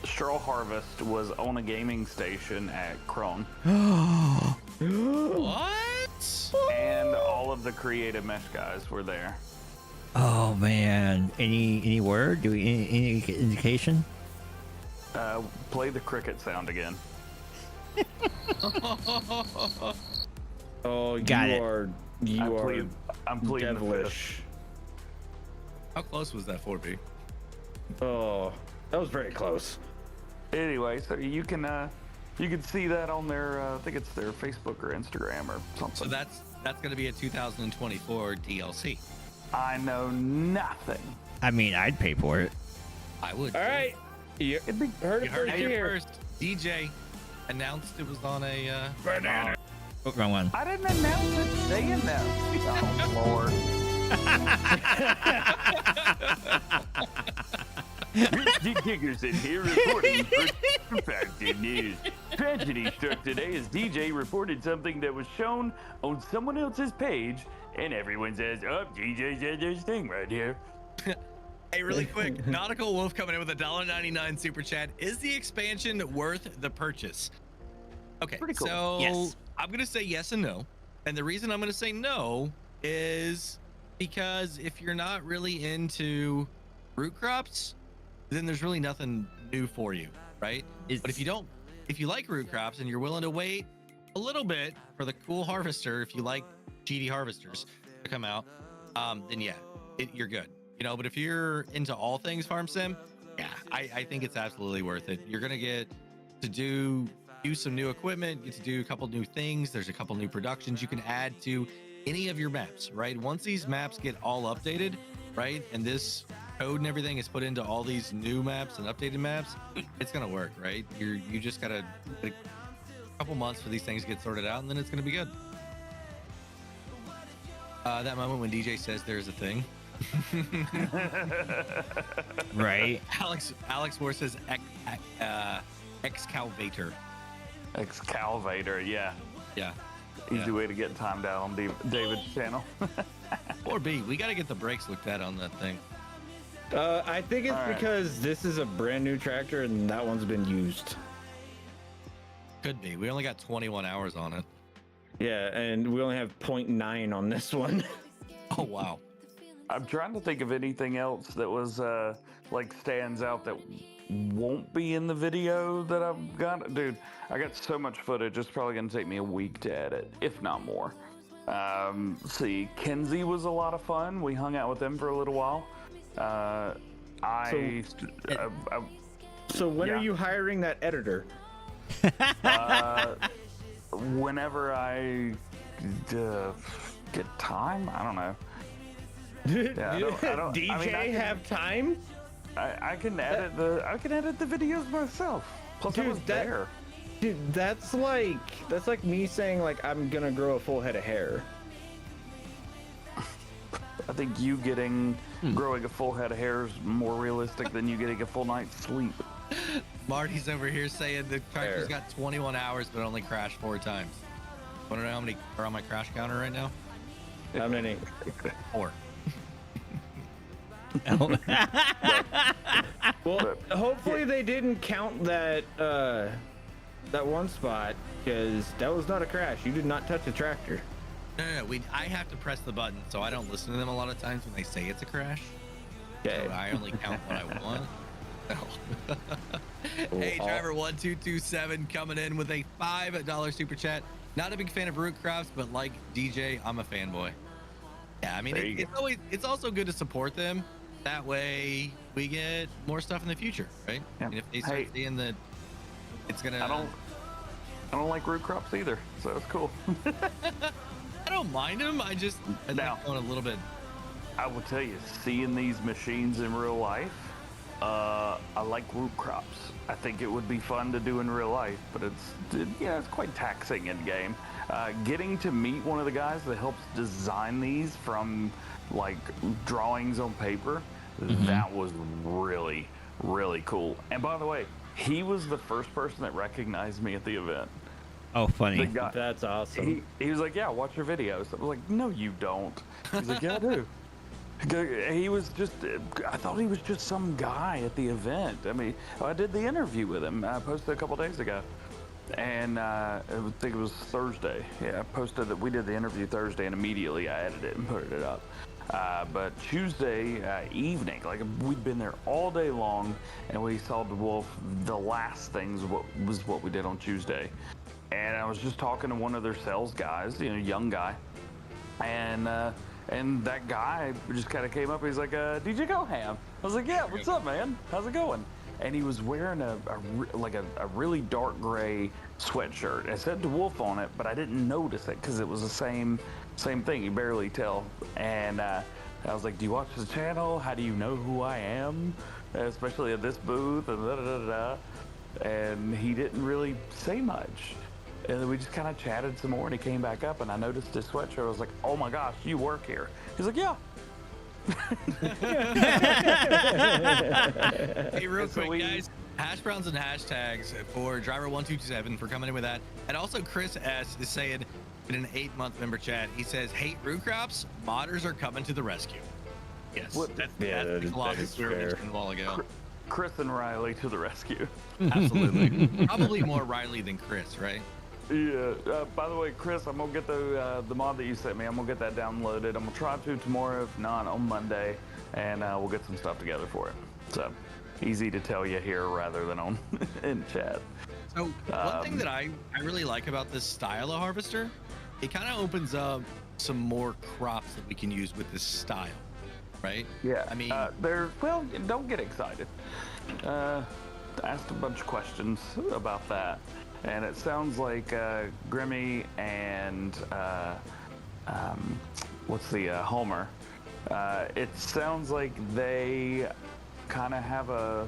Straw Harvest was on a gaming station at Krone. What? And all of of the creative mesh guys were there. Oh man, any word? Do we any indication? Play the cricket sound again. Oh, Got it. I'm pleading the devilish. fifth. How close was that 4B? Oh, that was very close. Anyway, so you can see that on their I think it's their Facebook or Instagram or something. So that's going to be a 2024 DLC. I know nothing. I mean, I'd pay for it. I would. All right, you heard You it heard first it here here. first. DJ announced it was on a Oh, wrong one. I didn't announce it. They announced it. Oh, Lord. Diggers in here reporting for Fact News. Tragedy struck today as DJ reported something that was shown on someone else's page, and everyone says, "Oh, DJ said this thing right here." Hey, really quick, Nautical Wolf coming in with a $1.99 super chat. Is the expansion worth the purchase? Okay, Pretty cool. so Yes. I'm gonna say yes and no, and the reason I'm gonna say no is because if you're not really into root crops, then there's really nothing new for you, right? But if you like root crops and you're willing to wait a little bit for the cool harvester, if you like GD harvesters to come out, then yeah, you're good. You know, but if you're into all things farm sim, yeah, I think it's absolutely worth it. You're gonna get to do some new equipment, get to do a couple new things. There's a couple new productions you can add to any of your maps, right? Once these maps get all updated, right, and this code and everything is put into all these new maps and updated maps, it's gonna work, right? You just gotta a couple months for these things to get sorted out, and then it's gonna be good. That moment when DJ says there's a thing. Right. Alex Moore says excavator. Excavator, yeah. Yeah. Easy way to get timed out on David's channel. 4B, we got to get the brakes looked at on that thing. I think it's All right. because this is a brand new tractor and that one's been used. Could be. We only got 21 hours on it. Yeah, and we only have 0.9 on this one. Oh, wow. I'm trying to think of anything else that was like stands out that won't be in the video that I've got. Dude, I got so much footage, it's probably gonna take me a week to edit, if not more. See, Kenzie was a lot of fun. We hung out with them for a little while. So when Yeah. are you hiring that editor? Whenever I get time, I don't know. Yeah, I don't, DJ I mean, I can- have time? I can edit the videos myself. Plus, I Dude, was there. Dude, that's like me saying like I'm gonna grow a full head of hair. I think you growing a full head of hair is more realistic than you getting a full night's sleep. Marty's over here saying the tractor's Fair. got 21 hours but only crashed 4 times. Want to know how many are on my crash counter right now? How many? 4. Well, hopefully they didn't count that that one spot because that was not a crash. You did not touch the tractor. No. I have to press the button, so I don't listen to them a lot of times when they say it's a crash. Okay. So I only count what I want. No. Hey, Driver1227 coming in with a $5 super chat. Not a big fan of root crafts, but like DJ, I'm a fanboy. Yeah, I mean, There you it's also good to support them. That way, we get more stuff in the future, right? Yeah. And if they start Hey. seeing that it's gonna, I don't like root crops either, so it's cool. I don't mind them. I Now. like going a little bit. I will tell you, seeing these machines in real life, I like root crops. I think it would be fun to do in real life, but it's quite taxing in game. Getting to meet one of the guys that helps design these from like drawings on paper, that was really, really cool. And by the way, he was the first person that recognized me at the event. Oh, funny. The guy, That's awesome. he was like, "Yeah, watch your videos." I was like, "No, you don't." He's like, "Yeah, I do." He was just, I thought he was just some guy at the event. I mean, I did the interview with him. I posted a couple days ago. and I think it was Thursday. Yeah, I posted that we did the interview Thursday, and immediately I edited it and put it up. But Tuesday evening, like we'd been there all day long, and we saw DeWolf. The last things was what we did on Tuesday, and I was just talking to one of their sales guys, young guy, and that guy just kind of came up. He's like, "DJ Goham." I was like, "Yeah, what's up, man? How's it going?" And he was wearing a really dark gray sweatshirt. It said DeWolf on it, but I didn't notice it because it was the same thing. You barely tell. And I was like, "Do you watch the channel? How do you know who I am? Especially at this booth?" And And he didn't really say much. And then we just kind of chatted some more, and he came back up, and I noticed his sweatshirt. I was like, "Oh my gosh, you work here?" He's like, "Yeah." Hey, real quick, guys. Hash browns and hashtags for Driver1227 for coming in with that. And also Chris S is saying in an 8-month member chat, he says, "Hate root crops, modders are coming to the rescue." Yes, that's the philosophy we were mentioning a while ago. Chris and Riley to the rescue. Absolutely. Probably more Riley than Chris, right? Yeah. By the way, Chris, I'm gonna get the mod that you sent me. I'm gonna get that downloaded. I'm gonna try to tomorrow, if not on Monday, and we'll get some stuff together for it. So easy to tell you here rather than on in chat. So one thing that I really like about this style of harvester, it kind of opens up some more crops that we can use with this style, right? Yeah. I mean, well, don't get excited. Asked a bunch of questions about that. And it sounds like Grimmy and what's the Homer? It sounds like they kind of have a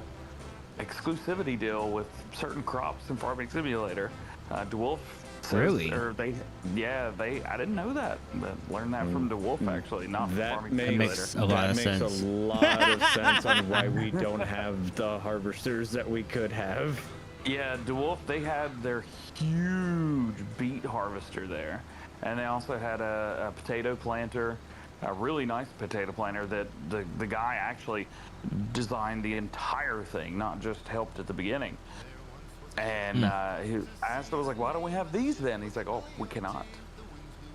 exclusivity deal with certain crops in Farming Simulator. DeWolf says, Really? Or I didn't know that. But learned that from DeWolf actually, not from Farming Simulator. Makes a lot of sense on why we don't have the harvesters that we could have. Yeah, DeWolf, they had their huge beet harvester there. And they also had a potato planter, a really nice potato planter that the guy actually designed the entire thing, not just helped at the beginning. And he asked, I was like, "Why don't we have these then?" He's like, "Oh, we cannot.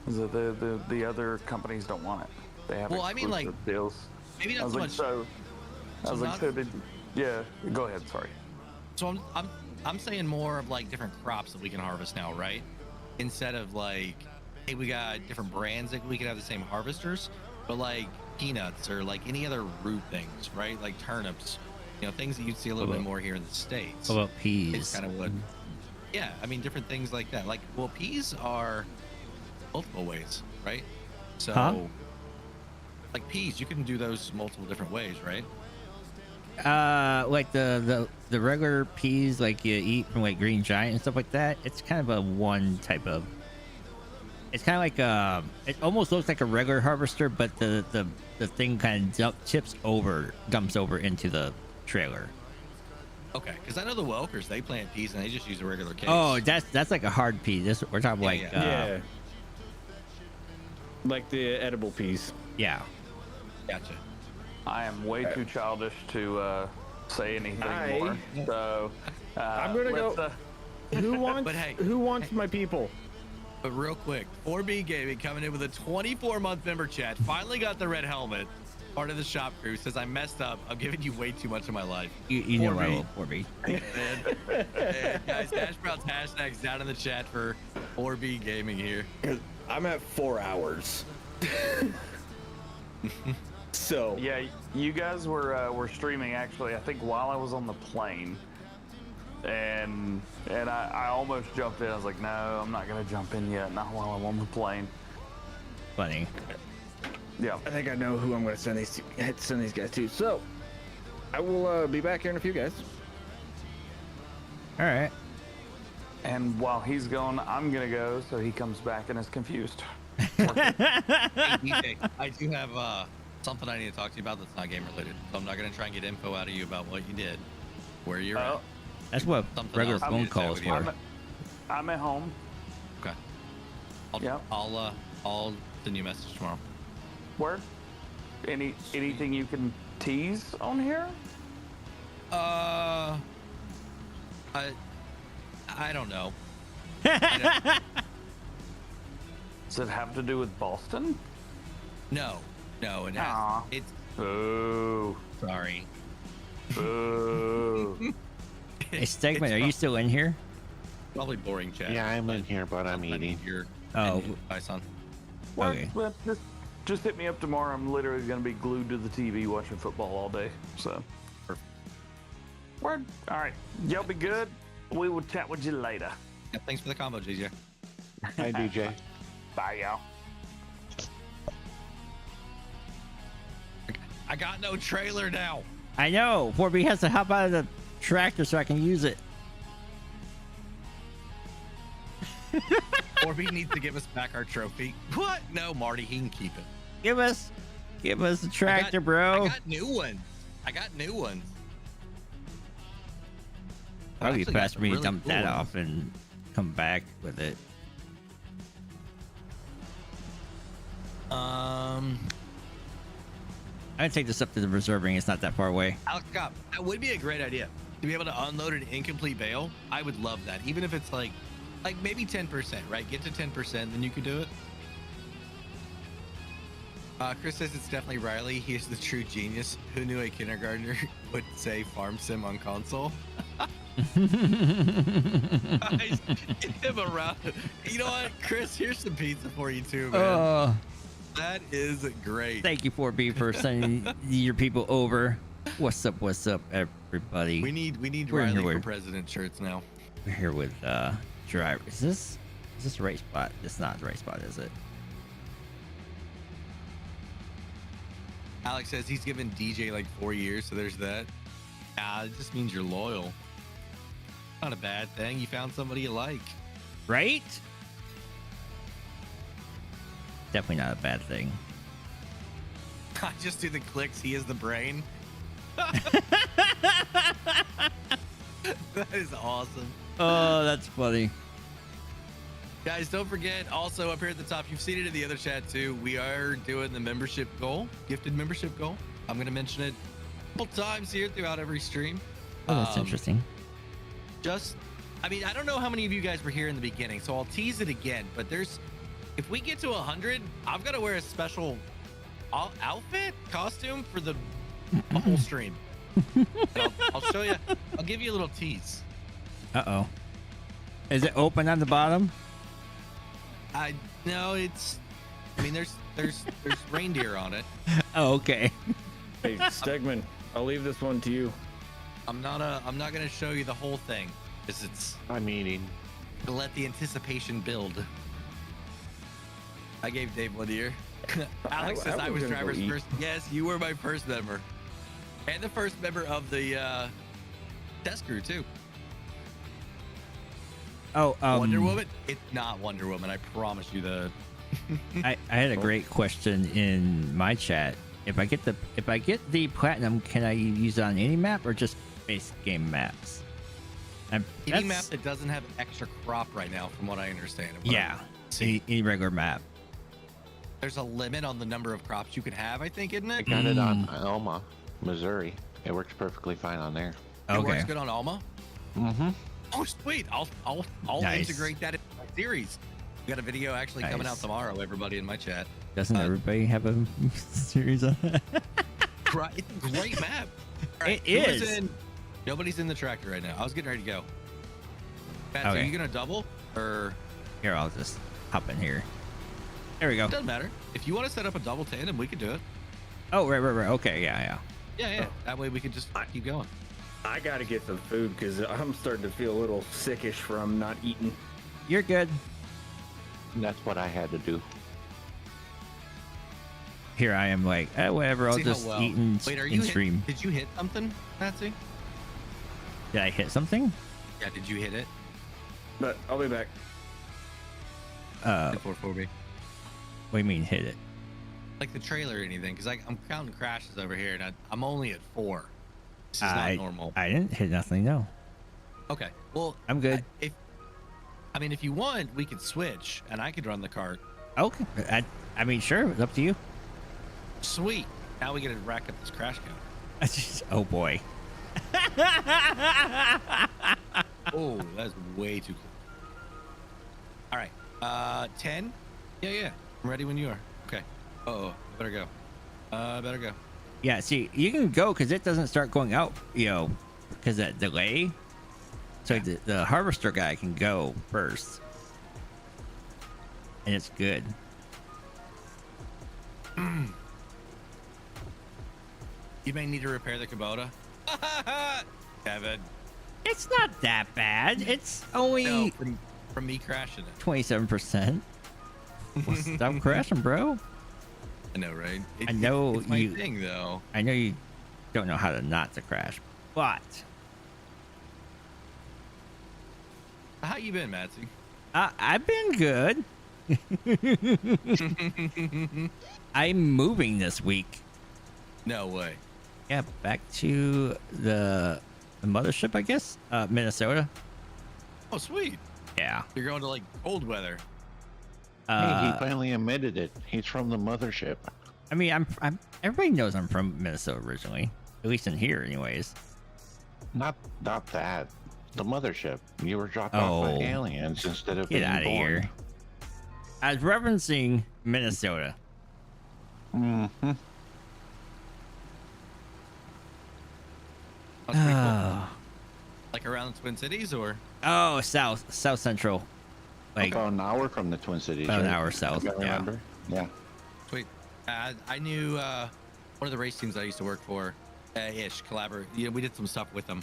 The other companies don't want it. They have exclusive deals." Maybe not so much. Yeah, go ahead, sorry. So I'm saying more of like different crops that we can harvest now, right? Instead of like, hey, we got different brands that we could have the same harvesters, but like peanuts or like any other root things, right? Like turnips, things that you'd see a little bit more here in the States. What about peas? It's kind of what, yeah, I mean, different things like that. Like, well, peas are multiple ways, right? So, like peas, you can do those multiple different ways, right? Like the regular peas like you eat from like Green Giant and stuff like that, it's kind of a one type of, it's kind of like it almost looks like a regular harvester, but the thing kind of dumps over into the trailer. Okay, because I know the Welkers, they plant peas and they just use a regular case. Oh, that's like a hard pea. We're talking like the edible peas. Yeah. Gotcha. I am way too childish to say anything more. So I'm gonna go. Who wants my people? But real quick, 4B Gaming coming in with a 24-month member chat. Finally got the red helmet. Part of the shop crew says, "I messed up. I'm giving you way too much of my life." You know I will, 4B. And guys, Dash Browns hashtags down in the chat for 4B Gaming here. I'm at 4 hours. So yeah, you guys were streaming actually. I think while I was on the plane, and I almost jumped in. I was like, "No, I'm not gonna jump in yet. Not while I'm on the plane." Funny. Yeah, I think I know who I'm gonna send these guys to. So I will be back here in a few, guys. All right. And while he's gone, I'm gonna go so he comes back and is confused. Hey, DJ, I do have something I need to talk to you about that's not game related. So I'm not gonna try and get info out of you about what you did, where you're at. That's what regular phone calls for. I'm at home. Okay. I'll send you a message tomorrow. Word? Anything you can tease on here? I don't know. Does it have to do with Boston? No, it has. Aw. It's Boo. sorry. Boo. Hey, Stegman, are you still in here? Probably boring chat. Yeah, I'm in here, but I'm eating. Oh. Bye, son. What? Okay. Well, just hit me up tomorrow. I'm literally going to be glued to the TV watching football all day. So, word. All right. Y'all be good. We will chat with you later. Yeah, thanks for the combo, JJ. Hi, DJ. Bye, y'all. I got no trailer now. I know. 4B has to hop out of the tractor so I can use it. 4B needs to give us back our trophy. What? No, Marty, he can keep it. Give us the tractor, bro. I got new ones. Probably actually got fast for some me to really dump cool that ones. off and come back with it. I can take this up to the reserve ring. It's not that far away. Alex Cobb, that would be a great idea. To be able to unload an incomplete bale, I would love that. Even if it's like maybe 10%, right? Get to 10%, then you could do it. Chris says it's definitely Riley. He is the true genius. Who knew a kindergartner would say farm sim on console? Guys, get him around. You know what, Chris? Here's some pizza for you too, man. That is great. Thank you, 4B, for sending your people over. What's up, everybody? We need We're Riley here for with- president shirts now. We're here with driver. Is this the right spot? It's not the right spot, is it? Alex says he's given DJ like 4 years, so there's that. It just means you're loyal. Not a bad thing. You found somebody you like. Right? Definitely not a bad thing. I just do the clicks. He is the brain. That is awesome. Oh, that's funny. Guys, don't forget, also up here at the top, you've seen it in the other chat too. We are doing the membership goal, gifted membership goal. I'm going to mention it a couple times here throughout every stream. Oh, that's interesting. I don't know how many of you guys were here in the beginning, so I'll tease it again. But if we get to 100, I've got to wear a special costume for the whole stream. I'll show you. I'll give you a little tease. Uh-oh. Is it open on the bottom? No, there's reindeer on it. Oh, okay. Hey, Stegman, I'll leave this one to you. I'm not gonna show you the whole thing, because I'm eating. to let the anticipation build. I gave Dave 1 year. Alex says I was gonna go driver's eat. first. Yes, you were my first member, and the first member of the test crew too. Oh, Wonder Woman? It's not Wonder Woman. I promise you that. I had a great question in my chat. If I get the platinum, can I use it on any map or just base game maps? Any map that doesn't have an extra crop right now, from what I understand. Yeah, any regular map. There's a limit on the number of crops you can have, I think, isn't I it? got it on Alma, Missouri. It works perfectly fine on there. It works good on Alma? Mm-hmm. Oh, sweet. I'll Nice. integrate that in my series. We got a video actually coming out tomorrow, everybody in my chat. Doesn't everybody have a series on that? It's a great map. All right, It who is is. in? Nobody's in the tractor right now. I was getting ready to go. Matt, are Okay. you going to double? Or Here, I'll just hop in here. There we go. doesn't matter. If you want to set up a double tandem, we could do it. Oh, right. Okay, yeah. Yeah. That way we could just keep going. I gotta get some food because I'm starting to feel a little sickish from not eating. You're good. And that's what I had to do. Here I am, like, whatever. I'll See how just well- eat and, Wait, are and you stream. Did you hit something, Matzy? Did I hit something? Yeah, did you hit it? But I'll be back. What 4-4B. do you mean hit it? Like the trailer or anything? Because I'm counting crashes over here, and I'm only at 4. This is not normal. I didn't hit nothing. No. Okay, well, I'm good. If you want, we could switch, and I could run the cart. Okay. I mean, sure. It's up to you. Sweet. Now we get to rack up this crash count. Oh boy. Oh, that's way too cool. All right. 10. Yeah. I'm ready when you are. Okay. Uh-oh. Better go. Better go. Yeah, see, you can go because it doesn't start going out, because that delay. So the harvester guy can go first. And it's good. You may need to repair the Kubota. Kevin. It's not that bad. It's only No, from me crashing it. 27%. Well, stop crashing, bro. I know, right? I know it's my you- thing, though. I know you don't know how to not to crash, but How you been, Matzy? I've been good. I'm moving this week. No way. Yeah, back to the mothership, I guess. Minnesota. Oh, sweet. Yeah. You're going to like cold weather. Hey, he finally admitted it. He's from the mothership. I mean, I'm. Everybody knows I'm from Minnesota originally, at least in here, anyways. Not that. The mothership. You were dropped off by Oh. aliens instead of Get being out of born. here. I was referencing Minnesota. Mm-hmm. That's pretty cool. Oh, Like around the Twin Cities, or? oh, south central, like About an hour from the Twin Cities. about an right? hour south. I Yeah. remember. Yeah. Sweet. I knew one of the race teams I used to work for. Collaborate. Yeah, we did some stuff with them.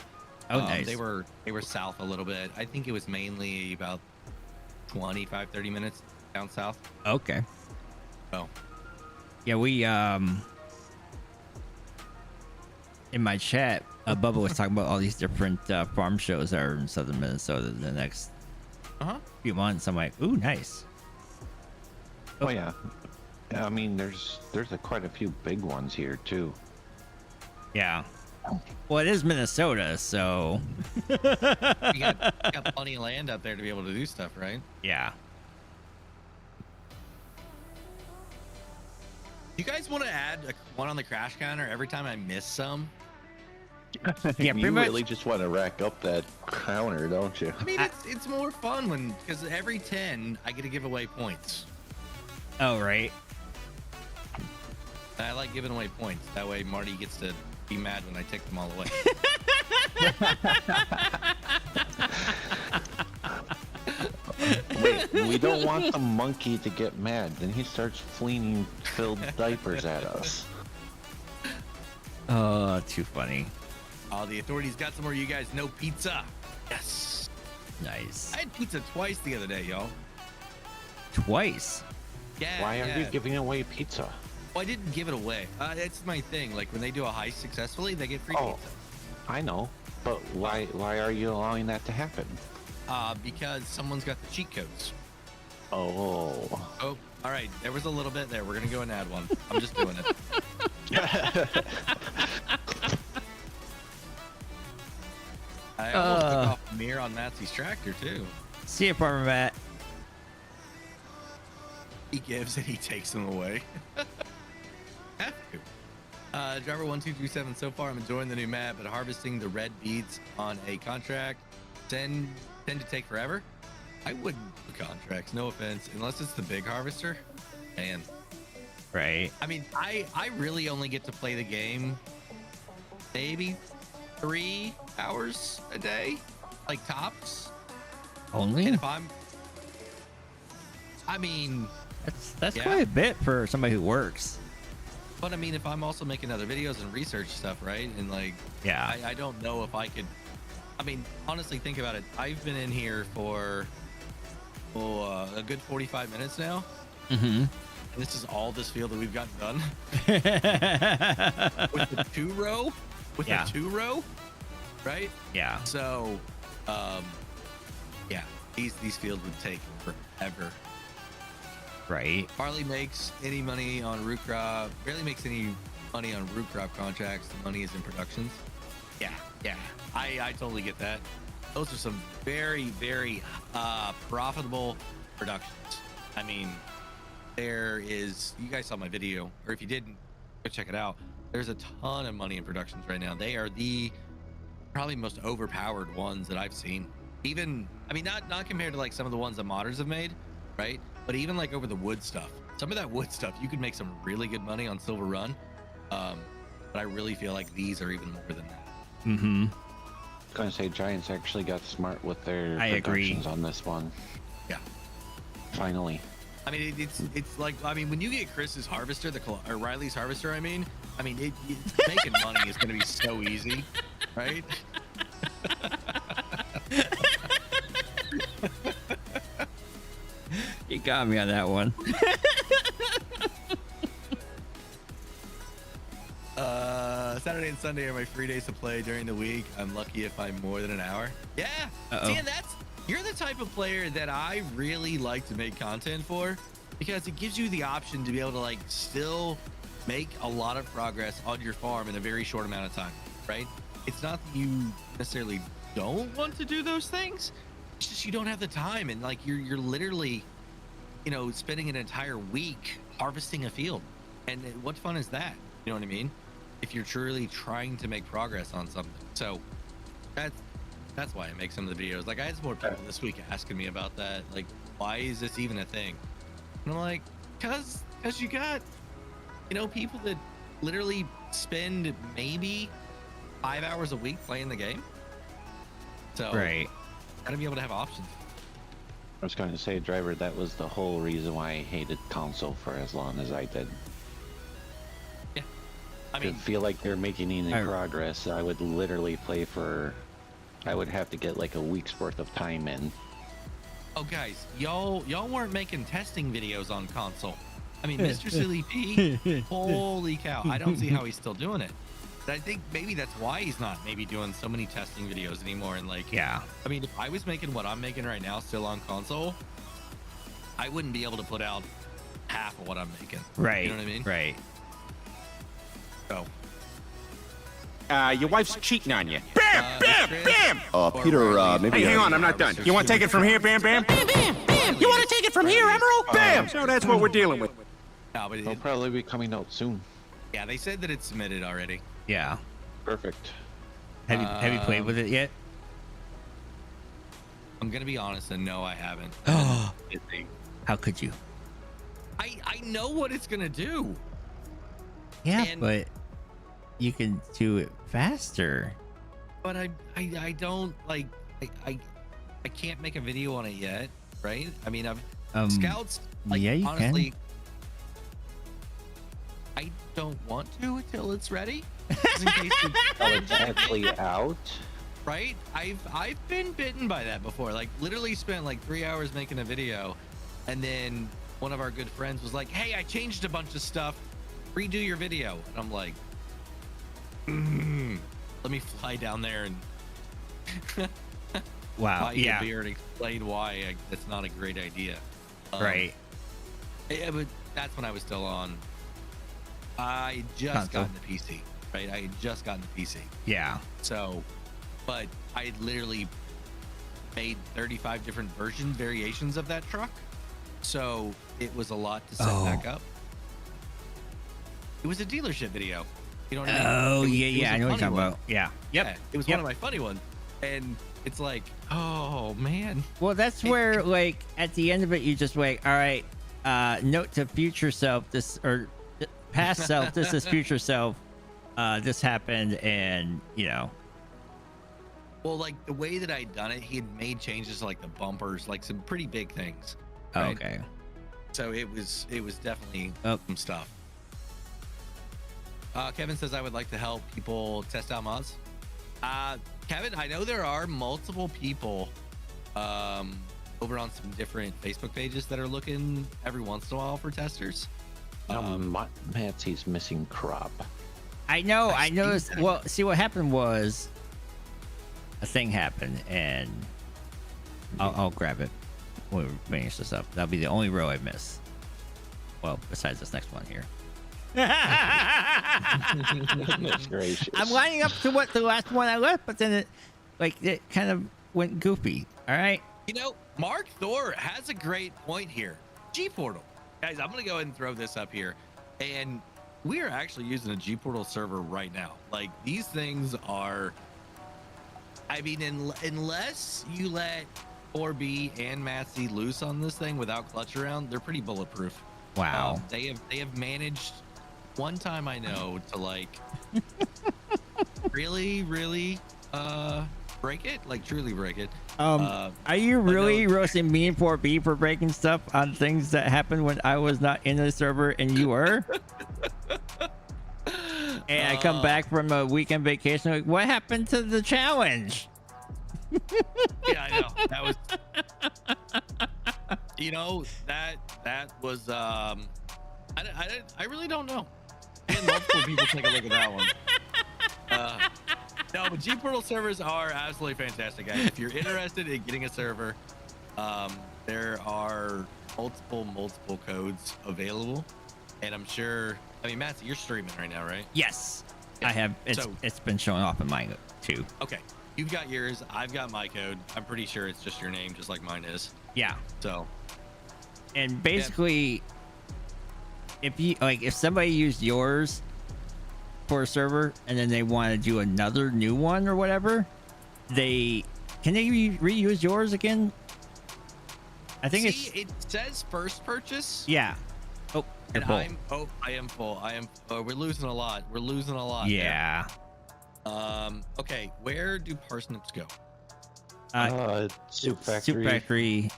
Oh, nice. They were south a little bit. I think it was mainly about 25-30 minutes down south. Okay. Oh. Yeah, we in my chat, Bubba was talking about all these different farm shows that are in southern Minnesota the next few months. I'm like, ooh, nice. Oh yeah. I mean, there's quite a few big ones here too. Yeah. Well, it is Minnesota, so You got plenty of land up there to be able to do stuff, right? yeah. You guys want to add one on the crash counter every time I miss some? Yeah, pretty you much. really just want to rack up that counter, don't you? I mean, it's more fun because every 10 I get to give away points. Oh, right. I like giving away points. That way Marty gets to be mad when I take them all away. Wait, we don't want the monkey to get mad. Then he starts flinging filled diapers at us. Oh, too funny. Oh, the authorities got somewhere you guys know pizza. Yes. Nice. I had pizza twice the other day, y'all. Twice. Yeah. Why are you yeah. giving away pizza? Well, I didn't give it away. That's my thing. Like when they do a heist successfully, they get free Oh. pizza. I know, but why are you allowing that to happen? Because someone's got the cheat codes. Oh. Oh, all right. There was a little bit there. We're gonna go and add one. I'm just doing it. I almost took off the mirror on Matzy's tractor too. See you, Farmer Matt. He gives and he takes them away. Have to. Driver 1227. So far, I'm enjoying the new map, but harvesting the red beads on a contract tend to take forever. I wouldn't do contracts, no offense, unless it's the big harvester. Man, Right. I mean, I really only get to play the game maybe 3 hours a day, like tops. Only? And if I mean, That's yeah. quite a bit for somebody who works. but I mean, if I'm also making other videos and research stuff, right? And like, Yeah. I don't know if I could. I mean, honestly, think about it. I've been in here for a good 45 minutes now, Mm-hmm. and this is all this field that we've gotten done with the two row, Yeah. the 2 row, right? Yeah. So, yeah, these fields would take forever. Right. Barley makes any money on root crop, barely makes any money on root crop contracts. The money is in productions. Yeah, I totally get that. Those are some very, very profitable productions. I mean, there is, you guys saw my video, or if you didn't, go check it out. There's a ton of money in productions right now. They are the probably most overpowered ones that I've seen. even, I mean, not compared to like some of the ones that modders have made, right? But even like over the wood stuff, some of that wood stuff, you could make some really good money on Silver Run. But I really feel like these are even more than that. I was gonna say Giants actually got smart with their productions on this one. Yeah. Finally. I mean, it's like, I mean, when you get Chris's harvester, or Riley's harvester, I mean, making money is gonna be so easy, right? You got me on that one. Saturday and Sunday are my free days to play during the week. I'm lucky if I'm more than an hour. Yeah. See, and you're the type of player that I really like to make content for, because it gives you the option to be able to like still make a lot of progress on your farm in a very short amount of time, right? It's not that you necessarily don't want to do those things. It's just you don't have the time, and like you're literally, you know, spending an entire week harvesting a field. And what fun is that? You know what I mean? If you're truly trying to make progress on something. So that's why I make some of the videos. Like, I had some more people this week asking me about that. Like, why is this even a thing? And I'm like, cause you got, you know, people that literally spend maybe 5 hours a week playing the game. So Right. gotta be able to have options. I was going to say, driver, that was the whole reason why I hated console for as long as I did. Yeah. I To mean, feel like they're making any progress, I would literally play for, I would have to get like a week's worth of time in. oh guys, y'all weren't making testing videos on console. I mean, Mr. Silly P, holy cow, I don't see how he's still doing it. But I think maybe that's why he's not maybe doing so many testing videos anymore. And like, Yeah. I mean, if I was making what I'm making right now still on console, I wouldn't be able to put out half of what I'm making. Right. You know what I mean? Right. So, Your wife's cheating on you. Bam! Bam! Peter, maybe. Hey, hang on, I'm not done. You want to take it from here, Bam Bam? Bam Bam! Bam! You want to take it from here, Emerald? Bam! So that's what we're dealing with. No, but It'll probably be coming out soon. yeah, they said that it's submitted already. Yeah. Perfect. Have you played with it yet? I'm gonna be honest, and no, I haven't. Oh. How could you? I know what it's gonna do. Yeah, And- but you can do it faster. But I don't like I can't make a video on it yet, right? I mean, I've scouts. Like, yeah, you honestly, I don't want to until it's ready. Just in case It's actually out. right? I've been bitten by that before. Like, literally spent like 3 hours making a video, and then one of our good friends was like, "Hey, I changed a bunch of stuff. Redo your video." And I'm like, let me fly down there and Wow. buy you Yeah. a beer and explain why that's not a great idea. Right. Yeah, but that's when I was still on. I had just Console. gotten the PC, right? I had just gotten the PC. Yeah. So, but I had literally made 35 different variations of that truck. So it was a lot to set back up. It was a dealership video. You know what I mean? Oh, It was- yeah, it was yeah. a I know what you're funny talking one. about. Yeah. Yeah, Yep. it was one of my funny ones. And it's like, oh, man. Well, that's where, like, at the end of it, you just wait. All right. Note to future self, this, or past self, this is future self. This happened, and, you know. Well, like, the way that I'd done it, he had made changes to, like, the bumpers, like, some pretty big things. Right? Okay. So it was definitely some stuff. Kevin says I would like to help people test out mods. Kevin, I know there are multiple people over on some different Facebook pages that are looking every once in a while for testers. Matzy's missing crop. I know. I see noticed. that. Well, see, what happened was a thing happened, and I'll grab it when we finish this up. That'll be the only row I miss. Well, besides this next one here. Goodness gracious. I'm lining up to what the last one I left, but then it kind of went goofy. All right. You know, Mark Thor has a great point here. G-Portal. Guys, I'm going to go ahead and throw this up here. And we are actually using a G-Portal server right now. Like, these things are I mean, unless you let 4B and Matzy loose on this thing without clutch around, they're pretty bulletproof. Wow. They have managed one time I know to like really break it, like truly break it. Are you really roasting me and 4B for breaking stuff on things that happened when I was not in the server and you were? And I come back from a weekend vacation, like, what happened to the challenge? Yeah, I know. That was, you know, that was I really don't know. I had multiple people take a look at that one. No, but G-Portal servers are absolutely fantastic, guys. If you're interested in getting a server, there are multiple codes available, and I'm sure. I mean, Matzy, you're streaming right now, right? Yes, yeah. I have. It's been showing off in mine too. Okay, you've got yours. I've got my code. I'm pretty sure it's just your name, just like mine is. Yeah. So. And basically, if somebody used yours for a server and then they want to do another new one or whatever, can they reuse yours again? I think it says first purchase. Yeah. Oh, and I am full. We're losing a lot. Yeah. There. Okay, where do parsnips go? Soup Factory. Soup Factory.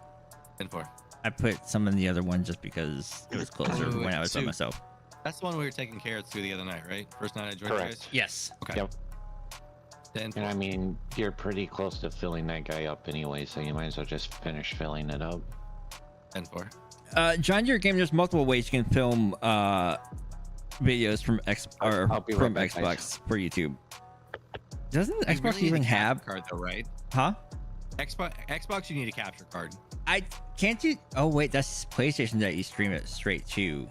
And for. I put some in the other one just because it was closer when I was by myself. That's the one we were taking carrots to the other night, right? First night I joined you guys? Yes. Okay. Yep. And I mean, you're pretty close to filling that guy up anyway, so you might as well just finish filling it up. 10-4. John Deere Game, there's multiple ways you can film videos from Xbox for YouTube. Doesn't Xbox really even have card though, right? Huh? Xbox, you need a capture card. Can't you? Oh wait, that's PlayStation that you stream it straight to.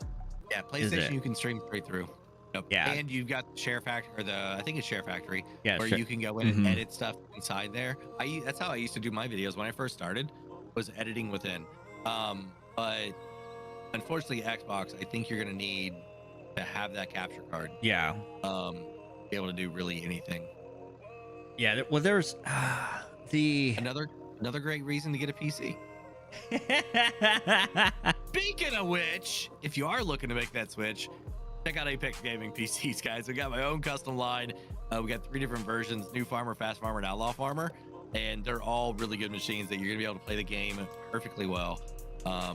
Yeah, PlayStation you can stream straight through. Nope. Yeah. And you've got the Share Factory, or I think it's Share Factory, yeah, where you can go in and edit stuff inside there. That's how I used to do my videos when I first started, was editing within. But unfortunately, Xbox, I think you're gonna need to have that capture card. Yeah. Be able to do really anything. Yeah. Well, there's another great reason to get a PC. Speaking of which, if you are looking to make that switch, check out Apex Gaming PCs, guys. We got my own custom line. We got 3 different versions: New Farmer, Fast Farmer, and Outlaw Farmer, and they're all really good machines that you're gonna be able to play the game perfectly well. I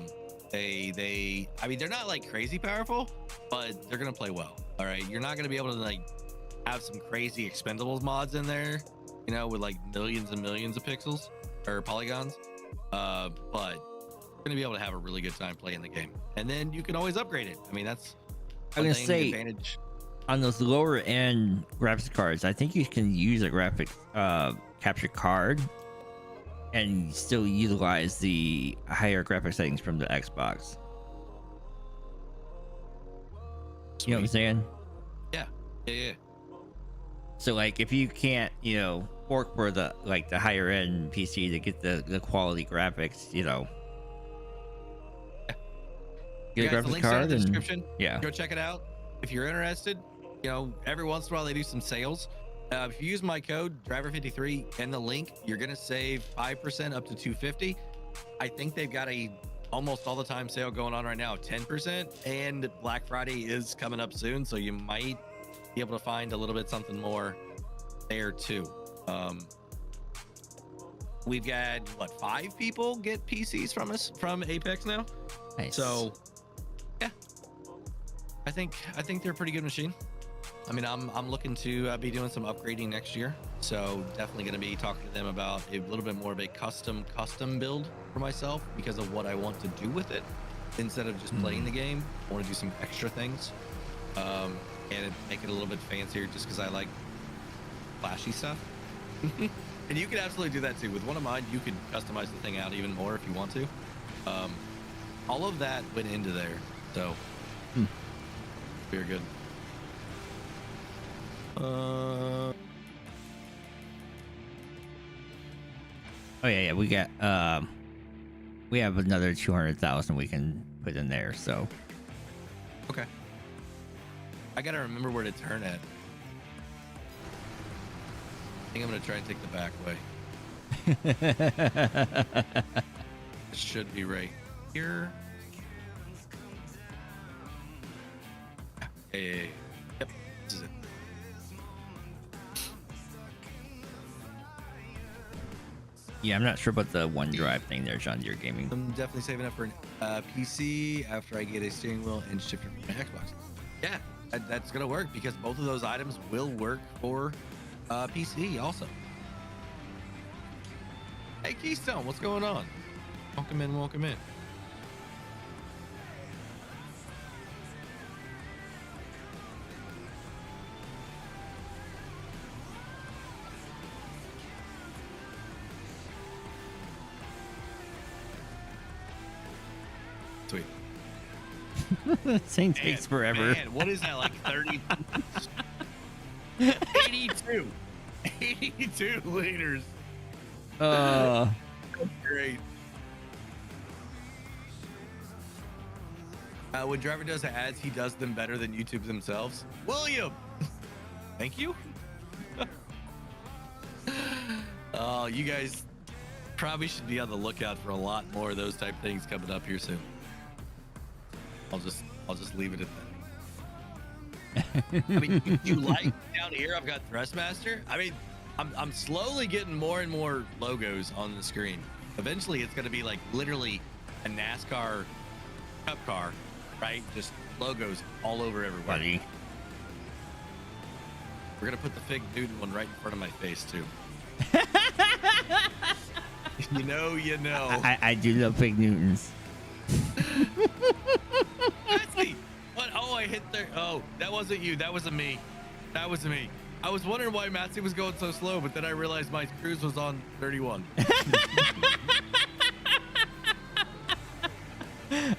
mean, they're not like crazy powerful, but they're gonna play well. All right, you're not gonna be able to like have some crazy expendables mods in there, you know, with like millions and millions of pixels or polygons. But you're gonna be able to have a really good time playing the game, and then you can always upgrade it. I mean, that's I'm gonna say advantage on those lower end graphics cards. I think you can use a graphic capture card and still utilize the higher graphic settings from the Xbox. You know what I'm saying? Yeah. So like, if you can't, work for the higher end PC to get the quality graphics, get a Guys, the graphics link's in card the and description. yeah, Go check it out if you're interested. Every once in a while they do some sales. If you use my code driver53 and the link, you're gonna save 5% up to $250. I think they've got a almost all the time sale going on right now, 10%, and Black Friday is coming up soon, so you might be able to find a little bit something more there too. We've got 5 people get PCs from us from Apex now. Nice. So yeah, I think they're a pretty good machine. I mean, I'm looking to be doing some upgrading next year, so definitely going to be talking to them about a little bit more of a custom build for myself because of what I want to do with it. Instead of just playing the game, I want to do some extra things and make it a little bit fancier just because I like flashy stuff. And you can absolutely do that too. With one of mine, you can customize the thing out even more if you want to. All of that went into there, so very good. Oh yeah, we got we have another 200,000 we can put in there, so okay. I gotta remember where to turn at. think I'm gonna try and take the back way. It should be right here. Hey, yep, this is it. Yeah, I'm not sure about the OneDrive thing there, John Deere Gaming. I'm definitely saving up for an PC after I get a steering wheel and shifter for my Xbox. Yeah, that's gonna work because both of those items will work for PC also. Hey Keystone, what's going on? Welcome in, welcome in. Sweet. This thing takes forever. Man, what is that, like 30? 82. 82 liters. Great. When Driver does ads, he does them better than YouTube themselves. William, thank you. Oh, you guys probably should be on the lookout for a lot more of those type things coming up here soon. I'll just leave it at that. I mean, you like down here? I've got Thrustmaster. I mean, I'm slowly getting more and more logos on the screen. Eventually, it's going to be like literally a NASCAR Cup car, right? Just logos all over everywhere. Buddy. We're going to put the Fig Newton one right in front of my face, too. You know. I do love Fig Newtons. Matzy, what? Oh, I hit there. Oh, that wasn't you. That wasn't me. That was me. I was wondering why Matzy was going so slow, but then I realized my cruise was on 31.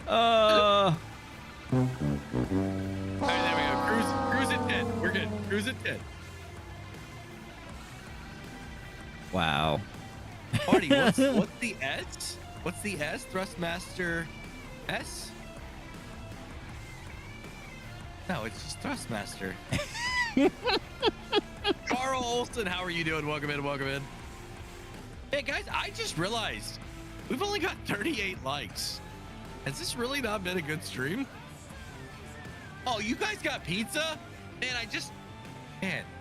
All right, there we go. Cruise at 10. We're good. Cruise at 10. Wow. Party, what's the S? What's the S? Thrustmaster S? No, it's just Thrustmaster. Carl Olson, how are you doing? Welcome in, welcome in. Hey guys, I just realized we've only got 38 likes. Has this really not been a good stream? Oh, you guys got pizza? Man,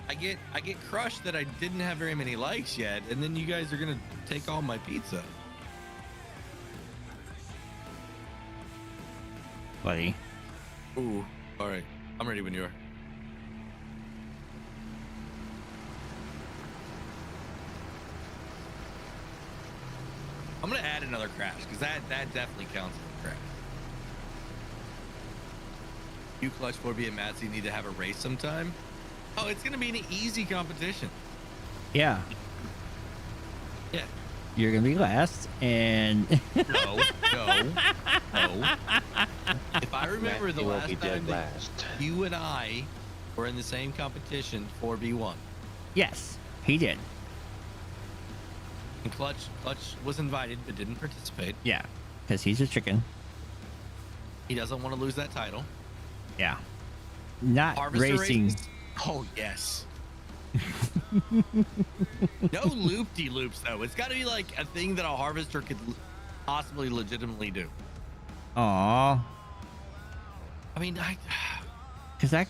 I get crushed that I didn't have very many likes yet, and then you guys are gonna take all my pizza. Buddy. Ooh, all right. I'm ready when you are. I'm gonna add another crash because that definitely counts as a crash. You, Clutch 4B, and Matzy need to have a race sometime. Oh, it's gonna be an easy competition. Yeah. Yeah. You're gonna be last, and No. If I remember the last time that you and I were in the same competition, 4v1. yes, he did. And Clutch was invited but didn't participate. Yeah, because he's a chicken. He doesn't want to lose that title. Yeah. Not Harvester racing. races? Oh yes. No loop-de-loops though. It's got to be like a thing that a harvester could possibly legitimately do. Aw. I mean, Because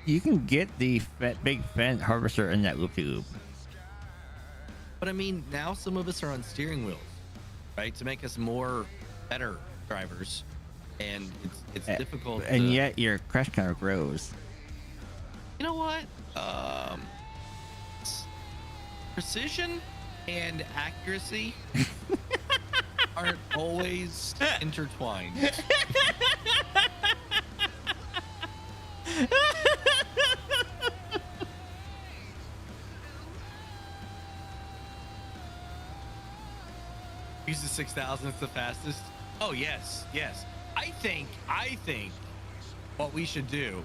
you can get the big fence harvester in that loop-de-loop. But I mean, now some of us are on steering wheels, right? To make us better drivers, and it's difficult. And yet your crash counter grows. You know what? Precision and accuracy aren't always intertwined. Use the 6,000 is the fastest. Oh yes. I think what we should do,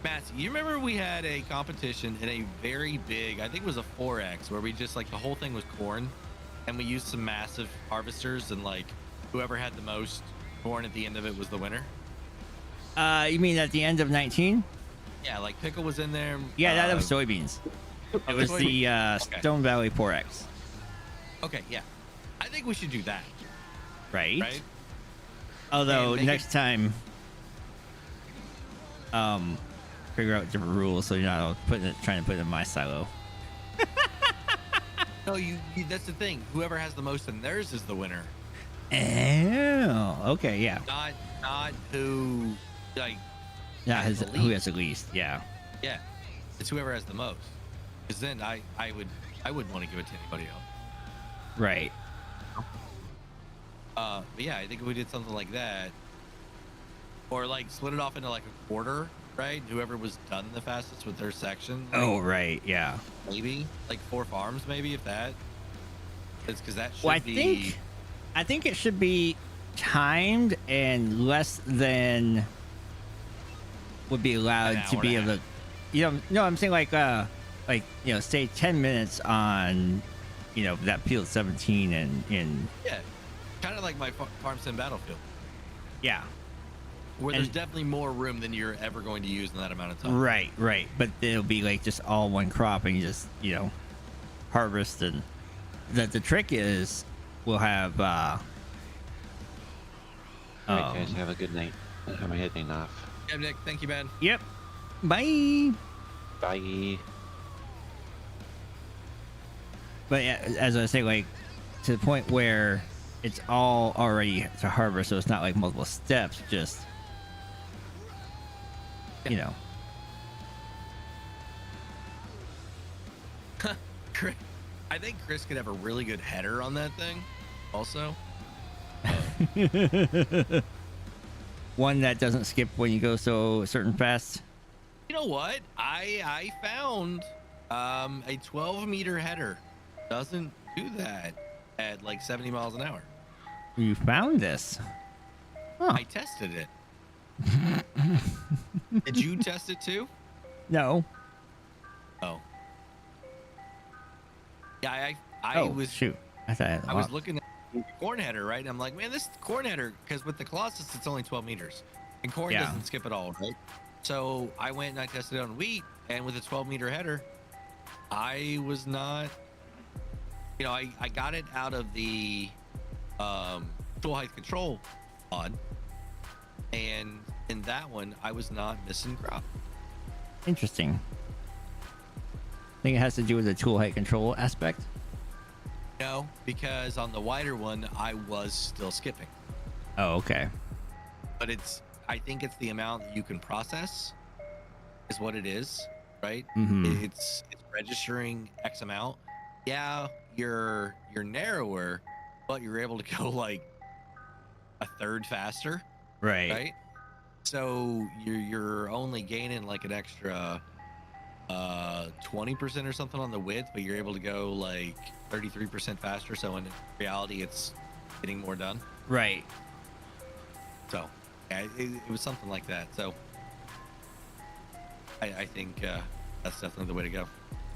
Matzy, you remember we had a competition in a very big, I think it was a 4X, where we just like the whole thing was corn, and we used some massive harvesters, and like whoever had the most corn at the end of it was the winner. You mean at the end of 19? Yeah, like Pickle was in there. Yeah, that was soybeans. It was the Stone Valley 4X. Okay, yeah. I think we should do that. Right? Right? Although And make next time, figure out different rules so you're not trying to put it in my silo. No, you that's the thing. Whoever has the most in theirs is the winner. Oh, okay, yeah. Not who like Yeah, has the who least. has the least? Yeah. Yeah. It's whoever has the most. Because then I wouldn't want to give it to anybody else. Right. But yeah, I think if we did something like that, or like split it off into like a quarter, right? Whoever was done the fastest with their section. Like, Oh, right. Yeah. maybe like 4 farms, maybe if that. It's because that should Well, be. I think it should be timed and less than would be allowed An to hour be and a able to. You know, no, I'm saying like say 10 minutes on, that field 17 and Yeah, kind of like my farm sim battlefield, yeah. where there's And- definitely more room than you're ever going to use in that amount of time. Right. But it'll be like just all one crop and you just, harvest. And the trick is we'll have, Alright, guys, have a good night. I'm heading off. Yeah, Nick, thank you, man. yep. Bye. Bye. But yeah, as I say, like to the point where it's all already to harvest, so it's not like multiple steps, just Chris, I think Chris could have a really good header on that thing. Also, one that doesn't skip when you go so certain fast. you know what? I found a 12-meter header doesn't do that at like 70 miles an hour. You found this? Huh. I tested it. Did you test it too? No. Oh. Yeah, I was shoot. I was looking at the corn header, right? And I'm like, man, this corn header, because with the Colossus, it's only 12 meters. And corn Yeah. doesn't skip at all, right? So I went and I tested it on wheat, and with a 12-meter header, I was not, I got it out of the tool height control mod, and in that one, I was not missing crop. Interesting. I think it has to do with the tool height control aspect. No, because on the wider one, I was still skipping. Oh, okay. But I think it's the amount that you can process is what it is, right? Mhm. It's registering X amount. Yeah, you're narrower, but you're able to go like a third faster, right? So you're only gaining like an extra 20% or something on the width, but you're able to go like 33% faster. So in reality, it's getting more done. Right. So yeah, it was something like that. So I think that's definitely the way to go.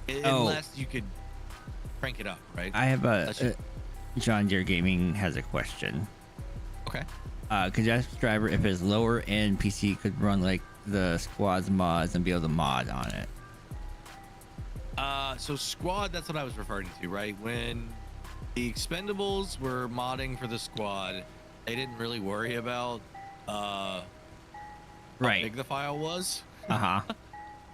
Unless you could crank it up, right? I have Unless you- John Deere Gaming has a question. Okay. Could you ask the driver if his lower end PC could run like the squad's mods and be able to mod on it? So squad, that's what I was referring to, right? When the Expendables were modding for the squad, they didn't really worry about how big the file was. Uh-huh.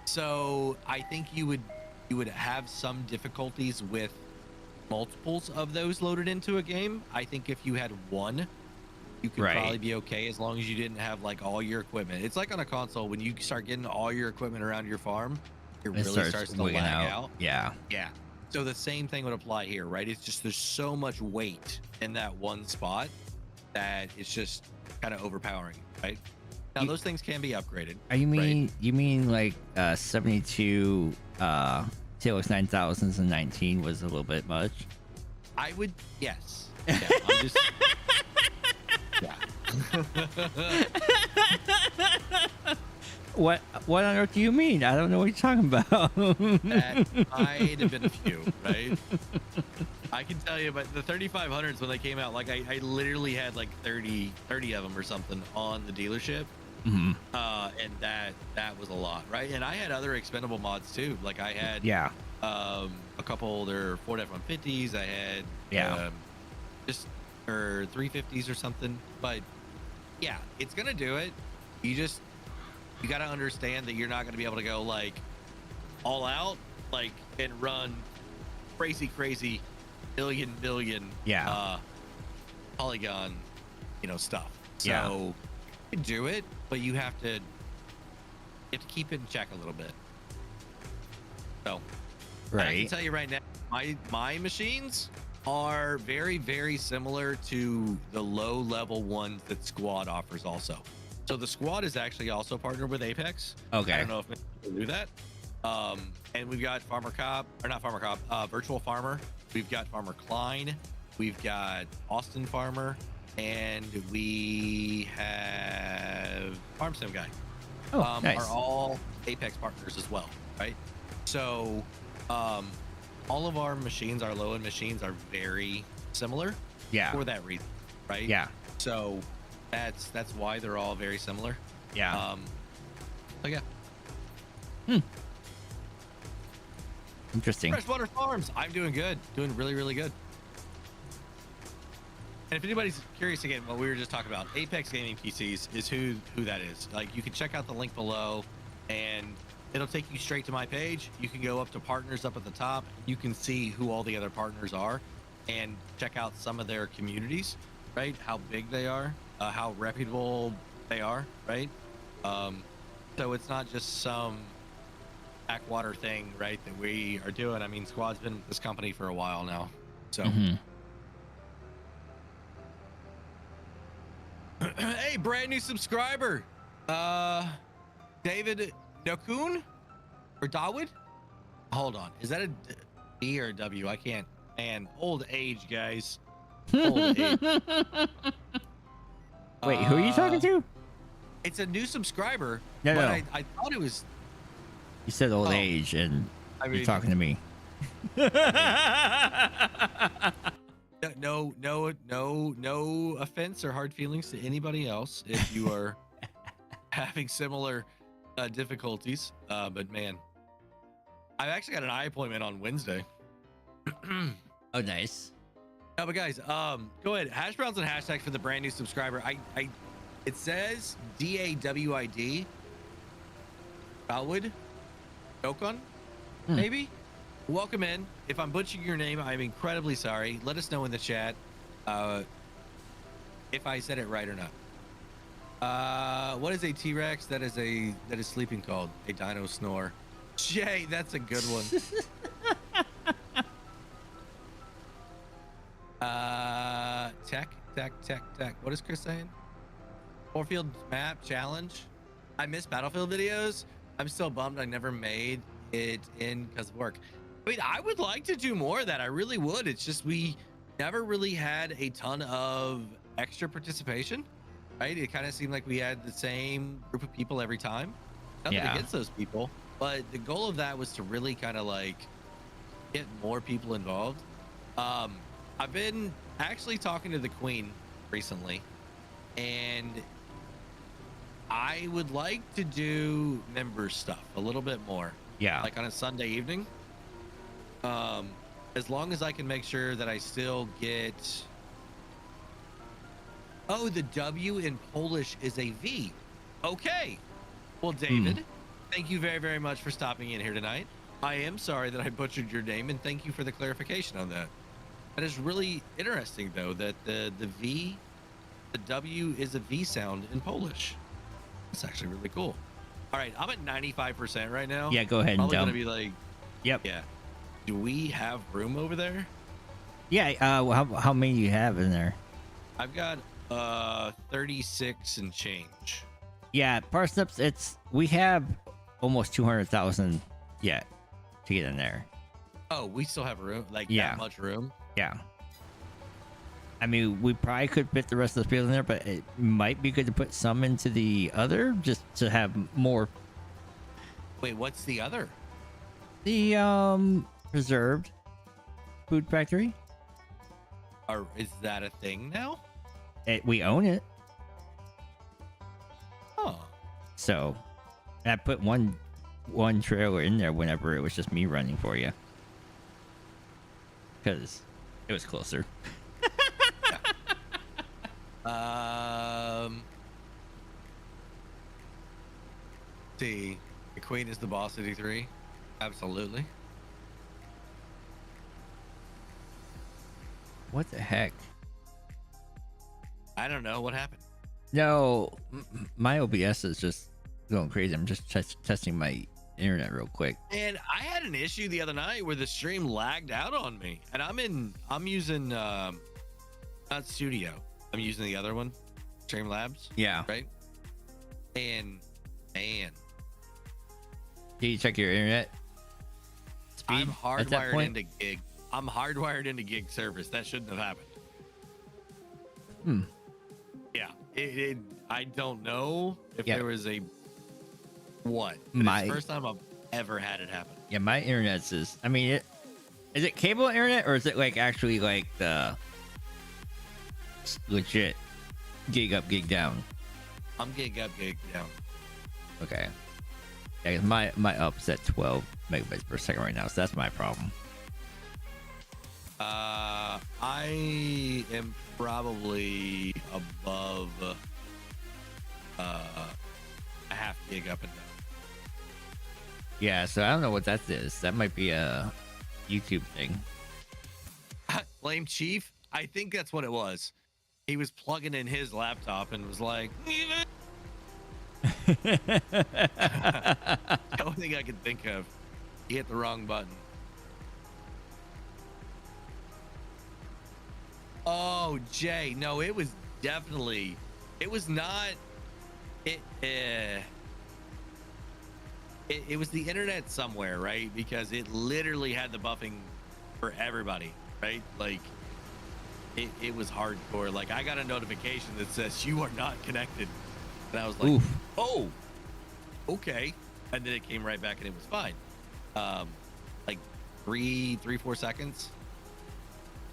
So I think you would have some difficulties with multiples of those loaded into a game. I think if you had one, you could probably be okay as long as you didn't have like all your equipment. It's like on a console, when you start getting all your equipment around your farm, it really starts to wigging lag out. Yeah. Yeah. So the same thing would apply here, right? It's just there's so much weight in that one spot that it's just kind of overpowering, right? Now those things can be upgraded. You mean like 72 TLX 9000s and 19 was a little bit much? I would, yes. Yeah, I'm just, yeah. What on earth do you mean? I don't know what you're talking about. That might have been a few, right? I can tell you, but the 3500s when they came out, like I literally had like 30 of them or something on the dealership. Mm-hmm. And that was a lot, right? And I had other expendable mods too. Like I had a couple their Ford F-150s. I had just or 350s or something. But yeah, it's gonna do it. You got to understand that you're not gonna be able to go like all out like and run crazy billion polygon stuff. So you can do it, but you have to keep it in check a little bit. So I can tell you right now, my machines are very similar to the low level ones that Squad offers also. So the Squad is actually also partnered with Apex. Okay. I don't know if people do that. And we've got Virtual Farmer. We've got Farmer Klein. We've got Austin Farmer. And we have FarmSim guy. Oh, nice. Are all Apex partners as well, right? So all of our machines, our low-end machines, are very similar. Yeah. For that reason, right? Yeah. So that's why they're all very similar. Yeah. So yeah. Interesting. Freshwater Farms. I'm doing good. Doing really good. And if anybody's curious again, what we were just talking about, Apex Gaming PCs is who that is. Like, you can check out the link below, and it'll take you straight to my page. You can go up to partners up at the top. You can see who all the other partners are, and check out some of their communities, right? How big they are, how reputable they are, right? So it's not just some backwater thing, right, that we are doing. I mean, Squad's been with this company for a while now, so. Hey, brand new subscriber, David Dokun or Dawood. Hold on, is that a D or a W? I can't. Man, old age, guys. Old age. Wait, who are you talking to? It's a new subscriber. No. I thought it was. You said old age, and you're talking to me. No offense or hard feelings to anybody else if you are having similar difficulties. But man, I've actually got an eye appointment on Wednesday. Oh, nice. No, but guys, go ahead. Hash browns and hashtags for the brand new subscriber. It says DAWID. Dalwood? Dokon? Maybe? Welcome in. If I'm butchering your name, I'm incredibly sorry. Let us know in the chat if I said it right or not. What is a T-Rex? That is sleeping called? A dino snore. Jay, that's a good one. Tech. What is Chris saying? Warfield map challenge. I miss Battlefield videos. I'm still bummed I never made it in because of work. I mean, I would like to do more of that. I really would. It's just we never really had a ton of extra participation, right? It kind of seemed like we had the same group of people every time. Nothing against those people, but the goal of that was to really kind of like get more people involved. I've been actually talking to the Queen recently, and I would like to do member stuff a little bit more. Yeah. Like on a Sunday evening. As long as I can make sure that I still get. Oh, the W in Polish is a V. Okay. Well, David, thank you very, very much for stopping in here tonight. I am sorry that I butchered your name, and thank you for the clarification on that. That is really interesting, though, that the W is a V sound in Polish. That's actually really cool. All right, I'm at 95% right now. Yeah, go ahead and Probably dump. gonna be like, yep. Yeah. Do we have room over there? Yeah. How many do you have in there? I've got 36 and change. Yeah, Parsnips. We have almost 200,000 yet to get in there. Oh, we still have room, like Yeah. that much room. Yeah. I mean, we probably could fit the rest of the field in there, but it might be good to put some into the other just to have more. Wait, what's the other? The preserved food factory. Or is that a thing now? We own it. Oh. So I put one trailer in there whenever it was just me running for you. because it was closer. See, the queen is the boss of D3. Absolutely. What the heck? I don't know what happened. No, my OBS is just going crazy. I'm just testing my internet real quick. And I had an issue the other night where the stream lagged out on me, and I'm using not Studio. I'm using the other one, Streamlabs. Yeah. Right. And man, Can you check your internet speed? I'm at that hardwired point? into gig. I'm hardwired into gig service. That shouldn't have happened. Hmm. Yeah. I don't know if Yeah. there was a what. But it's the first time I've ever had it happen. Yeah, my internet's is. I mean, is it cable internet or is it like actually like the legit gig up, gig down? I'm gig up, gig down. Okay. Yeah, 'cause my up's at 12 megabytes per second right now, so that's my problem. I am probably above a half gig up and down. Yeah, so I don't know what that is. That might be a YouTube thing. Blame Chief? I think that's what it was. He was plugging in his laptop and was like, the only thing I could think of. He hit the wrong button. Oh, Jay. No, it was definitely. It was not. It was the internet somewhere, right? Because it literally had the buffing for everybody, right? Like, it was hardcore. Like, I got a notification that says you are not connected, and I was like, Oof. oh, okay. And then it came right back, and it was fine. Like 4 seconds.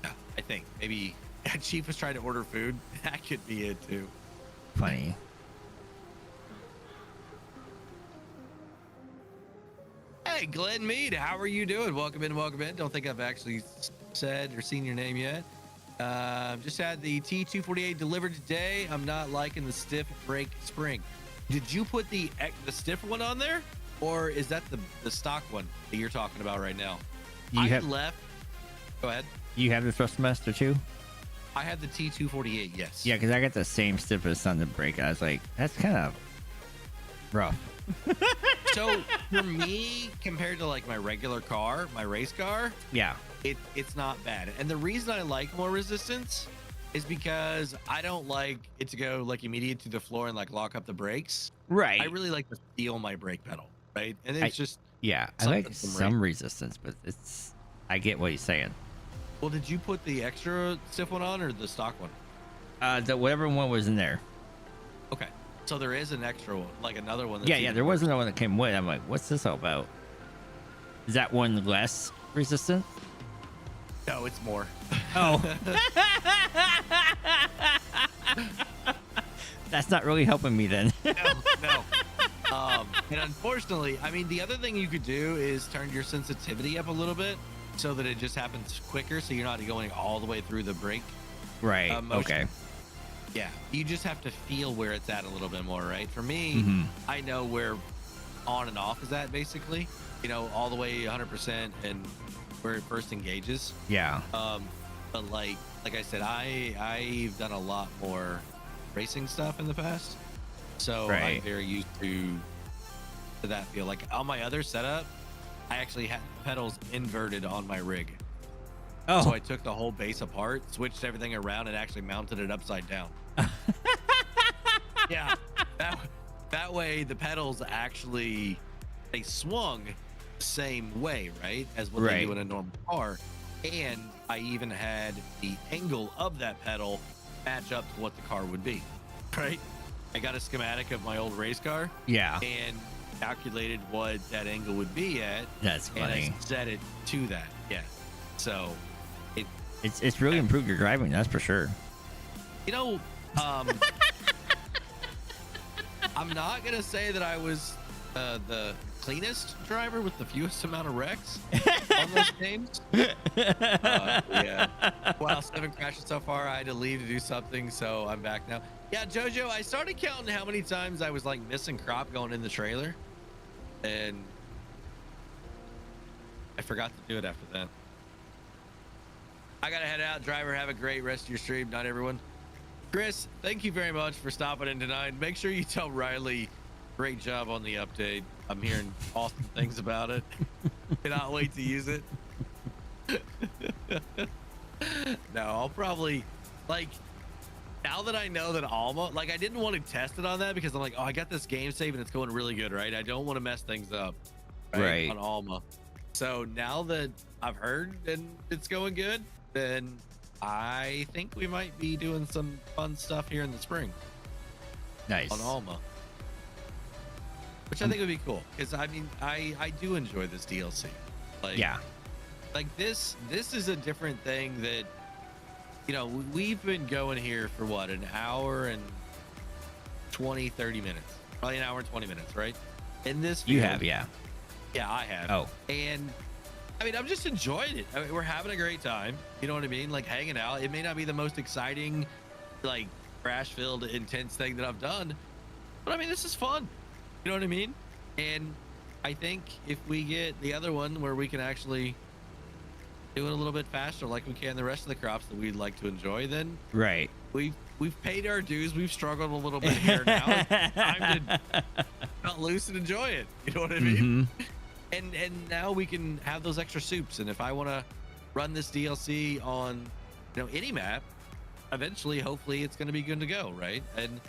Yeah, I think maybe Chief was trying to order food. That could be it too. Funny. Hey, Glenn Mead, how are you doing? Welcome in, welcome in. Don't think I've actually said or seen your name yet. Just had the T248 delivered today. I'm not liking the stiff brake spring. Did you put the stiff one on there, or is that the stock one that you're talking about right now? Left. Go ahead. You have the Thrustmaster too? I had the T248. Yes. Yeah, because I got the same stiffness on the brake. I was like, that's kind of rough. So for me, compared to like my regular car, my race car, Yeah. it's not bad. And the reason I like more resistance is because I don't like it to go like immediate to the floor and like lock up the brakes. Right. I really like to feel my brake pedal, right? And it's just Yeah, I something like from some resistance, but I get what he's saying. Well, did you put the extra stiff one on or the stock one? The whatever one was in there. Okay. So there is an extra one, like another one. That's Yeah, there was another one that came with. I'm like, what's this all about? Is that one less resistant? No, it's more. Oh. That's not really helping me then. No. And unfortunately, I mean, the other thing you could do is turn your sensitivity up a little bit so that it just happens quicker, so you're not going all the way through the brake. Right. motion. Okay. Yeah, you just have to feel where it's at a little bit more, right? For me, I know where on and off is at, basically. You know, all the way 100% and where it first engages. Yeah. But like I said, I've done a lot more racing stuff in the past, so I'm very used to that feel. Like on my other setup, I actually had pedals inverted on my rig. Oh. So I took the whole base apart, switched everything around, and actually mounted it upside down. Yeah, that way the pedals actually they swung the same way, right, as what they do in a normal car. And I even had the angle of that pedal match up to what the car would be, right? I got a schematic of my old race car. Yeah. And calculated what that angle would be at. That's funny. And I set it to that. Yeah. So it's really improved your driving, that's for sure. You know, I'm not gonna say that I was the cleanest driver with the fewest amount of wrecks on those games. Yeah. Wow, 7 crashes so far. I had to leave to do something, so I'm back now. Yeah, Jojo, I started counting how many times I was like missing crop going in the trailer, and I forgot to do it after that. I gotta head out. Driver, have a great rest of your stream. Not everyone. Chris, thank you very much for stopping in tonight. Make sure you tell Riley, great job on the update. I'm hearing awesome things about it. Cannot wait to use it. No, I'll probably, like, now that I know that Alma, like, I didn't want to test it on that because I'm like, oh, I got this game save and it's going really good, right? I don't want to mess things up, right? On Alma. So now that I've heard and it's going good, then I think we might be doing some fun stuff here in the spring. Nice. On Alma. Which I think would be cool. Because I mean, I do enjoy this DLC. Like, yeah. Like this is a different thing that, you know, we've been going here for what, an hour and 20, 30 minutes. Probably an hour and 20 minutes, right? In this field, You have, yeah. Yeah, I have. Oh. And I mean, I'm just enjoying it. I mean, we're having a great time. You know what I mean? Like hanging out. It may not be the most exciting, like crash-filled, intense thing that I've done, but I mean, this is fun. You know what I mean? And I think if we get the other one where we can actually do it a little bit faster, like we can the rest of the crops that we'd like to enjoy, then right. We've paid our dues. We've struggled a little bit here now. It's time to cut loose and enjoy it. You know what I mean? And now we can have those extra soups. And if I want to run this DLC on, you know, any map, eventually, hopefully, it's going to be good to go, right? And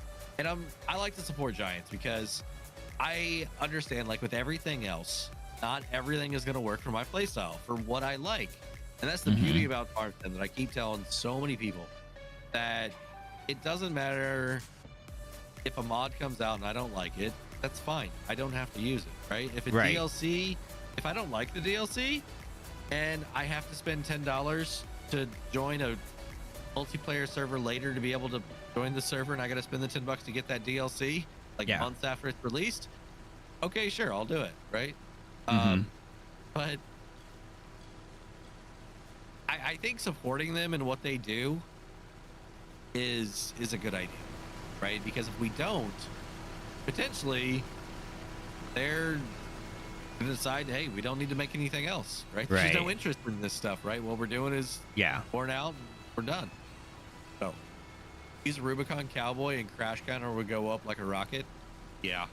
I like to support Giants because I understand, like with everything else, not everything is going to work for my playstyle, for what I like. And that's the beauty about farmsim that I keep telling so many people, that it doesn't matter if a mod comes out and I don't like it. That's fine. I don't have to use it, right? If a DLC, if I don't like the DLC and I have to spend $10 to join a multiplayer server later to be able to join the server, and I got to spend the $10 to get that DLC like months after it's released, okay, sure, I'll do it, right? But I think supporting them in what they do is a good idea, right? Because if we don't, potentially they're gonna decide, hey, we don't need to make anything else, right? There's no interest in this stuff, right? What we're doing is worn out and we're done. So use a Rubicon Cowboy and crash counter would go up like a rocket. Yeah.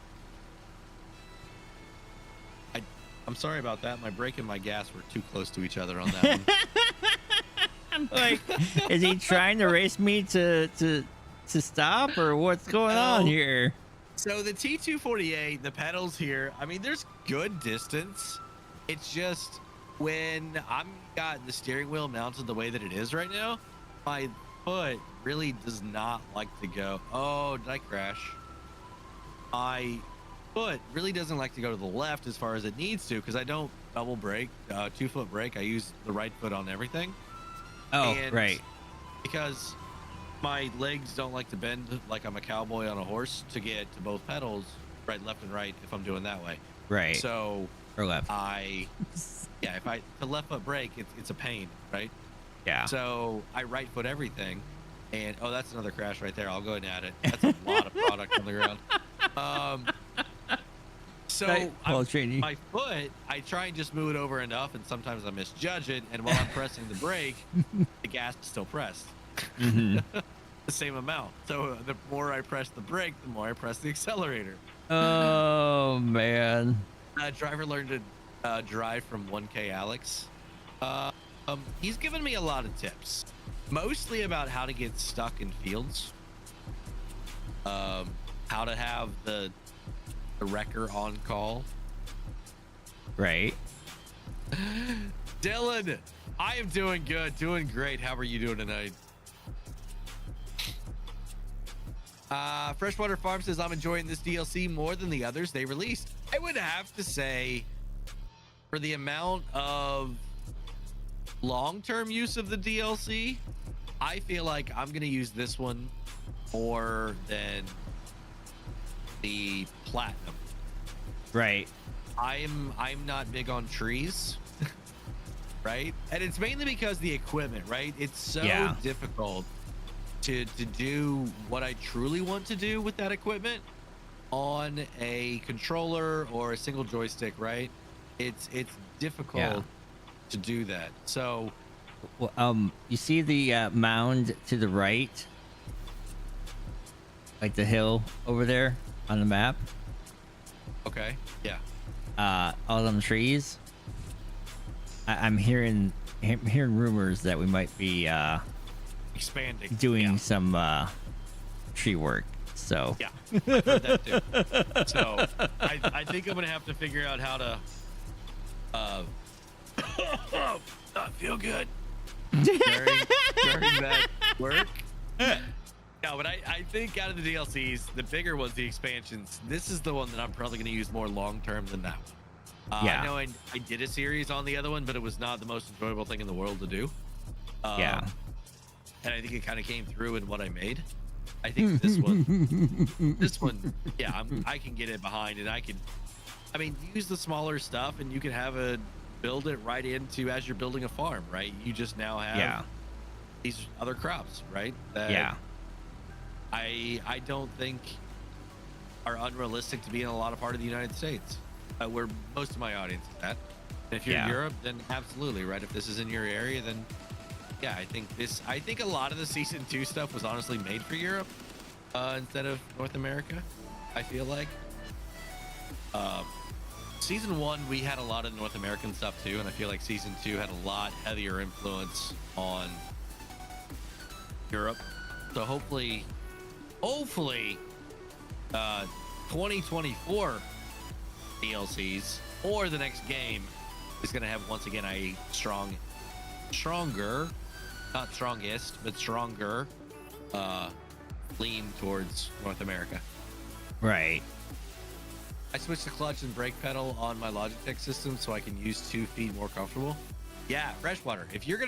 I'm sorry about that. My brake and my gas were too close to each other on that one. I'm like, is he trying to race me to stop, or what's going on here? So the T248, the pedals here, I mean, there's good distance. It's just when I'm got the steering wheel mounted the way that it is right now, my foot really does not like to go. Oh, did I crash? My foot really doesn't like to go to the left as far as it needs to, because I don't double brake, 2-foot brake. I use the right foot on everything. Oh, and because my legs don't like to bend like I'm a cowboy on a horse to get to both pedals, right, left and right, if I'm doing that way. Right. So or left. If I to left foot brake, it's a pain, right? Yeah. So I right foot everything, and oh, that's another crash right there. I'll go ahead and add it. That's a lot of product on the ground. So my foot, I try and just move it over enough, and sometimes I misjudge it, and while I'm pressing the brake, the gas is still pressed. The same amount. So the more I press the brake, the more I press the accelerator. Oh man. Driver learned to drive from 1K Alex. He's given me a lot of tips, mostly about how to get stuck in fields, how to have the wrecker on call. Right. Dylan, I am doing good, doing great. How are you doing tonight? Freshwater Farm says, I'm enjoying this DLC more than the others they released. I would have to say, for the amount of long-term use of the DLC, I feel like I'm going to use this one more than the Platinum. Right. I'm not big on trees, right? And it's mainly because the equipment, right? It's so difficult to do what I truly want to do with that equipment on a controller or a single joystick, right? It's difficult to do that. So, well, you see the mound to the right, like the hill over there on the map. okay, yeah. All them trees. I'm hearing rumors that we might be Expanding, doing some tree work. So yeah, I've heard that too. So I think I'm gonna have to figure out how to not feel good during that work. No, but I think out of the DLCs, the bigger ones, the expansions, this is the one that I'm probably going to use more long term than that one. I know I did a series on the other one, but it was not the most enjoyable thing in the world to do. And I think it kind of came through in what I made. I think this one, yeah, I can get it behind, and I mean, use the smaller stuff, and you can have build it right into as you're building a farm, right? You just now have these other crops, right? That I don't think are unrealistic to be in a lot of part of the United States, where most of my audience is at. And if you're in Europe, then absolutely, right? If this is in your area, then yeah, I think a lot of the season 2 stuff was honestly made for Europe instead of North America. I feel like season 1 we had a lot of North American stuff too, and I feel like season 2 had a lot heavier influence on Europe. So hopefully 2024 DLCs or the next game is going to have once again a stronger, not strongest, but stronger lean towards North America. Right. I switched the clutch and brake pedal on my Logitech system so I can use 2 feet more comfortable. Yeah, freshwater. If you're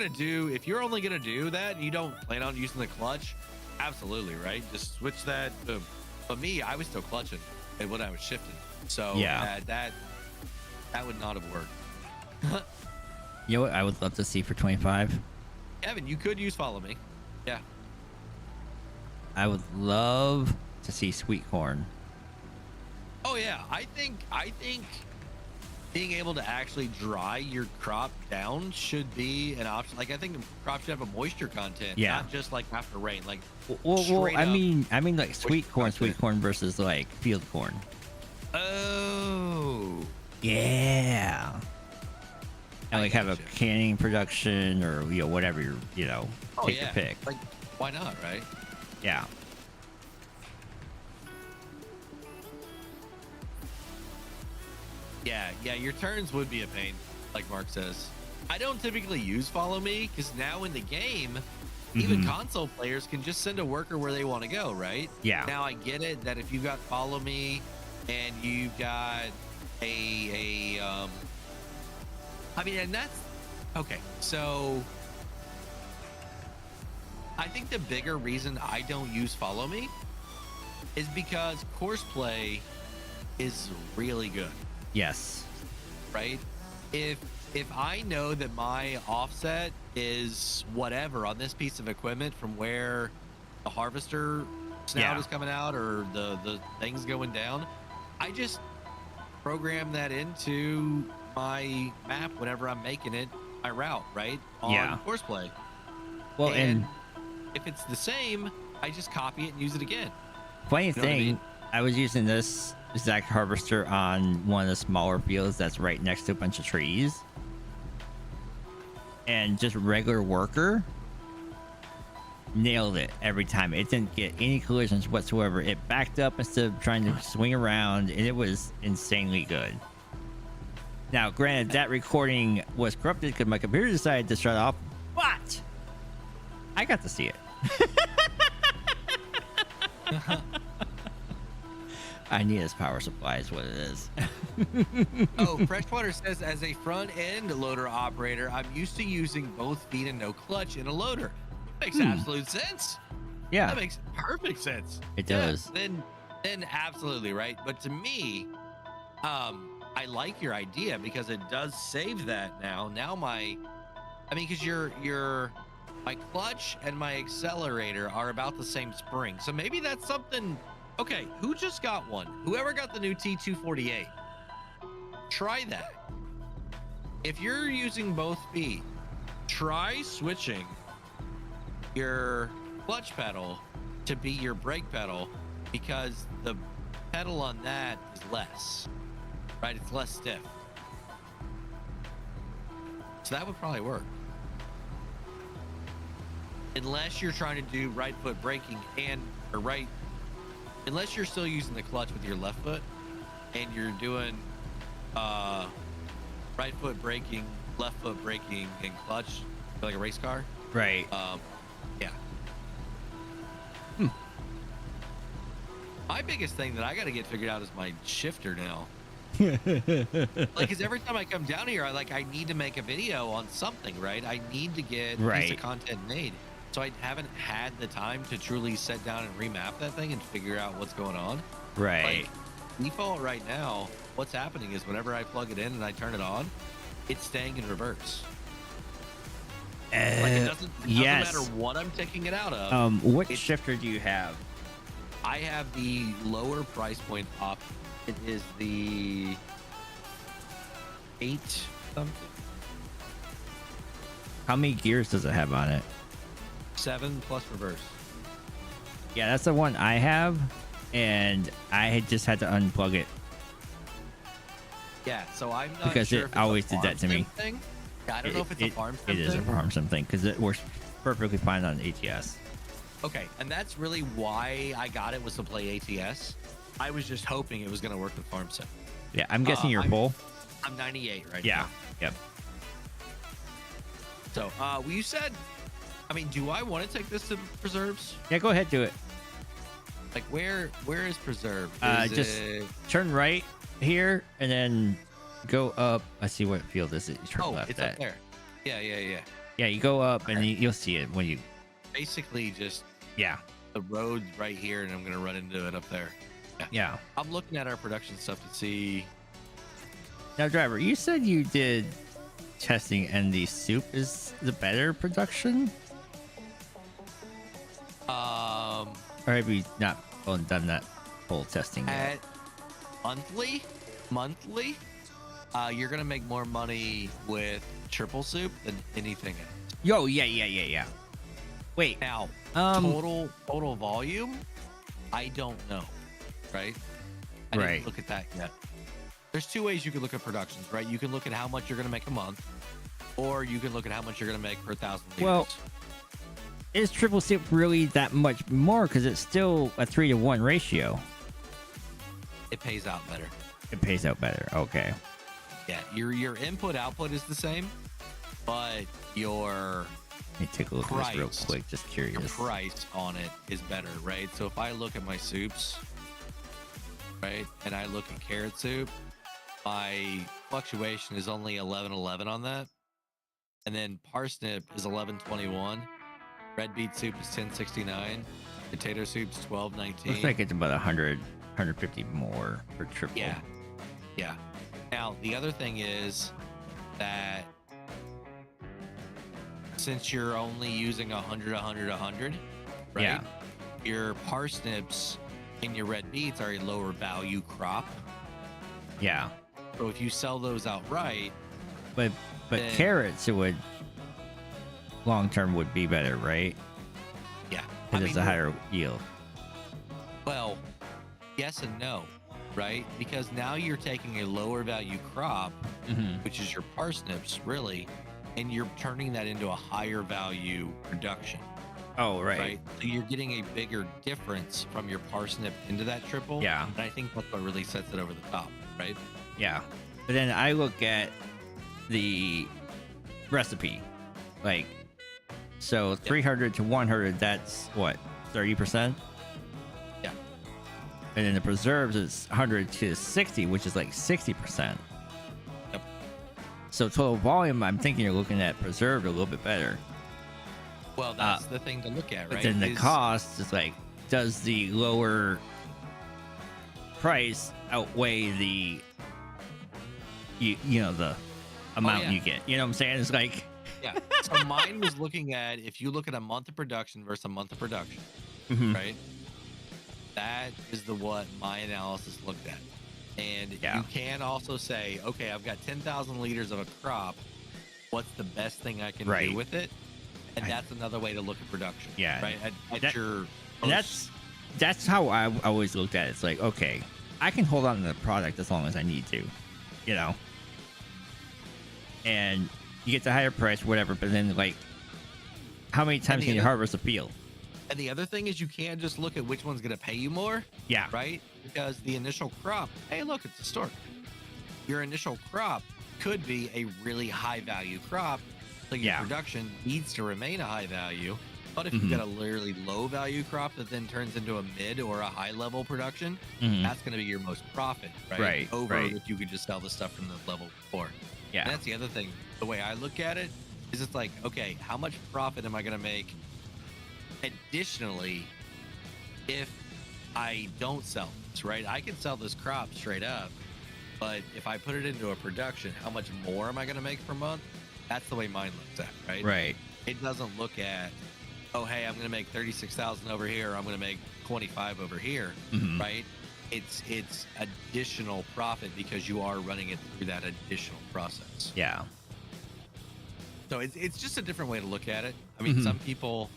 only gonna do that and you don't plan on using the clutch, absolutely, right? Just switch that. But me, I was still clutching when I was shifting. So that would not have worked. You know what I would love to see for 25? Evan, you could use follow me. Yeah. I would love to see sweet corn. Oh yeah, I think being able to actually dry your crop down should be an option. Like I think crops should have a moisture content, not just like after rain. Like well I mean like sweet corn versus like field corn. Oh. Yeah. And like have a canning production or whatever take your pick. Like why not, right? Yeah. Yeah, your turns would be a pain, like Mark says. I don't typically use follow me because now in the game, even console players can just send a worker where they want to go, right? Yeah. Now I get it that if you got follow me and you've got and that's okay. So I think the bigger reason I don't use follow me is because course play is really good. Yes. Right? If I know that my offset is whatever on this piece of equipment from where the harvester snout is coming out or the thing's going down, I just program that into my map whenever I'm making it my route, right? On course play. Well, and if it's the same, I just copy it and use it again. Funny thing, I was using this exact harvester on one of the smaller fields that's right next to a bunch of trees, and just regular worker nailed it every time. It didn't get any collisions whatsoever. It backed up instead of trying to swing around, and it was insanely good. Now granted, that recording was corrupted because my computer decided to shut off, but I got to see it. I need his power supply is what it is. Oh, Freshwater says, as a front-end loader operator, I'm used to using both feet and no clutch in a loader. Makes absolute sense. Yeah. That makes perfect sense. It does. Then absolutely, right? But to me, I like your idea because it does save that now. Now because my clutch and my accelerator are about the same spring. So maybe that's something. Okay, who just got one? Whoever got the new T248, try that. If you're using both feet, try switching your clutch pedal to be your brake pedal, because the pedal on that is less, right? It's less stiff. So that would probably work. Unless you're trying to do right foot braking unless you're still using the clutch with your left foot and you're doing right foot braking, left foot braking, and clutch like a race car. Right. Yeah. My biggest thing that I got to get figured out is my shifter now. Because every time I come down here, I need to make a video on something, right? I need to get a piece of content made. So I haven't had the time to truly sit down and remap that thing and figure out what's going on. Right. Like, default right now, what's happening is whenever I plug it in and I turn it on, it's staying in reverse. It doesn't matter what I'm taking it out of. What shifter do you have? I have the lower price point op. It is the 8 something. How many gears does it have on it? 7 plus reverse. Yeah, that's the one I have, and I had just had to unplug it. Yeah, so I'm not because sure it if it's always a did that to me. thing. Yeah, I don't know if it's a farm sim It is a thing. farm sim thing because it works perfectly fine on ATS. Okay, and that's really why I got it, was to play ATS. I was just hoping it was going to work with farm sim. Yeah, I'm guessing you're full. I'm 98 right Yeah. now. Yep. So, well, you said, do I want to take this to preserves? Yeah, go ahead, do it. Like, where is preserve? Just turn right here and then go up. I see what field is it. You turn left it's at. up there. Yeah. Yeah, you go up and you'll see it when you. Basically, just Yeah. the road right here, and I'm gonna run into it up there. Yeah. I'm looking at our production stuff to see. Now, driver, you said you did testing and the soup is the better production? Or have you not done that whole testing yet? At monthly, you're gonna make more money with triple soup than anything else. Yo, yeah. Wait. Now, total volume, I don't know, right? I didn't look at that yet. There's two ways you can look at productions, right? You can look at how much you're gonna make a month, or you can look at how much you're gonna make per 1,000 liters. Well, is triple soup really that much more? Because it's still a 3-to-1 ratio. It pays out better. It pays out better. Okay. Yeah, your input output is the same, but your Let me take a look at this real quick. Just curious. Your price on it is better, right? So if I look at my soups, right, and I look at carrot soup, my fluctuation is only 11.11 on that, and then parsnip is 11.21. Red beet soup is 10.69. Potato soup's 12.19. Looks like it's about 100, 150 more for triple. Yeah. Now the other thing is that since you're only using 100, right? Yeah. Your parsnips and your red beets are a lower value crop. Yeah. So if you sell those outright, but then, carrots, it would long term would be better, right? Yeah. Because it's a higher yield. Well, yes and no, right? Because now you're taking a lower value crop, which is your parsnips, really, and you're turning that into a higher value production. Oh, right. So you're getting a bigger difference from your parsnip into that triple. Yeah. And I think that's what really sets it over the top, right? Yeah. But then I look at the recipe, like, so 300 to 100, that's what, 30%? Yeah. And then the preserves is 100 to 60, which is like 60%. Yep. So total volume, I'm thinking you're looking at preserved a little bit better. Well, that's the thing to look at, right? But then the cost is like, does the lower price outweigh the you know the amount yeah. you get. You know what I'm saying? It's like Yeah. So mine was looking at, if you look at a month of production versus a month of production, Mhm. right? That is what my analysis looked at. And Yeah. you can also say, okay, I've got 10,000 liters of a crop. What's the best thing I can Right. do with it? And that's another way to look at production. Yeah. Right. At That- your and that's how I always looked at it. It's like, okay, I can hold on to the product as long as I need to, you know. And you get the higher price, whatever. But then, like, how many times can you harvest a field? And the other thing is, you can't just look at which one's going to pay you more. Yeah. Right? Because the initial crop, hey, look, it's a stork. Your initial crop could be a really high value crop. So your production needs to remain a high value. But if you've got a really low value crop that then turns into a mid or a high level production, that's going to be your most profit, right? Right, Over right. if you could just sell the stuff from the level before. Yeah. And that's the other thing. The way I look at it is, it's like, okay, how much profit am I going to make additionally if I don't sell this, right? I can sell this crop straight up, but if I put it into a production, how much more am I going to make per month? That's the way mine looks at, right? Right. It doesn't look at, oh, hey, I'm going to make 36,000 over here, or I'm going to make 25 over here, right? It's additional profit because you are running it through that additional process. Yeah. So it's just a different way to look at it. I mean, some people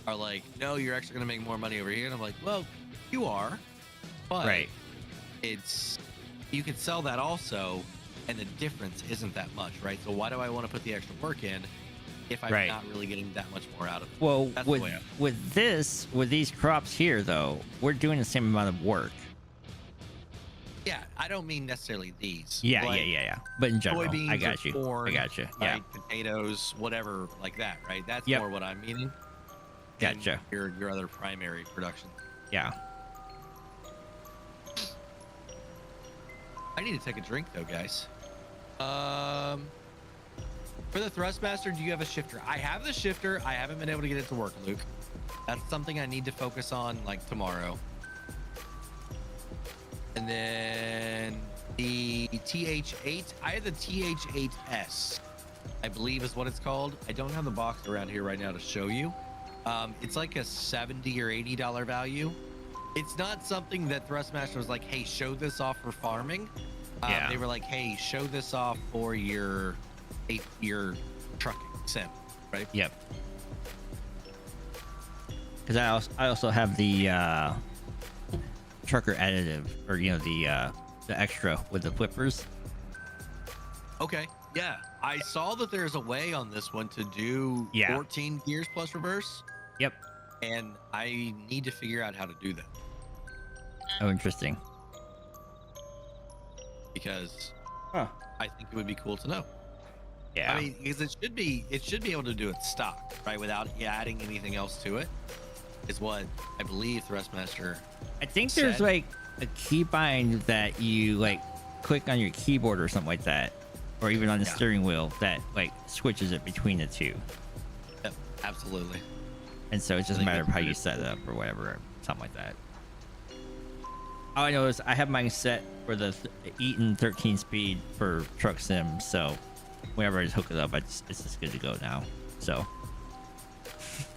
are like, no, you're actually going to make more money over here. And I'm like, well, you are, but you could sell that also, and the difference isn't that much, right? So why do I want to put the extra work in if I'm not really getting that much more out of it? Well, That's with these crops here, though, we're doing the same amount of work. Yeah, I don't mean necessarily these. Yeah. But in general, soybeans I got you. Corn, I got you. Yeah. right? Potatoes, whatever, like that, right? That's Yep. more what I'm meaning. Gotcha. Your other primary production. Yeah. I need to take a drink though, guys. For the Thrustmaster, do you have a shifter? I have the shifter. I haven't been able to get it to work, Luke. That's something I need to focus on, like, tomorrow. And then the TH8. I have the TH8S, I believe is what it's called. I don't have the box around here right now to show you. It's like a $70 or $80 value. It's not something that Thrustmaster was like, hey, show this off for farming. They were like, hey, show this off for your trucking sim, right? Yep. Because I also have the trucker additive, or the extra with the flippers. Okay. Yeah, I saw that there's a way on this one to do 14 gears plus reverse. Yep. And I need to figure out how to do that. Oh, interesting. Because I think it would be cool to know. Yeah. I mean, because it should be able to do it stock, right, without adding anything else to it. Is what I believe Thrustmaster. I think there's like a keybind that you like click on your keyboard or something like that, or even on the steering wheel that like switches it between the two. Yep, absolutely. And so it's just a matter of how you set it up or whatever, something like that. All I know is I have mine set for the Eaton 13 speed for Truck Sim, so whenever I just hook it up, it's just good to go now. So.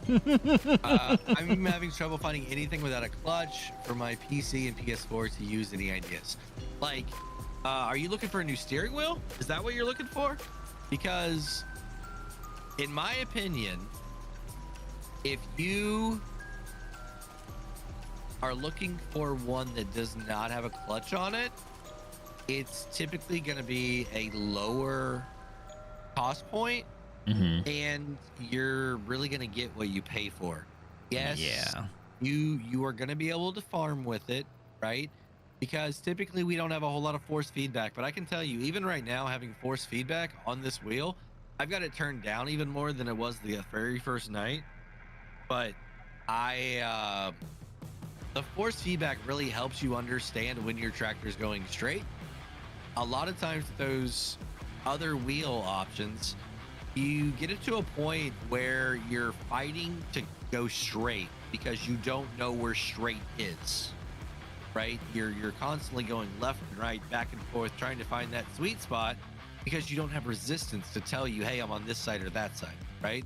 I'm having trouble finding anything without a clutch for my PC and PS4 to use. Any ideas? Like, are you looking for a new steering wheel? Is that what you're looking for? Because, in my opinion, if you are looking for one that does not have a clutch on it, it's typically going to be a lower cost point. And you're really going to get what you pay for. Yes. Yeah. You are going to be able to farm with it, right? Because typically we don't have a whole lot of force feedback, but I can tell you, even right now, having force feedback on this wheel, I've got it turned down even more than it was the very first night. But the force feedback really helps you understand when your tractor's going straight. A lot of times those other wheel options, you get it to a point where you're fighting to go straight because you don't know where straight is, right? You're constantly going left and right, back and forth, trying to find that sweet spot because you don't have resistance to tell you, hey, I'm on this side or that side, right?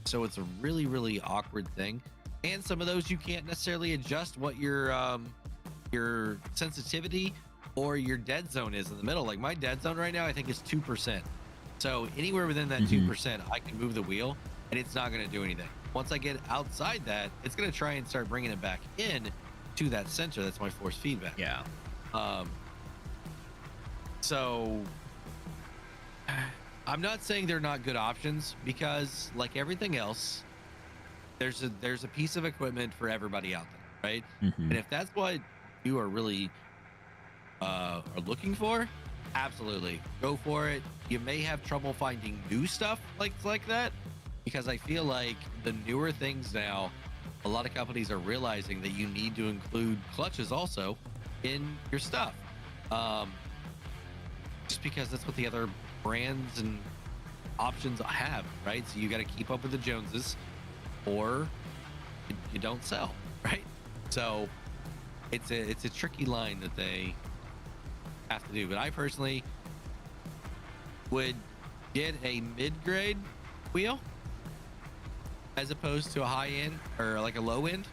So it's a really, really awkward thing. And some of those you can't necessarily adjust what your sensitivity or your dead zone is in the middle. Like my dead zone right now, I think is 2%. So anywhere within that 2%, I can move the wheel and it's not going to do anything. Once I get outside that, it's going to try and start bringing it back in to that center. That's my force feedback. Yeah. So I'm not saying they're not good options, because like everything else, there's a piece of equipment for everybody out there, right? And if that's what you are really are looking for, absolutely go for it. You may have trouble finding new stuff like that, because I feel like the newer things now, a lot of companies are realizing that you need to include clutches also in your stuff, just because that's what the other brands and options have, right? So you got to keep up with the Joneses, or you don't sell, right? So it's a tricky line that they have to do. But I personally would get a mid-grade wheel as opposed to a high-end or like a low-end,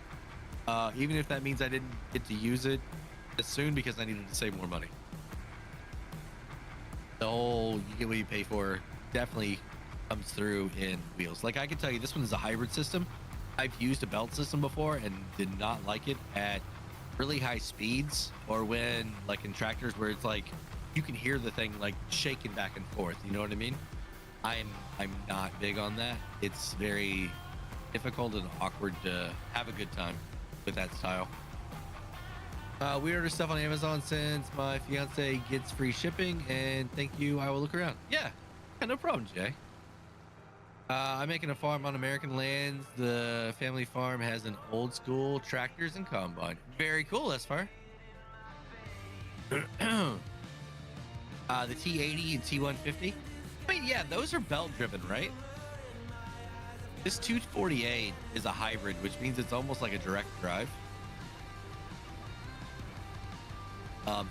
even if that means I didn't get to use it as soon because I needed to save more money. The whole you get what you pay for definitely comes through in wheels. Like I can tell you, this one is a hybrid system. I've used a belt system before and did not like it at really high speeds, or when like in tractors where it's like you can hear the thing like shaking back and forth. You know what I mean? I'm not big on that. It's very difficult and awkward to have a good time with that style. We order stuff on Amazon since my fiance gets free shipping, and thank you. I will look around. Yeah, no problem, Jay. I'm making a farm on American lands. The family farm has an old school tractors and combine. Very cool, that's far. The T80 and T150. I mean, yeah, those are belt driven, right? This 248 is a hybrid, which means it's almost like a direct drive.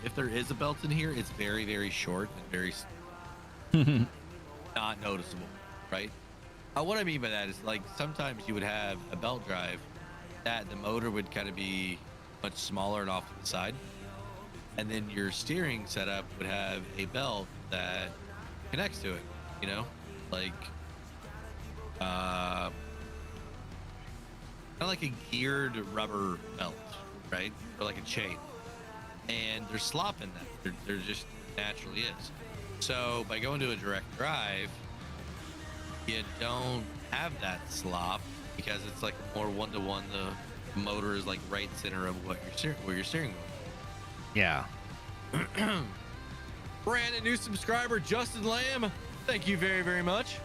If there is a belt in here, it's very, very short and very not noticeable, right? What I mean by that is, like, sometimes you would have a belt drive that the motor would kind of be much smaller and off to the side, and then your steering setup would have a belt that connects to it, you know, like kind of like a geared rubber belt, right? Or like a chain. And there's slop in that. There just naturally is. So by going to a direct drive, you don't have that slop, because it's like more one-to-one. The motor is like right center of what you're steering with. Yeah. Brand new subscriber, Justin Lamb. Thank you very, very much.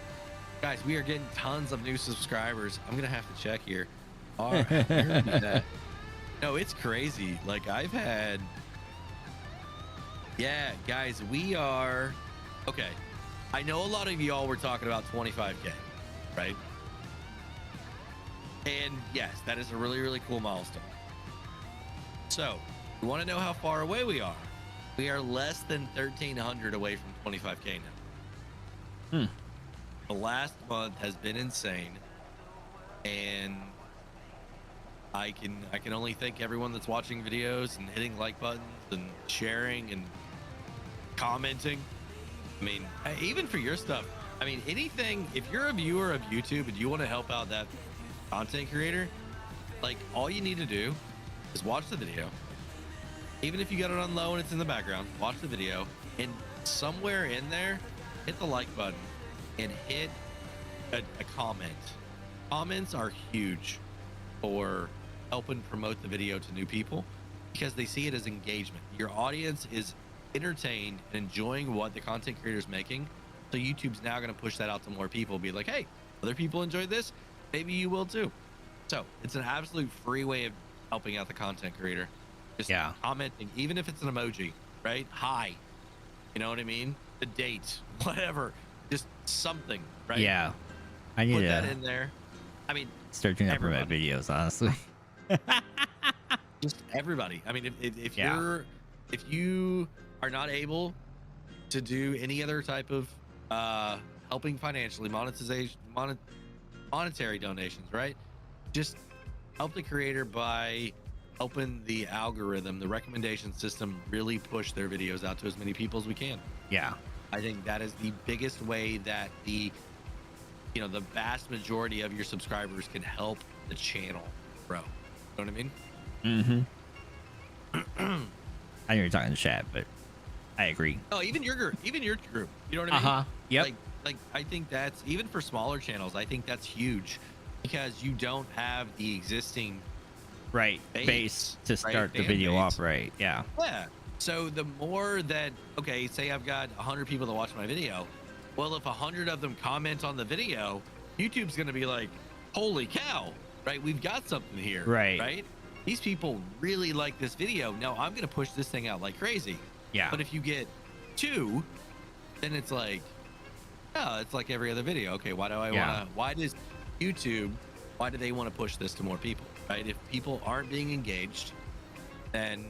Guys, we are getting tons of new subscribers. I'm going to have to check here. All right. Where are we at? No, it's crazy. Like I've had... Yeah, guys, we are... Okay. I know a lot of y'all were talking about 25K, right? And yes, that is a really, really cool milestone. So, you want to know how far away we are? We are less than 1,300 away from 25K now. The last month has been insane, and I can only thank everyone that's watching videos and hitting like buttons and sharing and commenting. I mean, even for your stuff, I mean, anything, if you're a viewer of YouTube and you want to help out that content creator, like all you need to do is watch the video. Even if you got it on low and it's in the background, watch the video, and somewhere in there, hit the like button and hit a comment. Comments are huge for helping promote the video to new people, because they see it as engagement. Your audience is entertained and enjoying what the content creator is making, so YouTube's now going to push that out to more people. Be like, hey, other people enjoyed this, maybe you will too. So it's an absolute free way of helping out the content creator. Just commenting, even if it's an emoji, right? Hi, you know what I mean? The date, whatever, just something, right? Yeah, I need put to that in there. I mean, start doing that for my videos, honestly. Just everybody. I mean, if you are not able to do any other type of helping financially, monetary donations, right? Just help the creator by helping the algorithm, the recommendation system, really push their videos out to as many people as we can. Yeah. I think that is the biggest way that the vast majority of your subscribers can help the channel grow. You know what I mean? Mm-hmm. I know you're talking to chat, but I agree. Oh, even your group. You know what I mean? Uh-huh. Yep. Like I think that's, even for smaller channels, I think that's huge, because you don't have the existing base to start the video off, right? Yeah. Yeah. So the more that, okay, say I've got 100 people that watch my video. Well, if 100 of them comment on the video, YouTube's going to be like, holy cow, right? We've got something here. Right? These people really like this video. Now I'm going to push this thing out like crazy. Yeah. But if you get 2, then it's like, oh, it's like every other video. Okay, why do I want to, why does YouTube, why do they want to push this to more people, right? If people aren't being engaged, then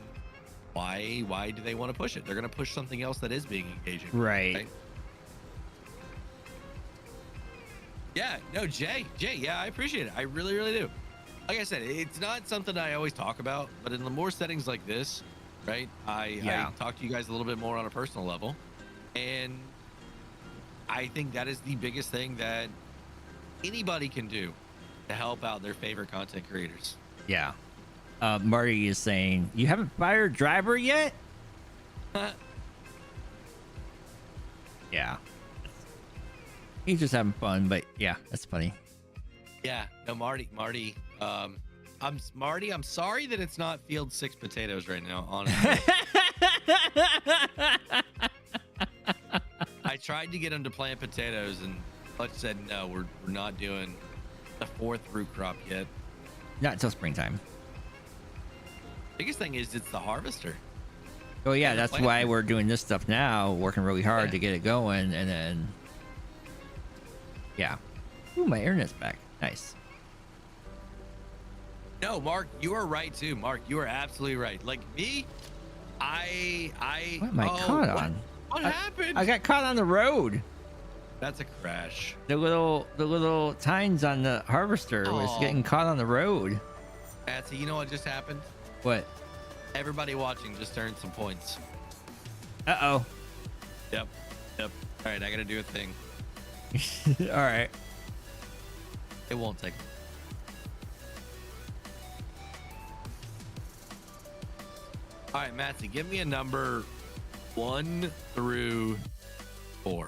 why do they want to push it? They're going to push something else that is being engaging. Right? Yeah, no, Jay, yeah, I appreciate it. I really, really do. Like I said, it's not something I always talk about, but in the more settings like this, right, I talk to you guys a little bit more on a personal level, and I think that is the biggest thing that anybody can do to help out their favorite content creators. Yeah. Marty is saying, you haven't fired driver yet? Yeah. He's just having fun, but yeah, that's funny. Yeah, no, Marty, I'm sorry that it's not field 6 potatoes right now, honestly. I tried to get him to plant potatoes, and Clutch said, no, we're not doing the 4th root crop yet. Not until springtime. Biggest thing is it's the harvester. Oh yeah, that's why we're doing this stuff now, working really hard to get it going, and then yeah. Ooh, my internet's back. Nice. No, Mark, you are right too. Mark, you are absolutely right. Like me, I what am I caught on? What happened? I got caught on the road. That's a crash. The little tines on the harvester was getting caught on the road. Matzy, you know what just happened? What? Everybody watching just earned some points. Uh-oh. Yep. All right, I gotta do a thing. All right. It won't take. All right, Matzy, give me a number 1 through 4.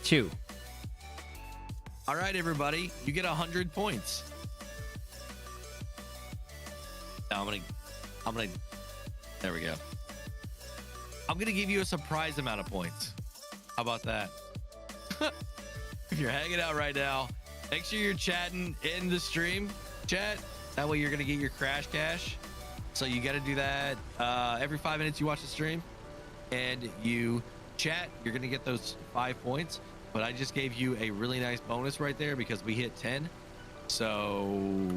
2. All right, everybody, you get 100 points. Now I'm gonna. There we go. I'm gonna give you a surprise amount of points. How about that? If you're hanging out right now, make sure you're chatting in the stream chat. That way you're gonna get your crash cash. So you got to do that every 5 minutes you watch the stream and you chat. You're gonna get those 5 points. But I just gave you a really nice bonus right there because we hit 10. So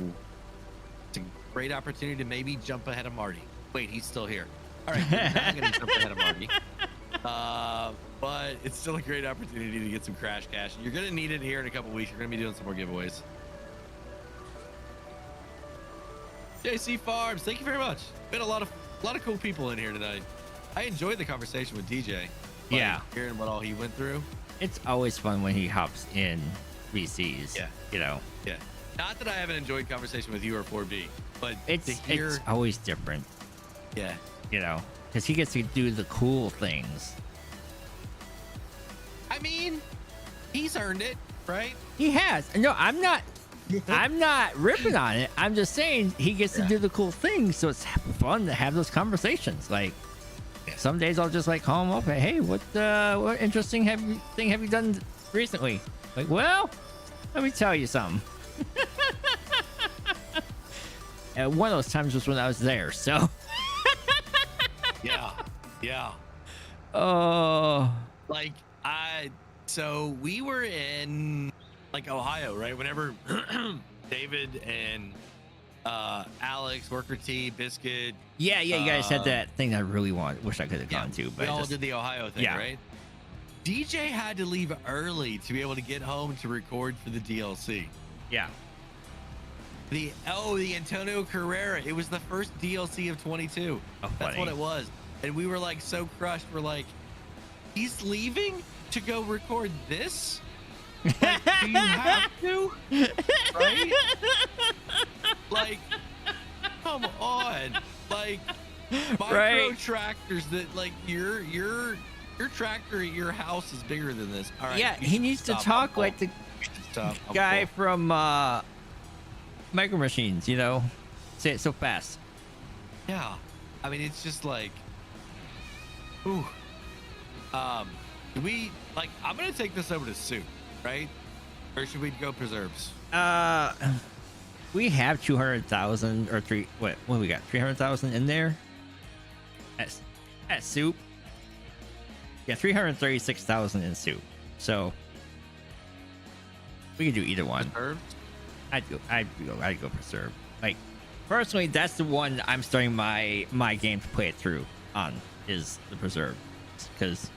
it's a great opportunity to maybe jump ahead of Marty. Wait, he's still here. All right, we're not gonna jump ahead of Marty. But it's still a great opportunity to get some crash cash. You're gonna need it here in a couple weeks. You're gonna be doing some more giveaways. JC Farms, thank you very much. Been a lot of cool people in here tonight. I enjoyed the conversation with DJ. Yeah, hearing what all he went through. It's always fun when he hops in VCs. Yeah, you know. Yeah, not that I haven't enjoyed conversation with you or 4B, but it's always different. Yeah, you know, because he gets to do the cool things. I mean, he's earned it, right? He has. No, I'm not ripping on it. I'm just saying he gets to do the cool things, so it's fun to have those conversations. Like some days I'll just like call him up and, hey, what interesting thing have you done recently? Like, well, let me tell you something. And one of those times was when I was there, so yeah. Oh, like so we were in like Ohio, right? Whenever David and Alex, Worker T, Biscuit. Yeah, you guys had that thing I really wish I could have gone to, but we all did the Ohio thing, right? DJ had to leave early to be able to get home to record for the DLC. Yeah. The Antonio Carrera. It was the first DLC of 22. Oh, that's funny. what it was. And we were like so crushed. We're like, he's leaving to go record this? Like, do you have to? Right? Like, come on. Like, micro tractors that like your tractor at your house is bigger than this. All right. Yeah, he needs to talk like the guy from Micro Machines, you know? Say it so fast. Yeah. I mean, it's just like, ooh. Do we, like, I'm going to take this over to soup, right? Or should we go preserves? We have 200,000 or what do we got? 300,000 in there? At soup. Yeah, 336,000 in soup. So we can do either one. Preserves? I'd go preserve. Like, personally, that's the one I'm starting my game to play it through on, is the preserve, because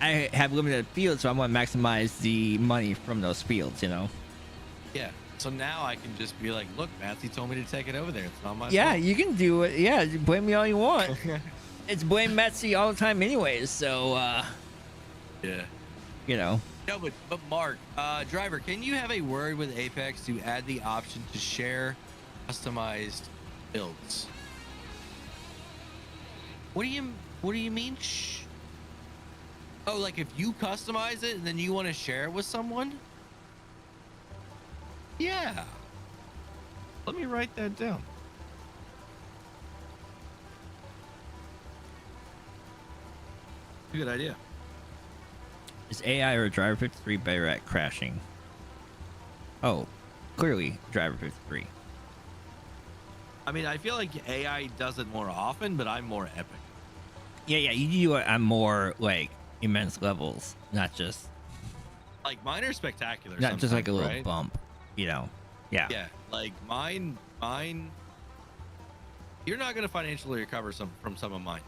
I have limited fields, so I want to maximize the money from those fields, you know. Yeah. So now I can just be like, look, Matzy told me to take it over there. It's not my Yeah, fault. you can do it. Yeah, blame me all you want. It's blame Matzy all the time anyways, so yeah. You know. No, but Mark, driver, can you have a word with Apex to add the option to share customized builds? What do you mean? Shh. Oh, like if you customize it and then you want to share it with someone? Yeah. Let me write that down. Good idea. Is AI or Driver 53 better at crashing? Oh, clearly Driver 53. I mean, I feel like AI does it more often, but I'm more epic. Yeah, you do it on more like immense levels, not just Like mine are spectacular. not just like a little right? bump, you know. Yeah. Yeah, like mine. You're not gonna financially recover from some of mine.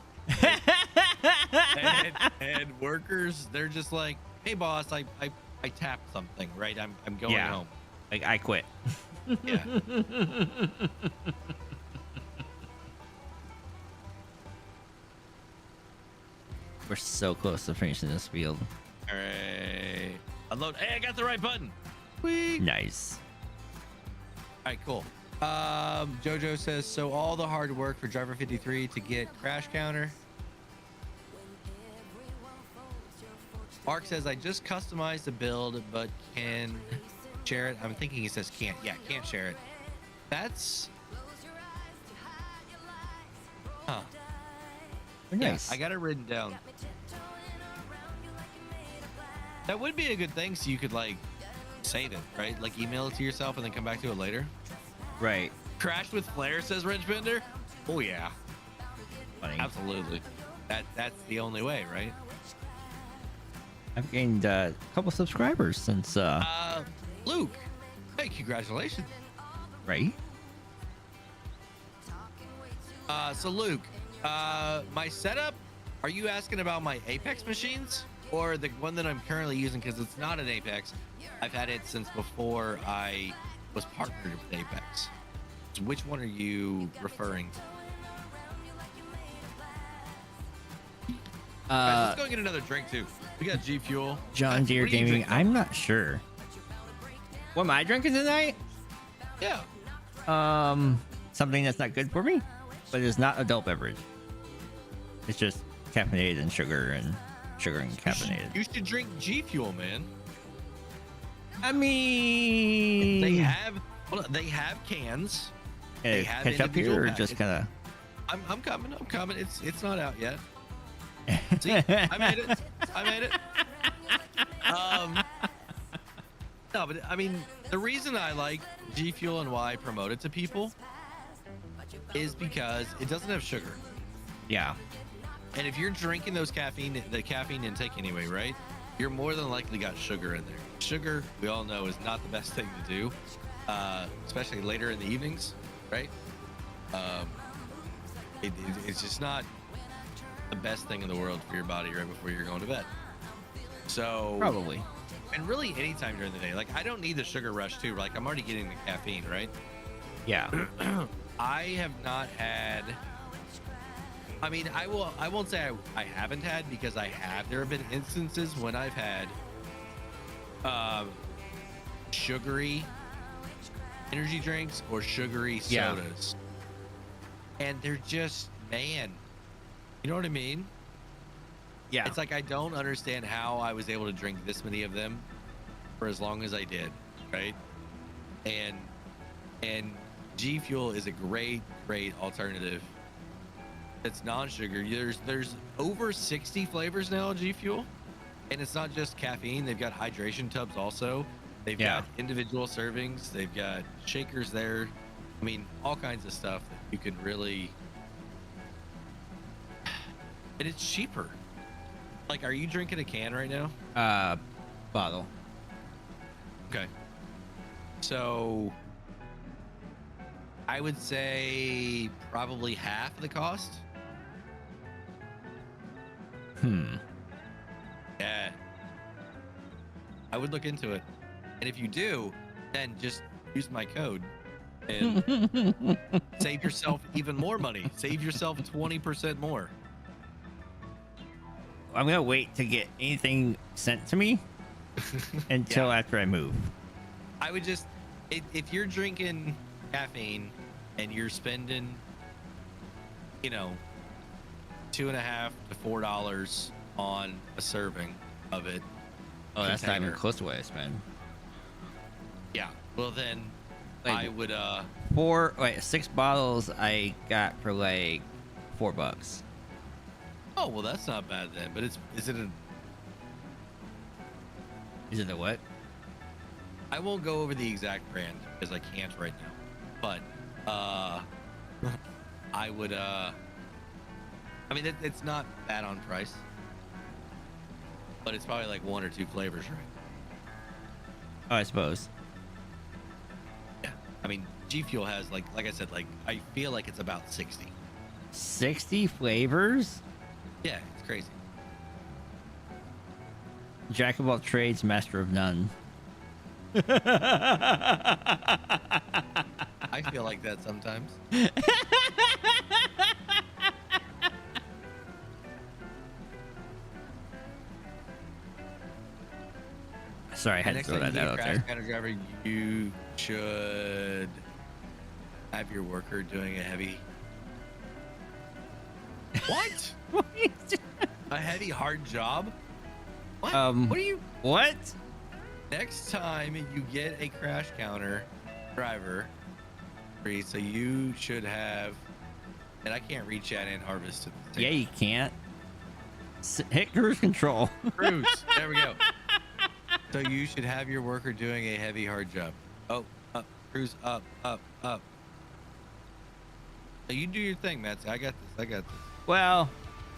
and workers, they're just like, hey boss, I tapped something, right? I'm going home. Like I quit. Yeah. We're so close to finishing this field. All right. Unload. Hey, I got the right button. Sweet. Nice. All right, cool. Jojo says, so all the hard work for Driver 53 to get crash counter. Mark says, I just customized the build, but can share it. I'm thinking he says can't. Yeah, can't share it. That's... Huh. Nice. Yeah, I got it written down. That would be a good thing, so you could, like, save it, right? Like, email it to yourself and then come back to it later. Right. Crash with flare, says Wrench Bender. Oh, yeah. Funny. Absolutely. That's the only way, right? I've gained a couple subscribers since Luke. Hey, congratulations. Right? So Luke, my setup, are you asking about my Apex machines or the one that I'm currently using? Because it's not an Apex. I've had it since before I was partnered with Apex. So which one are you referring to? Guys, let's go get another drink too. We got G Fuel. John Deere What are you Gaming. drinking? I'm not sure. What am I drinking tonight? Yeah. Something that's not good for me, but it's not adult beverage. It's just caffeinated and sugar and caffeinated. You should drink G Fuel, man. I mean, They have cans. They have catch up individual here or packets. just kind of. I'm coming. It's not out yet. See, I made it. No, but I mean, the reason I like G Fuel and why I promote it to people is because it doesn't have sugar. Yeah. And if you're drinking the caffeine intake anyway, right? You're more than likely got sugar in there. Sugar, we all know, is not the best thing to do, especially later in the evenings. right? It's just not the best thing in the world for your body right before you're going to bed. So Probably. and really anytime during the day. Like I don't need the sugar rush too. Like I'm already getting the caffeine, right? Yeah. I have not had. I mean, I won't say I haven't had, because I have. There have been instances when I've had sugary energy drinks or sugary sodas, and they're just, man, you know what I mean? Yeah. It's like I don't understand how I was able to drink this many of them for as long as I did, right? And G Fuel is a great alternative. It's non-sugar. There's over 60 flavors now of G Fuel, and it's not just caffeine. They've got hydration tubs also. They've got individual servings. They've got shakers there. I mean, all kinds of stuff that you can really, and it's cheaper. Like, are you drinking a can right now? Bottle. Okay. So I would say probably half the cost. Yeah. I would look into it. And if you do, then just use my code and save yourself even more money. Save yourself 20% more. I'm gonna wait to get anything sent to me until after I move. I would just, if you're drinking caffeine and you're spending, you know, $2.50 to $4 on a serving of it. Oh, that's not even close to what I spend. Yeah. Well, then Like, I would 6 bottles I got for like $4. Oh, well, that's not bad then. But is it a what? I won't go over the exact brand because I can't right now. But I would I mean, it's not bad on price, but it's probably like 1 or 2 flavors, right? Oh, I suppose. Yeah. I mean, G Fuel has like I said, like I feel like it's about 60. 60 flavors? Yeah, it's crazy. Jack of all trades, master of none. I feel like that sometimes. Sorry, I had to throw that out Crash there. counter driver, you should have your worker doing a heavy. What? A heavy hard job? What? What are you? What? Next time you get a crash counter driver, so you should have. And I can't reach chat and harvest at the same Yeah, you can't. Hit cruise control. Cruise. There we go. So you should have your worker doing a heavy hard job. Oh, up, cruise up. So you do your thing, Matzy. I got this. Well,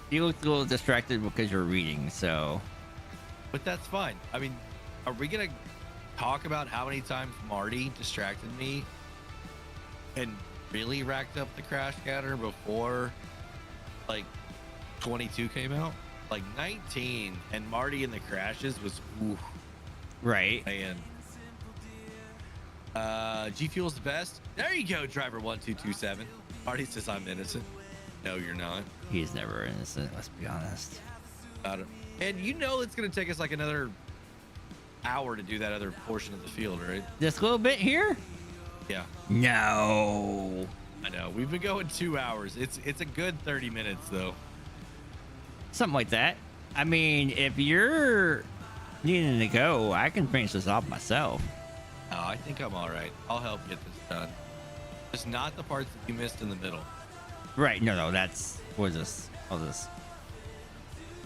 you looked a little distracted because you're reading, so. But that's fine. I mean, are we gonna talk about how many times Marty distracted me and really racked up the crash counter before like 22 came out? Like 19 and Marty and the crashes was ooh. Right. Man. G Fuel's the best. There you go, driver 1227. Marty says I'm innocent. No, you're not. He's never innocent, let's be honest. And you know it's gonna take us like another hour to do that other portion of the field, right? This little bit here? Yeah. No. I know. We've been going 2 hours. It's a good 30 minutes though. Something like that. I mean, if you're needing to go, I can finish this off myself. No, I think I'm all right. I'll help get this done. Just not the parts that you missed in the middle. Right. No, that's what is this?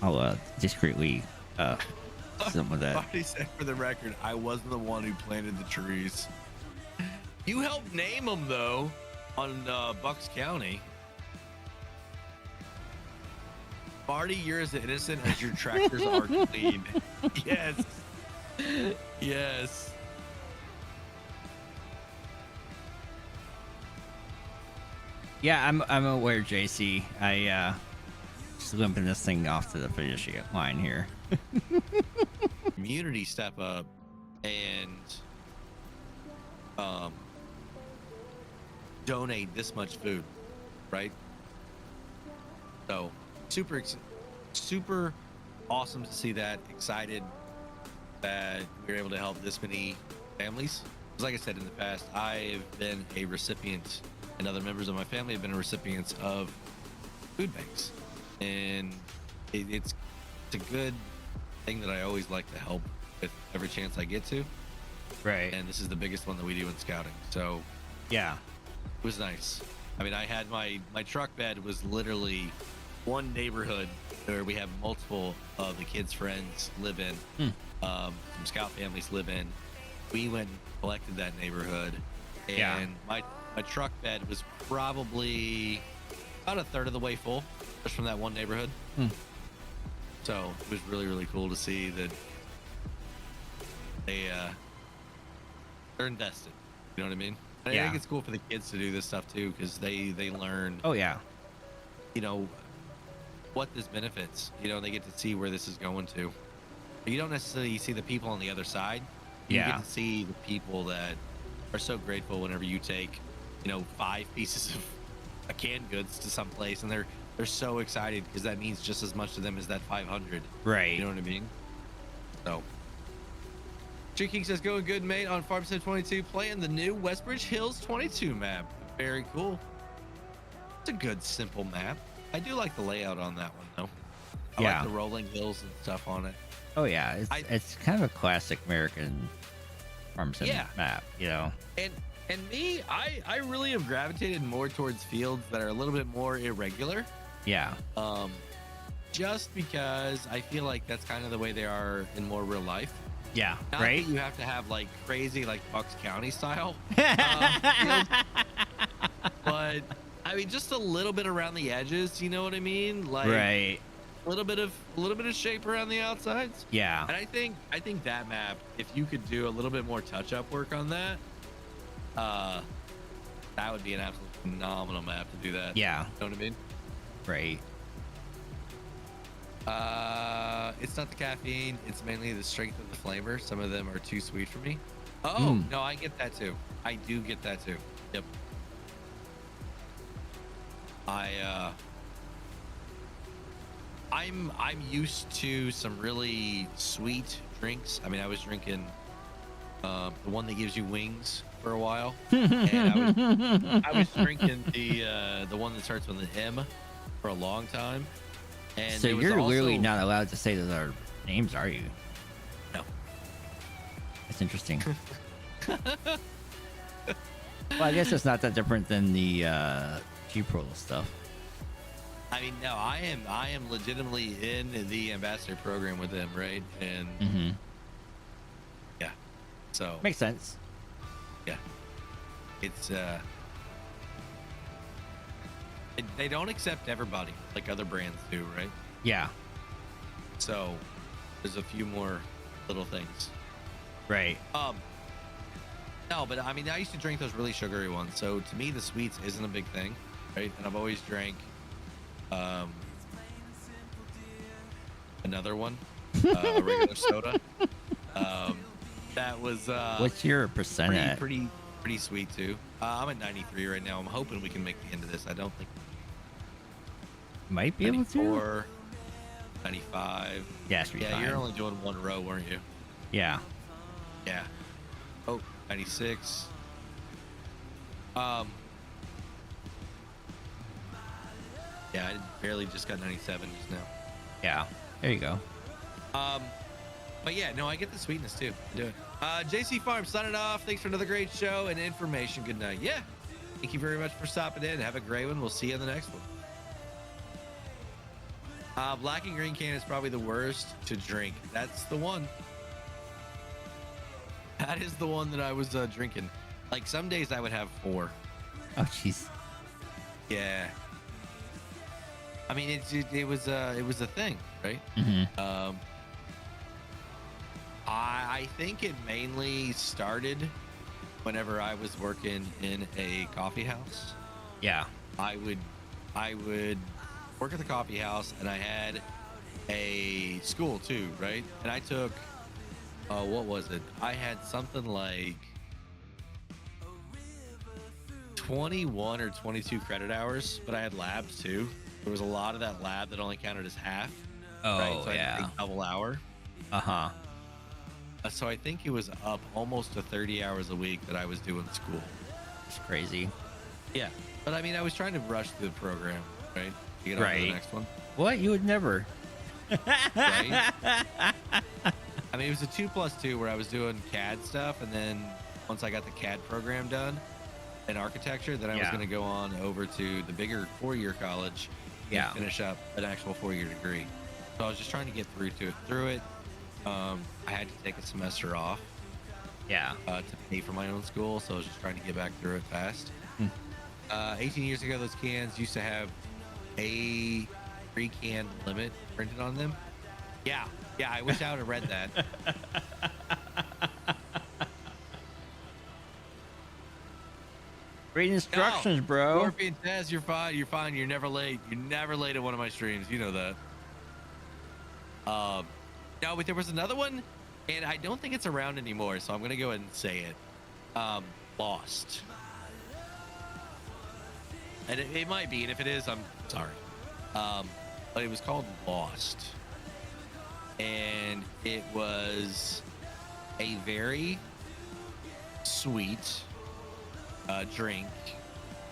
I'll discreetly some of that. Marty said for the record, I wasn't the one who planted the trees. You helped name them though on Bucks County. Marty, you're as innocent as your tractors are clean. Yes. Yes. Yeah, I'm aware, JC. I just limping this thing off to the finishing line here. Community step up and donate this much food, right? So super awesome to see that. Excited that we were able to help this many families. Because like I said in the past, I've been a recipient, and other members of my family have been recipients of food banks, and it's a good thing that I always like to help with every chance I get to. Right. And this is the biggest one that we do in scouting. So yeah, it was nice. I mean, I had my truck bed was literally one neighborhood where we have multiple of the kids' friends live in, some scout families live in. We went and collected that neighborhood, and my truck bed was probably about a third of the way full just from that one neighborhood. So it was really cool to see that they're invested. You know what I mean? And I think it's cool for the kids to do this stuff too, because they learn. Oh yeah. You know what this benefits. You know, they get to see where this is going to. But you don't necessarily see the people on the other side. You get to see the people that are so grateful whenever you take, 5 pieces of canned goods to some place, and they're so excited because that means just as much to them as that 500. Right. You know what I mean? So. G King says, going good, mate, on FS22, playing the new Westbridge Hills 22 map. Very cool. It's a good, simple map. I do like the layout on that one, though. I like the rolling hills and stuff on it. Oh, yeah. It's kind of a classic American farmsim map, And me, I really have gravitated more towards fields that are a little bit more irregular. Yeah. Just because I feel like that's kind of the way they are in more real life. Yeah, Not right? that you have to have like crazy like Bucks County style but I mean just a little bit around the edges, you know what I mean? Like right. a little bit of shape around the outsides. Yeah. And I think that map, if you could do a little bit more touch-up work on that, that would be an absolute phenomenal map to do that. Yeah. You know what I mean? Right. It's not the caffeine, it's mainly the strength of the flavor. Some of them are too sweet for me. Oh, no, I get that too. I do get that too. Yep. I'm used to some really sweet drinks. I mean, I was drinking the one that gives you wings for a while, and I was drinking the one that starts with an M for a long time. And so you're really not allowed to say those are names, are you? No. That's interesting. Well, I guess it's not that different than the G-Pro stuff. I mean, no, I am legitimately in the ambassador program with them, right? And yeah, so makes sense. Yeah, it's they don't accept everybody like other brands do, right? Yeah. So there's a few more little things. Right. No, but I mean, I used to drink those really sugary ones. So to me, the sweets isn't a big thing, right? And I've always drank another one, a regular soda. That was what's your percent at? Pretty sweet too. I'm at 93 right now. I'm hoping we can make the end of this. I don't think might be able to. 95. Yeah, you're only doing one row, weren't you? Yeah. Yeah. Oh, 96. Yeah, I barely just got 97 just now. Yeah. There you go. But yeah, no, I get the sweetness too. I do it. JC Farm signing off. Thanks for another great show and information. Good night. Yeah. Thank you very much for stopping in. Have a great one. We'll see you in the next one. Black and green can is probably the worst to drink. That's the one. That is the one that I was drinking. Like some days I would have 4. Oh, jeez. Yeah. I mean, it was a thing, right? I think it mainly started whenever I was working in a coffee house. Yeah. I would work at the coffee house, and I had a school too, right? And I took, what was it? I had something like 21 or 22 credit hours, but I had labs too. There was a lot of that lab that only counted as half. Oh, right? So I had to yeah. take double hour. Uh-huh. So I think it was up almost to 30 hours a week that I was doing school. It's crazy. Yeah. But I mean, I was trying to rush through the program, right? To get on to the next one. What? You would never. Right? I mean, it was a 2+2 where I was doing CAD stuff. And then once I got the CAD program done in architecture, then I was going to go on over to the bigger 4-year college and finish up an actual 4-year degree. So I was just trying to get through it. I had to take a semester off. Yeah. To pay for my own school, so I was just trying to get back through it fast. 18 years ago, those cans used to have a 3-can limit printed on them. Yeah, I wish I would have read that. Great instructions, bro. Scorpion Taz, you're fine. You're fine. You're never late. You're never late at one of my streams. You know that. No, but there was another one, and I don't think it's around anymore, so I'm gonna go ahead and say it. Lost. And it might be, and if it is, I'm sorry. But it was called Lost. And it was a very sweet drink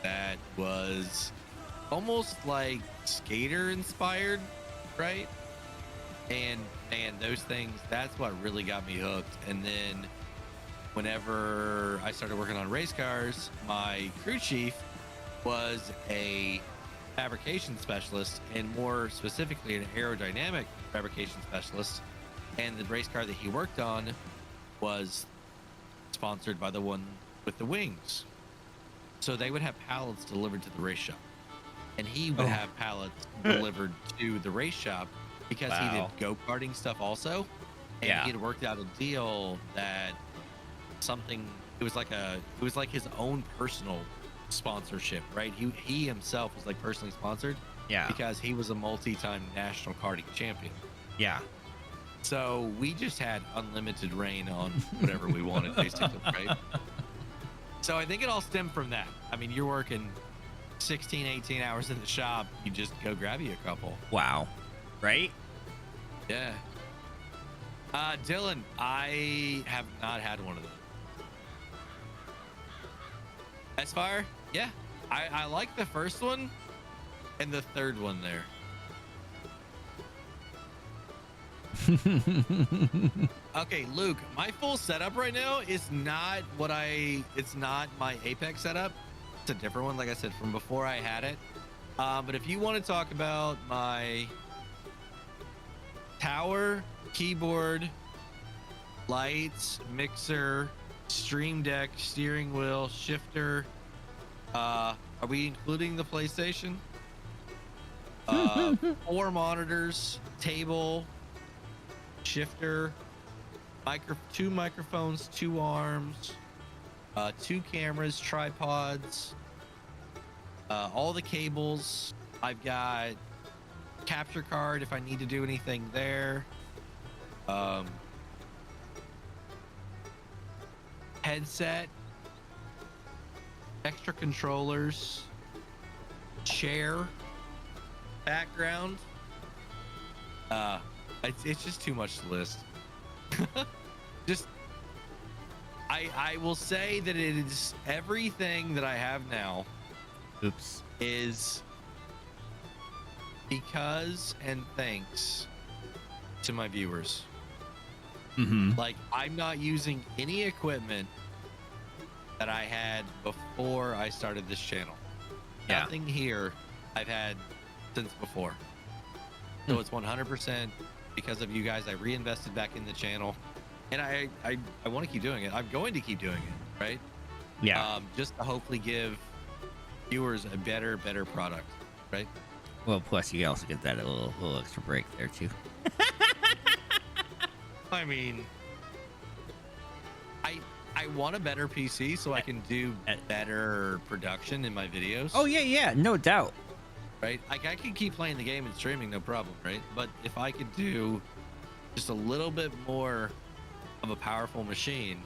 that was almost like skater inspired, right? And man, those things, that's what really got me hooked. And then whenever I started working on race cars, my crew chief was a fabrication specialist, and more specifically an aerodynamic fabrication specialist. And the race car that he worked on was sponsored by the one with the wings. So they would have pallets delivered to the race shop, and he would have pallets delivered to the race shop because he did go-karting stuff also. And he had worked out a deal that it was like his own personal sponsorship, right? He himself was like personally sponsored, because he was a multi-time national karting champion. So we just had unlimited reign on whatever we wanted, basically, right? So I think it all stemmed from that. I mean, you're working 16, 18 hours in the shop, you just go grab you a couple. Wow. Right? Yeah. Dylan, I have not had one of those. S-Fire? Yeah. I like the first one and the third one there. Okay, Luke, my full setup right now is not it's not my Apex setup. It's a different one, like I said, from before I had it. But if you want to talk about my tower, keyboard, lights, mixer, stream deck, steering wheel, shifter, are we including the PlayStation? 4 monitors, table, shifter, 2 microphones, 2 arms, 2 cameras, tripods, all the cables. I've got capture card if I need to do anything there. Headset, extra controllers, chair, background. It's just too much to list. I will say that it is everything that I have now. Oops. Is because and thanks to my viewers. Like, I'm not using any equipment that I had before I started this channel. Nothing here I've had since before. So it's 100% because of you guys. I reinvested back in the channel, and I want to keep doing it. I'm going to keep doing it, right? Just to hopefully give viewers a better product, right? Well, plus you also get that little extra break there too. I mean, I want a better PC so I can do better production in my videos. Oh yeah, no doubt. Right? Like I can keep playing the game and streaming, no problem, right? But if I could do just a little bit more of a powerful machine,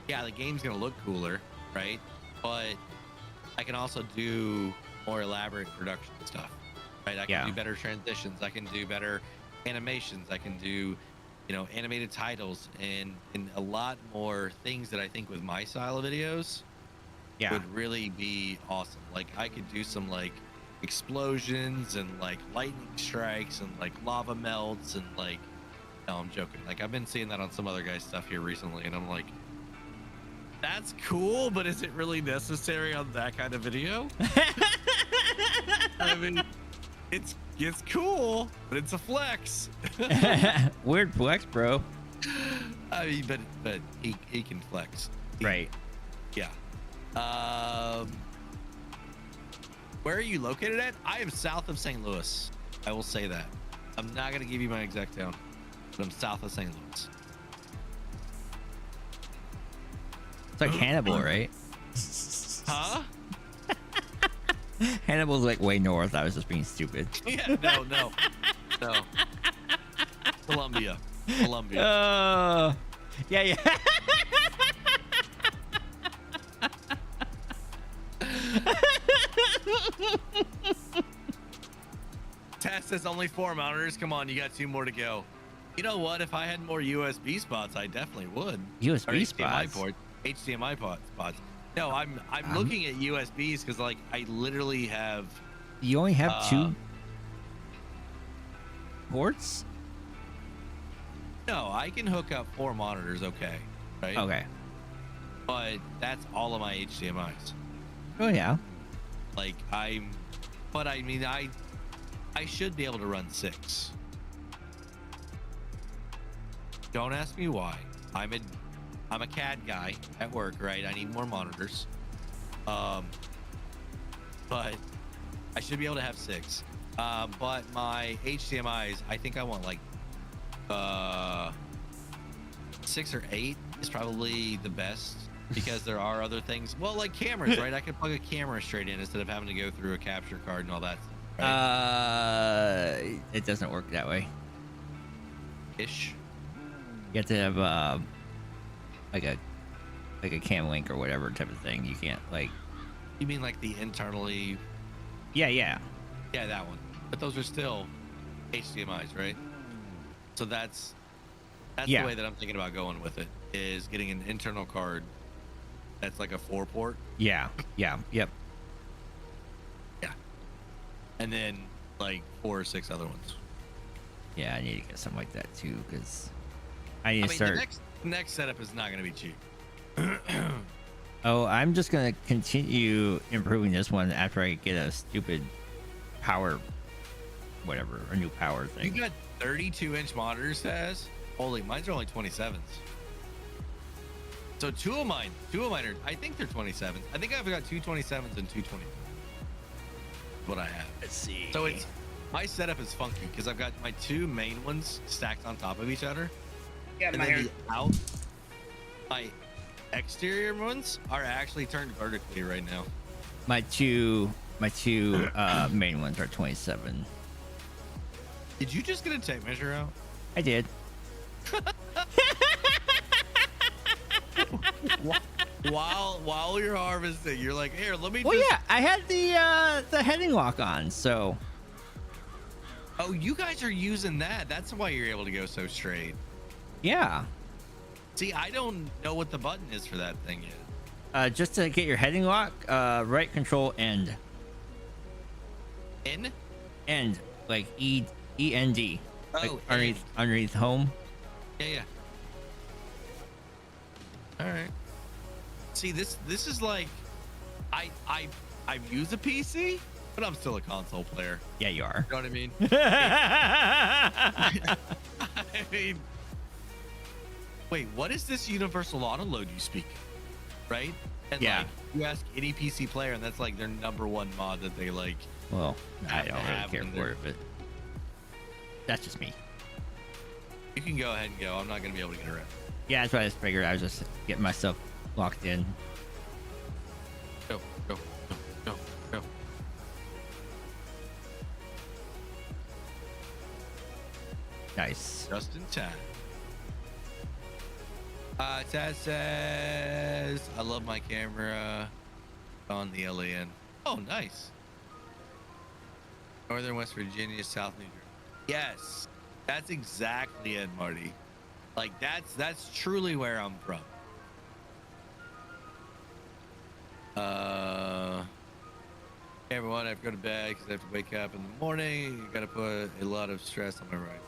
yeah, the game's gonna look cooler, right? But I can also do more elaborate production stuff, right? I can do better transitions. I can do better animations. I can do, you know, animated titles and a lot more things that I think with my style of videos would really be awesome. Like I could do some like explosions and like lightning strikes and like lava melts and like, no, I'm joking. Like I've been seeing that on some other guys' stuff here recently, and I'm like, that's cool, but is it really necessary on that kind of video? I mean, it's cool, but it's a flex. Weird flex, bro. I mean, but he can flex. Right. Yeah. Where are you located at? I am south of St. Louis. I will say that. I'm not gonna give you my exact town, but I'm south of St. Louis. It's like Hannibal, right? Huh? Hannibal's like way north. I was just being stupid. Yeah, no. Columbia. Yeah. Test says only 4 monitors. Come on, you got 2 more to go. You know what? If I had more USB spots, I definitely would. USB HDMI spots? HDMI spots. No, I'm looking at USBs because like I literally have. You only have 2 ports? No, I can hook up 4 monitors. Okay, right? Okay. But that's all of my HDMIs. Oh yeah. Like I mean I should be able to run 6. Don't ask me why. I'm a CAD guy at work, right? I need more monitors. But I should be able to have 6. But my HDMIs, I think I want like 6 or 8 is probably the best because there are other things. Well, like cameras, right? I could plug a camera straight in instead of having to go through a capture card and all that stuff. Right? It doesn't work that way. Ish. You have to have like a cam link or whatever type of thing. You can't like. You mean like the internally? Yeah, that one. But those are still HDMIs, right? So that's the way that I'm thinking about going with it, is getting an internal card that's like a 4-port. Yep. And then like 4 or 6 other ones. Yeah, I need to get something like that too, because I need to start. The next setup is not going to be cheap. Oh, I'm just gonna continue improving this one after I get a stupid power, whatever, a new power thing. You got 32-inch monitors, Taz? Holy, mine's are only 27s. So two of mine are, I think they're 27s. I think I've got 2 27s and 2 20s. What I have. Let's see. So it's, my setup is funky because I've got my 2 main ones stacked on top of each other. Yeah, and then my exterior ones are actually turned vertically right now. My two main ones are 27. Did you just get a tape measure out? I did. While you're harvesting, you're like, here, let me. Well, yeah, I had the heading lock on, so. Oh, you guys are using that. That's why you're able to go so straight. Yeah. See, I don't know what the button is for that thing yet. Just to get your heading lock, right control end. N? End, like END. Like Oh, underneath home. Yeah. All right. See, this is like, I've used a PC, but I'm still a console player. Yeah, you are. You know what I mean? I mean, wait, what is this universal auto load you speak? Right? And yeah. Like, you ask any PC player, and that's like their #1 mod that they like. Well, I don't have really care in for there. it, but that's just me. You can go ahead and go. I'm not gonna be able to get around. Yeah, that's what I just figured. I was just getting myself locked in. Go, go, go, go, go. Nice. Just in time. Taz says, I love my camera on the LAN. Oh, nice. Northern West Virginia, South New Jersey. Yes, that's exactly it, Marty. Like that's truly where I'm from. Hey everyone, I have to go to bed because I have to wake up in the morning. You got to put a lot of stress on my ride.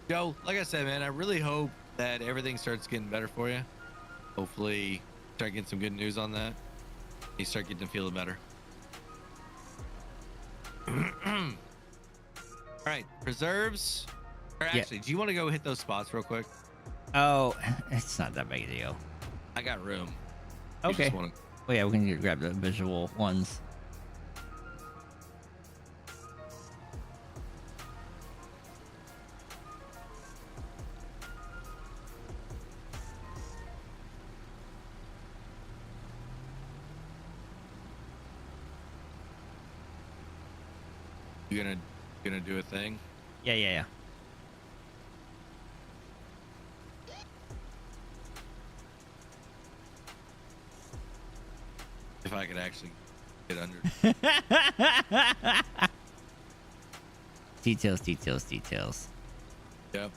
Joe, like I said, man, I really hope that everything starts getting better for you. Hopefully, start getting some good news on that. You start getting to feeling better. All right, preserves. Or actually, do you want to go hit those spots real quick? Oh, it's not that big a deal. I got room. You Okay. just wanna- Well, yeah, we can grab the visual ones. You gonna do a thing? Yeah. If I could actually get under. Details. Yep.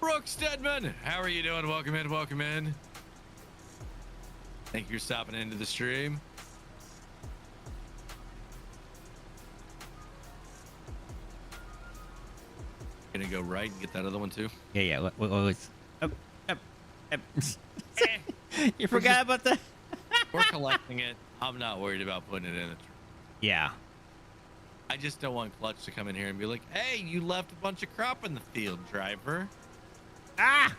Brooke Stedman, how are you doing? Welcome in. Thank you for stopping into the stream. Gonna go right and get that other one too. Yeah. What was? Up. You forgot about that. We're collecting it. I'm not worried about putting it in the tree. Yeah. I just don't want Clutch to come in here and be like, hey, you left a bunch of crop in the field, driver. Ah!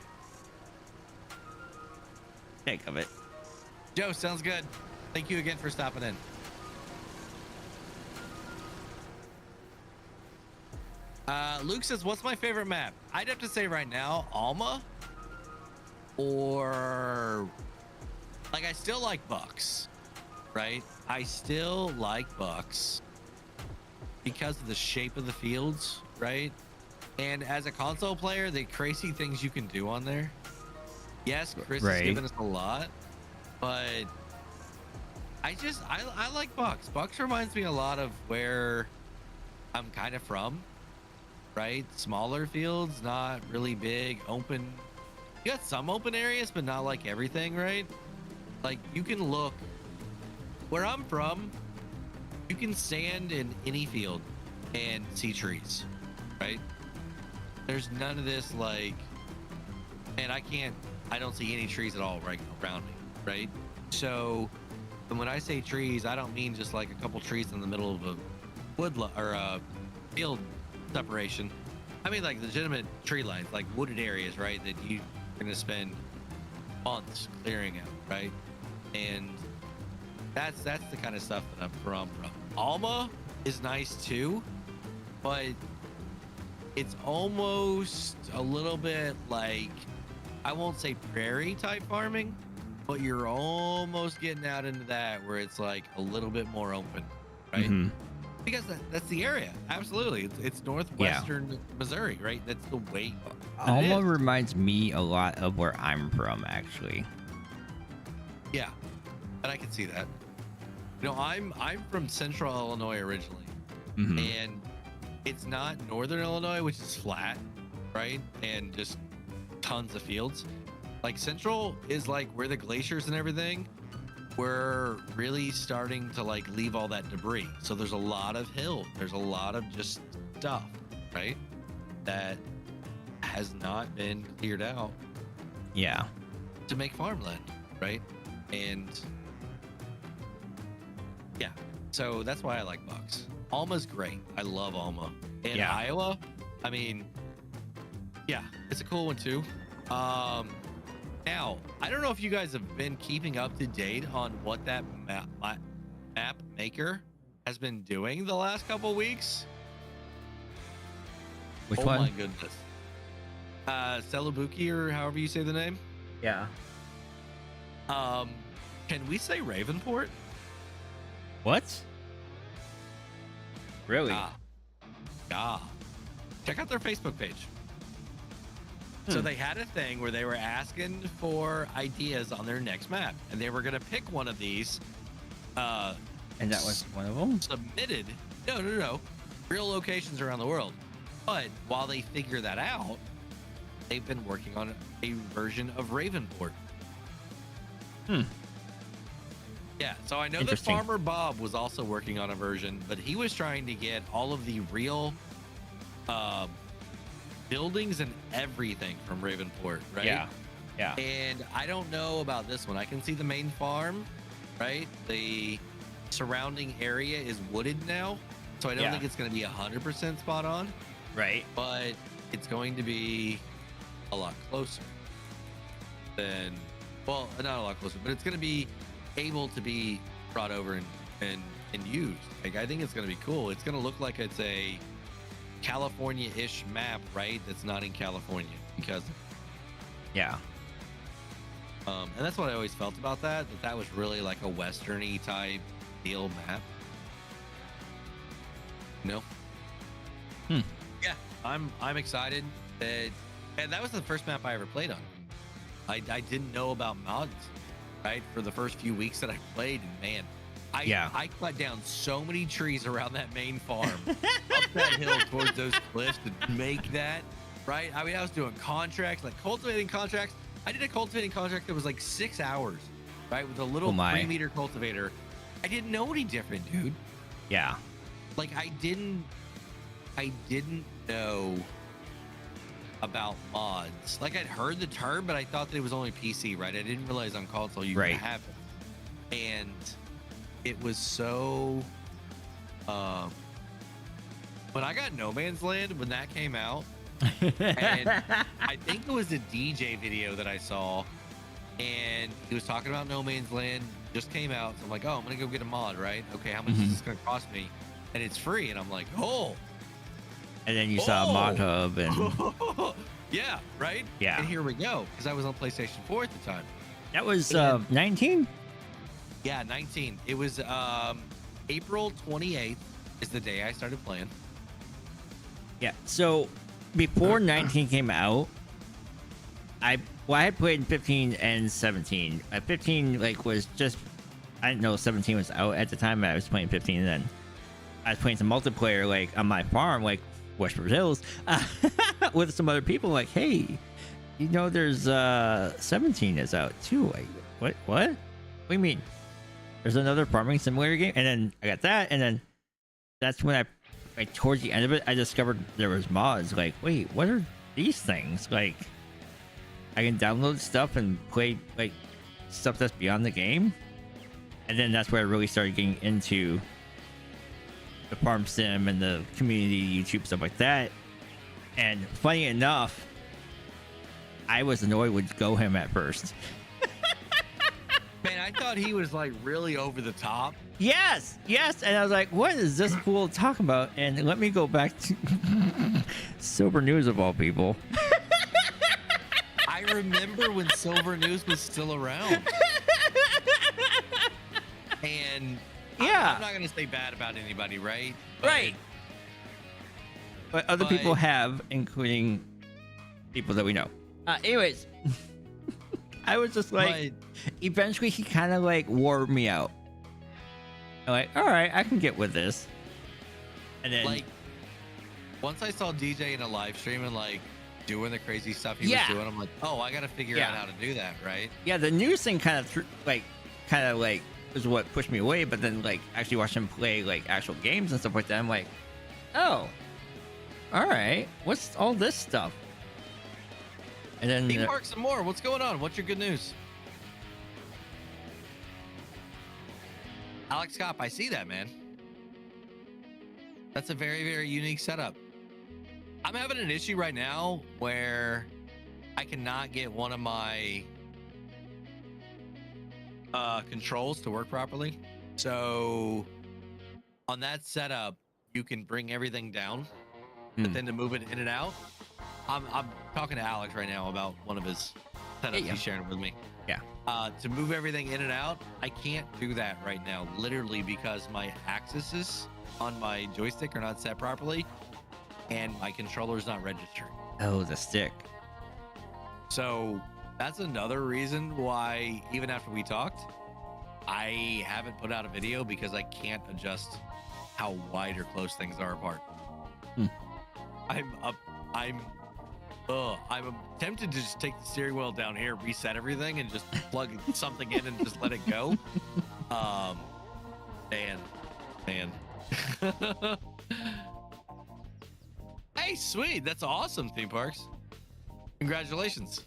Think of it. Joe, sounds good. Thank you again for stopping in. Luke says, what's my favorite map? I'd have to say right now, Alma. Or... like, I still like Bucks. Right? I still like Bucks. Because of the shape of the fields, right? And as a console player, the crazy things you can do on there. Yes, Chris has given us a lot, but I like Bucks. Bucks reminds me a lot of where I'm kind of from, right? Smaller fields, not really big, open. You got some open areas, but not like everything, right? Like you can look where I'm from. You can stand in any field and see trees, right? There's none of this like, and I don't see any trees at all right around me, right? So, and when I say trees, I don't mean just like a couple trees in the middle of a or a field separation. I mean like legitimate tree lines, like wooded areas, right? That you're gonna spend months clearing out, right? And that's the kind of stuff that I'm from. Alma is nice too, but it's almost a little bit like, I won't say prairie type farming, but you're almost getting out into that where it's like a little bit more open, right? Mm-hmm. Because that's the area. Absolutely. It's northwestern Missouri, right? That's the way. Alma reminds me a lot of where I'm from, actually. Yeah, and I can see that. You know, I'm from Central Illinois originally, and it's not Northern Illinois, which is flat, right? And just tons of fields. Like Central is like where the glaciers and everything, we're really starting to like leave all that debris. So there's a lot of hill. There's a lot of just stuff, right? That has not been cleared out. Yeah. To make farmland, right? And yeah, so that's why I like Bucks. Alma's great. I love Alma. And Iowa, I mean, yeah, it's a cool one too. Now, I don't know if you guys have been keeping up to date on what that map maker has been doing the last couple weeks. Which one? Oh one? my goodness. Selabuki, or however you say the name. Yeah. Can we say Ravenport? What? Really? Yeah. Check out their Facebook page. So they had a thing where they were asking for ideas on their next map, and they were gonna pick one of these. And that was one of them? Submitted. No. Real locations around the world. But while they figure that out, they've been working on a version of Ravenport. Yeah, so I know that Farmer Bob was also working on a version, but he was trying to get all of the real buildings and everything from Ravenport, right? Yeah. And I don't know about this one. I can see the main farm, right? The surrounding area is wooded now, so I don't think it's going to be 100% spot on. Right. But it's going to be a lot closer than, well, not a lot closer, but it's going to be able to be brought over and used. Like, I think it's going to be cool. It's going to look like it's a California-ish map, right? That's not in California because yeah. And that's what I always felt about that was really like a Western-y type deal map. No. Yeah, I'm excited that, and that was the first map I ever played on. I didn't know about mods, right? For the first few weeks that I played, and man, I cut down so many trees around that main farm, up that hill towards those cliffs to make that, right? I mean, I was doing contracts, like cultivating contracts. I did a cultivating contract that was like 6 hours, right? With a little 3-meter cultivator. I didn't know any different, dude. Yeah. Like, I didn't know about mods. Like, I'd heard the term, but I thought that it was only PC, right? I didn't realize on console you could have it. And it was so when I got No Man's Land, when that came out, and I think it was a DJ video that I saw, and he was talking about No Man's Land, just came out, so I'm like, oh, I'm gonna go get a mod, right? Okay, how much is this gonna cost me? And it's free, and I'm like, oh. And then you saw Mod Hub and yeah, right? Yeah. And here we go, because I was on PlayStation 4 at the time. That was 19? Yeah, 19. It was April 28th is the day I started playing. Yeah. So before 19 came out, I had played 15 and 17. 15 was just, I didn't know 17 was out at the time. I was playing 15, and then I was playing some multiplayer on my farm, Westford Hills, with some other people. Like, hey, there's 17 is out too. What? What do you mean? There's another farming simulator game, and then I got that, and then that's when towards the end of it, I discovered there was mods. Like, wait, what are these things? I can download stuff and play stuff that's beyond the game, and then that's where I really started getting into the farm sim and the community YouTube stuff like that. And funny enough, I was annoyed with Goham at first. Man, I thought he was really over the top. Yes. And I was like, what is this fool talking about? And let me go back to Silver News of all people. I remember when Silver News was still around. And I'm not going to say bad about anybody, right? Right. But other people have, including people that we know. Anyways, I was just eventually he kind of wore me out. I'm all right, I can get with this. And then once I saw DJ in a live stream and doing the crazy stuff he was doing, I'm like, oh, I got to figure out how to do that, right? Yeah, the news thing kind of is what pushed me away, but then actually watch him play actual games and stuff like that, I'm like, oh, all right, what's all this stuff? And then Theme Park some more. What's going on? What's your good news? Alex Cop, I see that, man. That's a very, very unique setup. I'm having an issue right now where I cannot get one of my controls to work properly. So on that setup, you can bring everything down, but then to move it in and out, I'm talking to Alex right now about one of his setup he's sharing with me. Yeah. To move everything in and out, I can't do that right now, literally because my axes on my joystick are not set properly, and my controller's not registered. Oh, the stick. So that's another reason why, even after we talked, I haven't put out a video, because I can't adjust how wide or close things are apart. I'm tempted to just take the steering wheel down here, reset everything, and just plug something in and just let it go. Man. Hey, sweet. That's awesome, Theme Parks. Congratulations.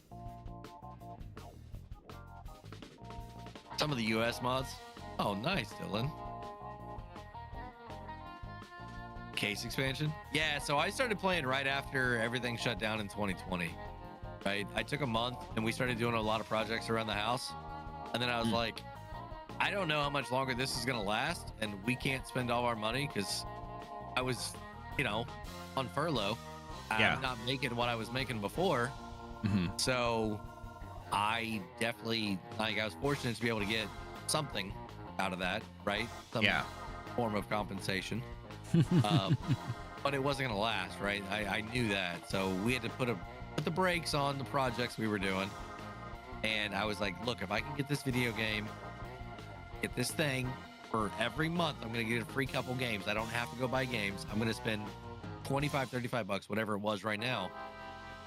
Some of the US mods. Oh, nice, Dylan. Case expansion. Yeah, so I started playing right after everything shut down in 2020. Right? I took a month and we started doing a lot of projects around the house. And then I was like, I don't know how much longer this is going to last, and we can't spend all our money because I was, on furlough. I'm not making what I was making before. So I definitely, I was fortunate to be able to get something out of that, right? Some form of compensation. But it wasn't going to last, right? I knew that. So we had to put the brakes on the projects we were doing. And I was like, look, if I can get this video game, get this thing for every month, I'm going to get a free couple games. I don't have to go buy games. I'm going to spend $25, $35, whatever it was right now.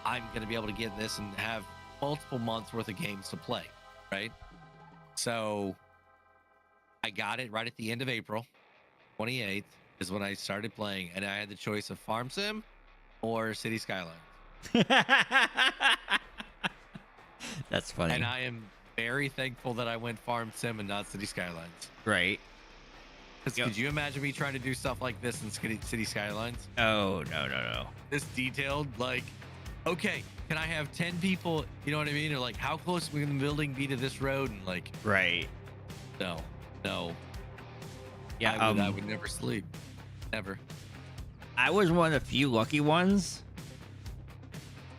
I'm going to be able to get this and have multiple months worth of games to play, right? So I got it right at the end of April. 28th is when I started playing, and I had the choice of FarmSim or City Skylines. That's funny. And I am very thankful that I went FarmSim and not City Skylines. Right. Could you imagine me trying to do stuff like this in City Skylines? Oh, no. This detailed, like, okay, can I have 10 people? You know what I mean? Or like, how close will the building be to this road? And like, right. No. Yeah, I would never sleep. Never. I was one of the few lucky ones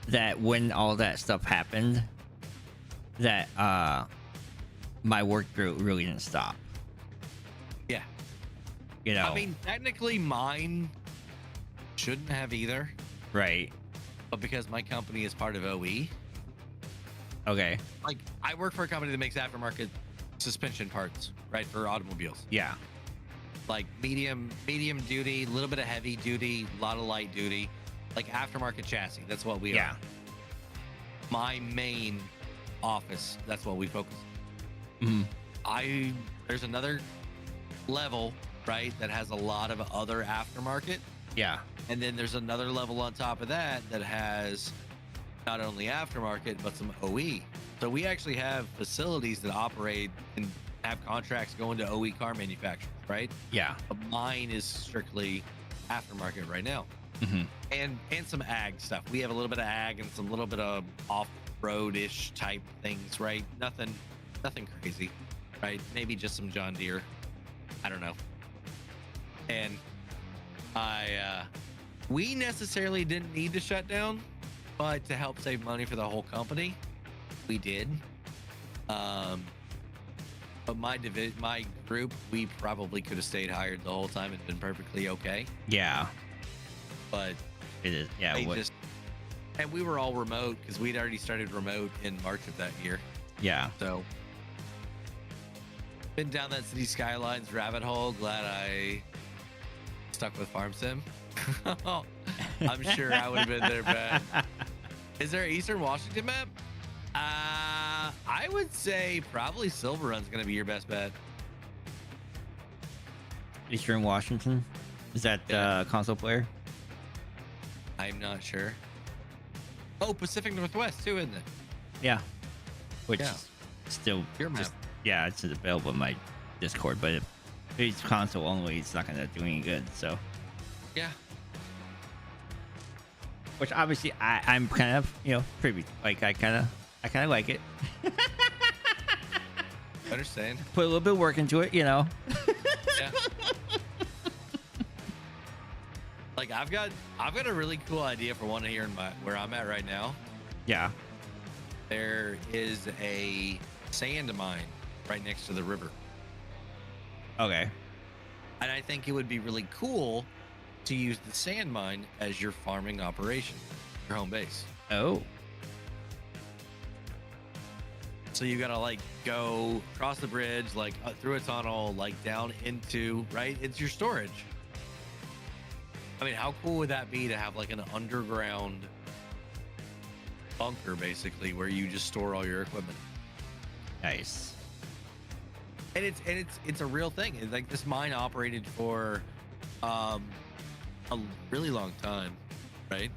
that when all that stuff happened, that my work really didn't stop. Yeah. I mean, technically mine shouldn't have either. Right. But because my company is part of OE. Okay. Like, I work for a company that makes aftermarket suspension parts, right, for automobiles. Yeah. Like medium duty, a little bit of heavy duty, a lot of light duty, like aftermarket chassis. That's what we are. My main office, that's what we focus on. There's another level, right, that has a lot of other aftermarket. Yeah. And then there's another level on top of that that has not only aftermarket, but some OE. So we actually have facilities that operate and have contracts going to OE car manufacturers, right? Yeah. But mine is strictly aftermarket right now. And some ag stuff. We have a little bit of ag and some little bit of off-road-ish type things, right? Nothing crazy, right? Maybe just some John Deere. I don't know. And we necessarily didn't need to shut down, but to help save money for the whole company, we did. But my group, we probably could have stayed hired the whole time and been perfectly okay. Yeah. But it is. Yeah. And we were all remote because we'd already started remote in March of that year. Yeah. So been down that City Skylines rabbit hole. Glad I stuck with FarmSim. I'm sure I would have been there bad. Is there an Eastern Washington map? I would say probably Silver Run's gonna be your best bet. Eastern Washington? Is that console player? I'm not sure. Oh, Pacific Northwest too, isn't it? Yeah. Which still your map. It's available in my Discord, but if it's console only, it's not gonna do any good. So yeah. Which obviously I'm kind of privy. Like I kind of like it. Understand. Put a little bit of work into it, Yeah. Like I've got a really cool idea for one here in where I'm at right now. Yeah. there is a sand mine right next to the river. Okay. And I think it would be really cool to use the sand mine as your farming operation, your home base. Oh. So you gotta like go across the bridge, like through a tunnel, like down into, right? It's your storage. I mean, how cool would that be to have like an underground bunker basically where you just store all your equipment? Nice. And it's a real thing. It's like this mine operated for a really long time, right?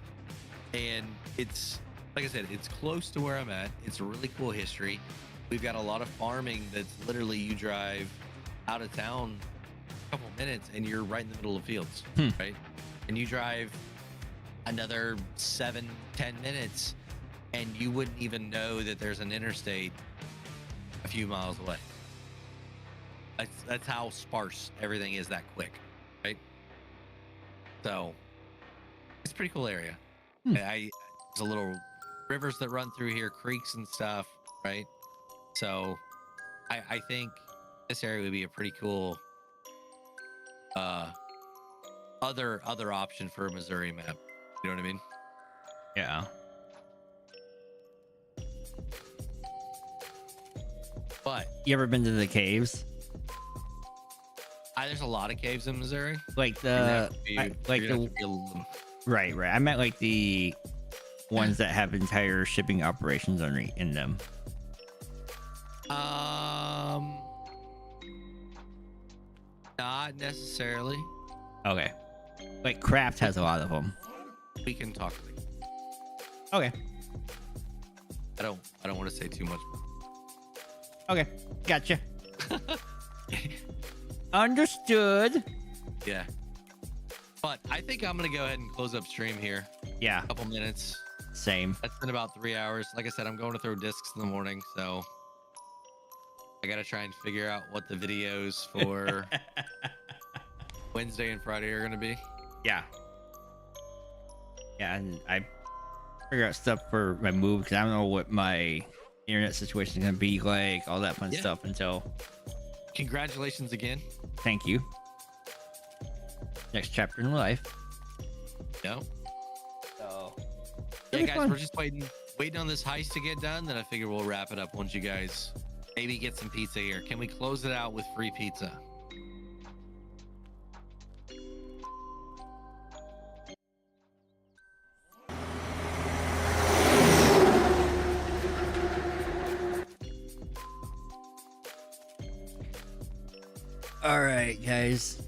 And it's like I said, it's close to where I'm at. It's a really cool history. We've got a lot of farming that's literally you drive out of town a couple minutes and you're right in the middle of fields, right? And you drive another 7-10 minutes and you wouldn't even know that there's an interstate a few miles away. That's how sparse everything is that quick, right? So it's a pretty cool area. There's a little rivers that run through here, creeks and stuff, right? So I think this area would be a pretty cool other option for a Missouri map. You know what I mean? Yeah. But You ever been to the caves? there's a lot of caves in Missouri. Like right. I meant like the ones that have entire shipping operations in them. Not necessarily. Okay. Like Craft has a lot of them. We can talk. Okay. I don't want to say too much. Okay. Gotcha. Understood. Yeah. But I think I'm gonna go ahead and close up stream here. Yeah. A couple minutes. Same. That's been about 3 hours. Like I said, I'm going to throw discs in the morning, so I gotta try and figure out what the videos for Wednesday and Friday are gonna be. Yeah. Yeah, and I figure out stuff for my move because I don't know what my internet situation is gonna be like, all that fun stuff until. Congratulations again. Thank you. Next chapter in life. No. So. Yeah, guys, we're just waiting on this heist to get done. Then I figure we'll wrap it up once you guys maybe get some pizza here. Can we close it out with free pizza? All right, guys.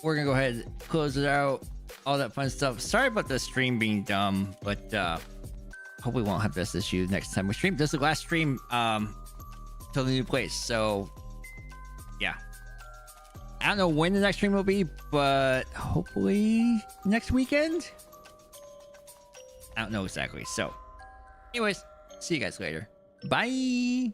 We're gonna go ahead and close it out. All that fun stuff. Sorry about the stream being dumb, but hope we won't have this issue next time we stream. This is the last stream to the new place, so yeah. I don't know when the next stream will be, but hopefully next weekend. I don't know exactly. So, anyways, see you guys later. Bye.